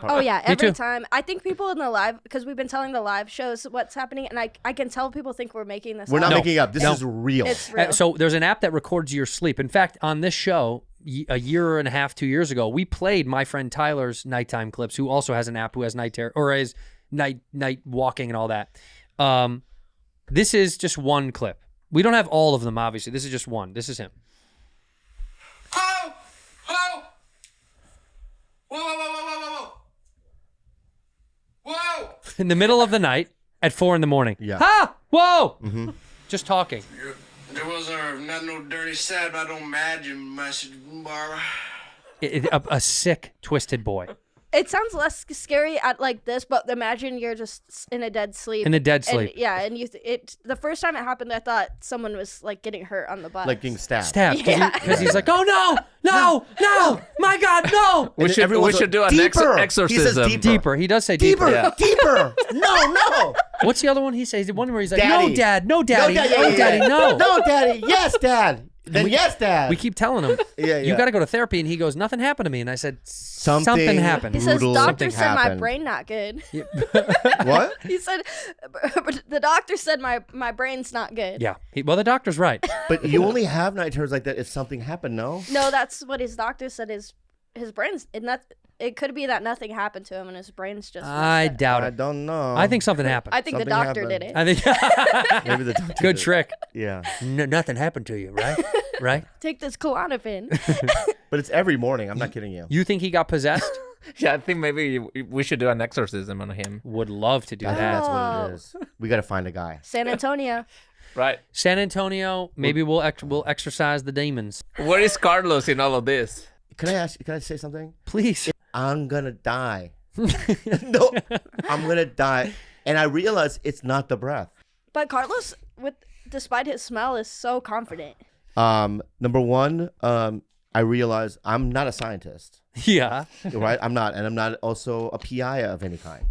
[SPEAKER 6] Oh yeah,
[SPEAKER 2] Me
[SPEAKER 6] every
[SPEAKER 2] too.
[SPEAKER 6] time. I think people in the live, because we've been telling the live shows what's happening, and I can tell people think we're making this.
[SPEAKER 1] We're not
[SPEAKER 6] up.
[SPEAKER 1] making it up. This is real.
[SPEAKER 6] It's real.
[SPEAKER 2] So there's an app that records your sleep. In fact, on this show, a year and a half, 2 years ago, we played my friend Tyler's nighttime clips, who also has an app who has night terror or is night walking and all that. This is just one clip. We don't have all of them, obviously. This is just one. This is him.
[SPEAKER 8] Whoa! Whoa! Whoa, whoa, whoa, whoa, whoa, whoa! Whoa!
[SPEAKER 2] In the middle of the night at 4 a.m.
[SPEAKER 1] Yeah.
[SPEAKER 2] Ha! Whoa! Just talking.
[SPEAKER 8] There wasn't not no dirty sad, but I don't imagine message, Barbara.
[SPEAKER 2] A sick, twisted boy.
[SPEAKER 6] It sounds less scary at like this, but imagine you're just in a dead sleep.
[SPEAKER 2] In a dead sleep.
[SPEAKER 6] And, yeah, and the first time it happened, I thought someone was like getting hurt on the butt.
[SPEAKER 1] Like getting stabbed.
[SPEAKER 2] Because he's like, oh no, my God, no.
[SPEAKER 5] We should do an
[SPEAKER 1] deeper.
[SPEAKER 5] exorcism.
[SPEAKER 1] He says
[SPEAKER 2] Deeper. He does say deeper.
[SPEAKER 1] Deeper. Deeper. No.
[SPEAKER 2] What's the other one he says? The one where he's like,
[SPEAKER 1] Daddy.
[SPEAKER 2] no, Dad, no, Daddy,
[SPEAKER 1] No,
[SPEAKER 2] no, Daddy, no.
[SPEAKER 1] No, Daddy. Yes, Dad. Then yes, Dad.
[SPEAKER 2] We keep telling him,
[SPEAKER 1] Yeah.
[SPEAKER 2] you got to go to therapy. And he goes, nothing happened to me. And I said, something happened.
[SPEAKER 6] he says,
[SPEAKER 1] brutal.
[SPEAKER 6] doctor
[SPEAKER 1] Something
[SPEAKER 6] said my
[SPEAKER 1] happened.
[SPEAKER 6] brain not good.
[SPEAKER 1] What?
[SPEAKER 6] He said, but the doctor said my brain's not good.
[SPEAKER 2] Yeah. Well, the doctor's right.
[SPEAKER 1] But you only have night terrors like that if something happened, no?
[SPEAKER 6] No, that's what his doctor said. His brain's and that it could be that nothing happened to him and his brain's just.
[SPEAKER 2] I
[SPEAKER 6] messed up.
[SPEAKER 2] doubt
[SPEAKER 1] I
[SPEAKER 2] it.
[SPEAKER 1] don't know.
[SPEAKER 2] I think something happened.
[SPEAKER 6] I think the
[SPEAKER 1] Something
[SPEAKER 6] doctor
[SPEAKER 1] happened.
[SPEAKER 6] did it.
[SPEAKER 2] I think
[SPEAKER 1] Maybe the doctor
[SPEAKER 2] good
[SPEAKER 1] did.
[SPEAKER 2] trick.
[SPEAKER 1] Yeah.
[SPEAKER 2] Nothing happened to you, right? Right?
[SPEAKER 6] Take this Klonopin.
[SPEAKER 1] But it's every morning. I'm not kidding you.
[SPEAKER 2] You think he got possessed?
[SPEAKER 5] Yeah, I think maybe we should do an exorcism on him.
[SPEAKER 2] Would love to do
[SPEAKER 1] I think
[SPEAKER 2] that.
[SPEAKER 1] that's what it is. We got to find a guy.
[SPEAKER 6] San Antonio.
[SPEAKER 5] Right.
[SPEAKER 2] San Antonio, maybe we'll exorcise the demons.
[SPEAKER 5] Where is Carlos in all of this?
[SPEAKER 1] Can I say something?
[SPEAKER 2] Please.
[SPEAKER 1] I'm going to die. No, I'm going to die. And I realize it's not the breath.
[SPEAKER 6] But Carlos, despite his smell, is so confident.
[SPEAKER 1] Number one, I realize I'm not a scientist,
[SPEAKER 2] Yeah.
[SPEAKER 1] right? I'm not. And I'm not also a PI of any kind,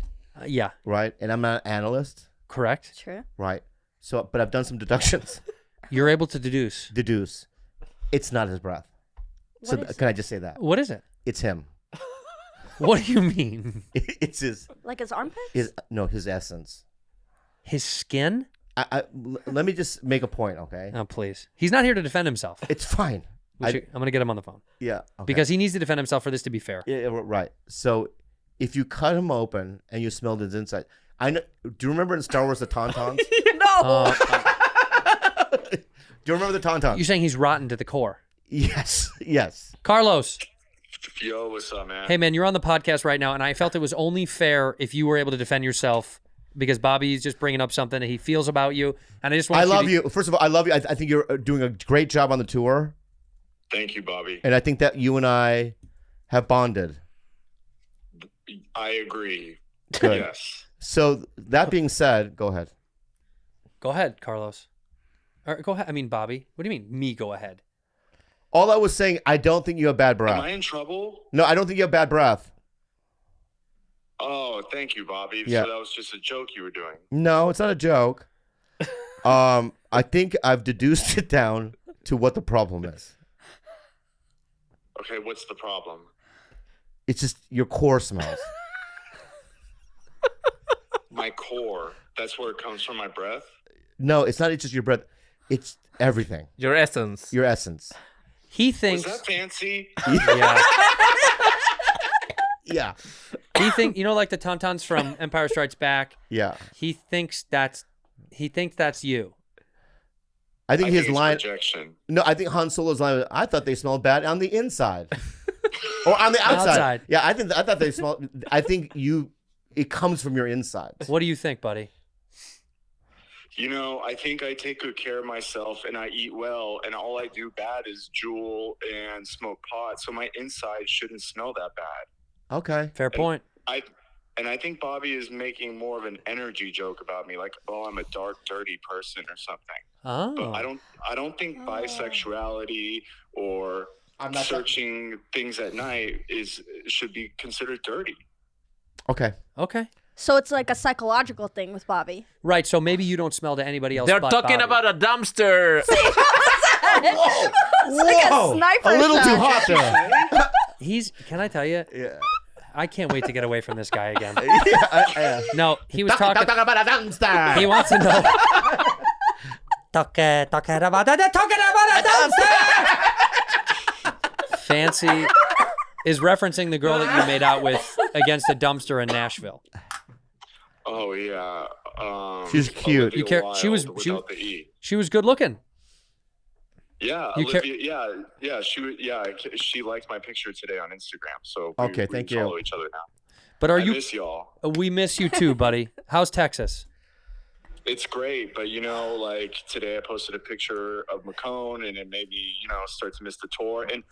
[SPEAKER 2] Yeah.
[SPEAKER 1] right? And I'm not an analyst,
[SPEAKER 2] Correct.
[SPEAKER 6] True.
[SPEAKER 1] right? So, but I've done some deductions.
[SPEAKER 2] You're able to deduce.
[SPEAKER 1] It's not his breath. So
[SPEAKER 6] What is
[SPEAKER 1] can I just say that?
[SPEAKER 2] What is it?
[SPEAKER 1] It's him.
[SPEAKER 2] What do you mean?
[SPEAKER 1] It's his
[SPEAKER 6] Like his armpits?
[SPEAKER 1] his essence.
[SPEAKER 2] His skin?
[SPEAKER 1] Let me just make a point, okay?
[SPEAKER 2] Oh, please. He's not here to defend himself.
[SPEAKER 1] It's fine.
[SPEAKER 2] I'm going to get him on the phone.
[SPEAKER 1] Yeah. Okay.
[SPEAKER 2] Because he needs to defend himself for this to be fair.
[SPEAKER 1] Yeah, right. So if you cut him open and you smelled his inside, I know. Do you remember in Star Wars the Tauntauns?
[SPEAKER 6] No.
[SPEAKER 1] Do you remember the Tauntauns?
[SPEAKER 2] You're saying he's rotten to the core.
[SPEAKER 1] Yes.
[SPEAKER 2] Carlos.
[SPEAKER 4] Yo, what's up, man?
[SPEAKER 2] Hey, man, you're on the podcast right now, and I felt it was only fair if you were able to defend yourself because Bobby's just bringing up something that he feels about you. And I just want
[SPEAKER 1] I love you. First of all, I love you. I think you're doing a great job on the tour.
[SPEAKER 4] Thank you, Bobby.
[SPEAKER 1] And I think that you and I have bonded.
[SPEAKER 4] I agree.
[SPEAKER 1] Good.
[SPEAKER 4] Yes.
[SPEAKER 1] So that being said, go ahead.
[SPEAKER 2] Go ahead, Carlos. Or go ahead. I mean, Bobby. What do you mean, me go ahead?
[SPEAKER 1] All I was saying, I don't think you have bad
[SPEAKER 4] Am
[SPEAKER 1] breath.
[SPEAKER 4] I in trouble?
[SPEAKER 1] No, I don't think you have bad breath.
[SPEAKER 4] Oh, thank you, Bobby.
[SPEAKER 1] Yeah.
[SPEAKER 4] So that was just a joke you were doing.
[SPEAKER 1] No, it's not a joke. I think I've deduced it down to what the problem is.
[SPEAKER 4] Okay, what's the problem?
[SPEAKER 1] It's just your core smells.
[SPEAKER 4] My core. That's where it comes from, my breath?
[SPEAKER 1] No, it's not just your breath. It's everything.
[SPEAKER 5] Your essence.
[SPEAKER 1] Your essence.
[SPEAKER 2] He
[SPEAKER 4] Was
[SPEAKER 2] thinks.
[SPEAKER 4] that fancy?
[SPEAKER 2] Yeah.
[SPEAKER 1] Yeah.
[SPEAKER 2] He think like the Tauntauns from Empire Strikes Back.
[SPEAKER 1] Yeah.
[SPEAKER 2] He thinks that's you.
[SPEAKER 1] I think
[SPEAKER 4] I
[SPEAKER 1] his
[SPEAKER 4] think it's
[SPEAKER 1] line.
[SPEAKER 4] projection.
[SPEAKER 1] No, I think Han Solo's line. I thought they smelled bad on the inside, or on the outside.
[SPEAKER 2] Outside.
[SPEAKER 1] Yeah, I thought they smelled. I think it comes from your insides.
[SPEAKER 2] What do you think, buddy?
[SPEAKER 4] You know, I think I take good care of myself and I eat well, and all I do bad is jewel and smoke pot, so my inside shouldn't smell that bad.
[SPEAKER 1] Okay.
[SPEAKER 2] Fair point.
[SPEAKER 4] I think Bobby is making more of an energy joke about me, like, oh, I'm a dark, dirty person or something.
[SPEAKER 2] Oh.
[SPEAKER 4] But I don't think bisexuality or searching things at night should be considered dirty.
[SPEAKER 1] Okay.
[SPEAKER 2] Okay.
[SPEAKER 6] So it's like a psychological thing with Bobby.
[SPEAKER 2] Right. So maybe you don't smell to anybody else.
[SPEAKER 5] They're
[SPEAKER 2] but
[SPEAKER 5] talking
[SPEAKER 2] Bobby.
[SPEAKER 5] about a dumpster.
[SPEAKER 1] Whoa.
[SPEAKER 6] It's like a sniper
[SPEAKER 1] A little
[SPEAKER 6] shot.
[SPEAKER 1] too hot there.
[SPEAKER 2] Can I tell you?
[SPEAKER 1] Yeah.
[SPEAKER 2] I can't wait to get away from this guy again.
[SPEAKER 1] Yeah.
[SPEAKER 2] No, he was talking.
[SPEAKER 1] Talking about a dumpster.
[SPEAKER 2] He wants to know. Talking about a dumpster. Fancy is referencing the girl that you made out with against a dumpster in Nashville.
[SPEAKER 4] Oh yeah.
[SPEAKER 1] She's cute.
[SPEAKER 2] You care- she was-
[SPEAKER 4] without the E.
[SPEAKER 2] She was good looking.
[SPEAKER 4] Yeah,
[SPEAKER 2] You care-
[SPEAKER 4] Olivia. She liked my picture today on Instagram. So
[SPEAKER 1] Okay,
[SPEAKER 4] we
[SPEAKER 1] thank you.
[SPEAKER 4] follow each other now.
[SPEAKER 2] But are
[SPEAKER 4] I
[SPEAKER 2] you?
[SPEAKER 4] miss y'all.
[SPEAKER 2] We miss you too, buddy. How's Texas?
[SPEAKER 4] It's great, but like today I posted a picture of Macone, and it made me start to miss the tour. And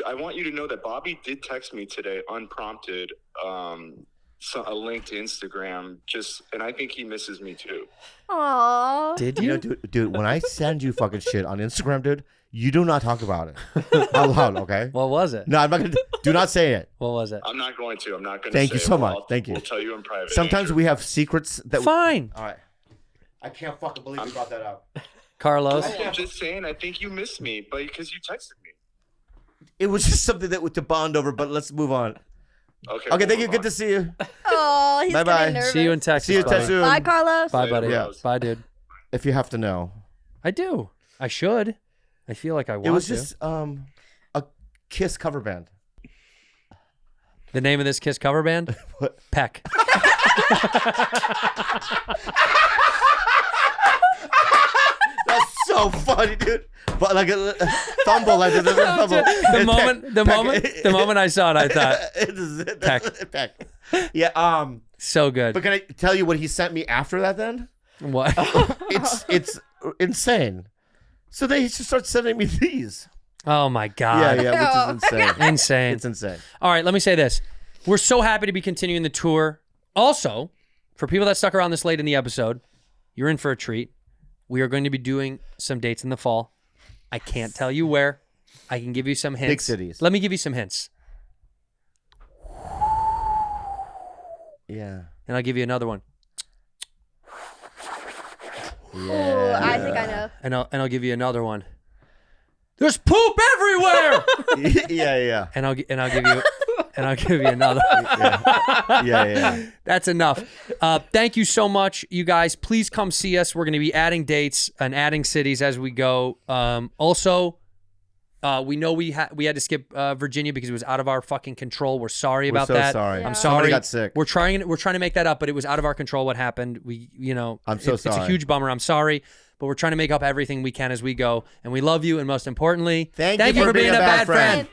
[SPEAKER 4] I want you to know that Bobby did text me today, unprompted, a link to Instagram. And I think he misses me too.
[SPEAKER 6] Aww.
[SPEAKER 2] Did
[SPEAKER 1] You
[SPEAKER 2] you?
[SPEAKER 1] know, dude, when I send you fucking shit on Instagram, dude, you do not talk about it out loud, okay?
[SPEAKER 2] What was it?
[SPEAKER 1] No, I'm not gonna. Do not say it.
[SPEAKER 2] What was it?
[SPEAKER 4] I'm not going to. I'm not going to.
[SPEAKER 1] Thank you so much. Thank you.
[SPEAKER 4] We'll tell you in private.
[SPEAKER 1] Sometimes
[SPEAKER 4] Andrew.
[SPEAKER 1] we have secrets that.
[SPEAKER 2] Fine.
[SPEAKER 1] All right. I can't fucking believe you brought that up.
[SPEAKER 2] Carlos.
[SPEAKER 4] No, I'm just saying. I think you missed me, but because you texted me.
[SPEAKER 1] It was just something that to bond over, but let's move on.
[SPEAKER 4] Okay.
[SPEAKER 1] Okay, thank you. Good to see you.
[SPEAKER 6] Oh, he's
[SPEAKER 1] Bye-bye.
[SPEAKER 6] getting nervous.
[SPEAKER 2] See you in Texas.
[SPEAKER 1] See you
[SPEAKER 2] buddy.
[SPEAKER 1] soon.
[SPEAKER 6] Bye, Carlos.
[SPEAKER 2] Bye, buddy.
[SPEAKER 1] Yeah.
[SPEAKER 2] Bye, dude.
[SPEAKER 1] If you have to know,
[SPEAKER 2] I do. I should. I feel like I want
[SPEAKER 1] it was
[SPEAKER 2] to.
[SPEAKER 1] just a Kiss cover band.
[SPEAKER 2] The name of this Kiss cover band?
[SPEAKER 1] What?
[SPEAKER 2] Peck.
[SPEAKER 1] That's so funny, dude. But like a fumble, like a fumble.
[SPEAKER 2] The moment I saw it, I thought,
[SPEAKER 1] Peck. Yeah.
[SPEAKER 2] so good.
[SPEAKER 1] But can I tell you what he sent me after that? Then
[SPEAKER 2] What?
[SPEAKER 1] it's insane. So they just start sending me these.
[SPEAKER 2] Oh my God.
[SPEAKER 1] Yeah, which is insane.
[SPEAKER 2] Insane.
[SPEAKER 1] It's insane.
[SPEAKER 2] All right, let me say this. We're so happy to be continuing the tour. Also, for people that stuck around this late in the episode, you're in for a treat. We are going to be doing some dates in the fall. I can't tell you where. I can give you some hints.
[SPEAKER 1] Big cities.
[SPEAKER 2] Let me give you some hints.
[SPEAKER 1] Yeah.
[SPEAKER 2] And I'll give you another one.
[SPEAKER 6] Ooh, I think I know.
[SPEAKER 2] And I'll give you another one. There's poop everywhere.
[SPEAKER 1] yeah.
[SPEAKER 2] And I'll give you another.
[SPEAKER 1] Yeah.
[SPEAKER 2] That's enough. Thank you so much, you guys. Please come see us. We're going to be adding dates and adding cities as we go. Also, we know we had to skip Virginia because it was out of our fucking control. We're sorry about
[SPEAKER 1] so
[SPEAKER 2] that.
[SPEAKER 1] sorry.
[SPEAKER 6] Yeah.
[SPEAKER 2] I'm
[SPEAKER 1] Somebody
[SPEAKER 2] sorry.
[SPEAKER 1] got sick.
[SPEAKER 2] We're trying to make that up, but it was out of our control. What happened?
[SPEAKER 1] I'm so
[SPEAKER 2] It's a
[SPEAKER 1] sorry.
[SPEAKER 2] huge bummer. I'm sorry. But we're trying to make up everything we can as we go. And we love you. And most importantly,
[SPEAKER 1] Thank you for being a bad friend.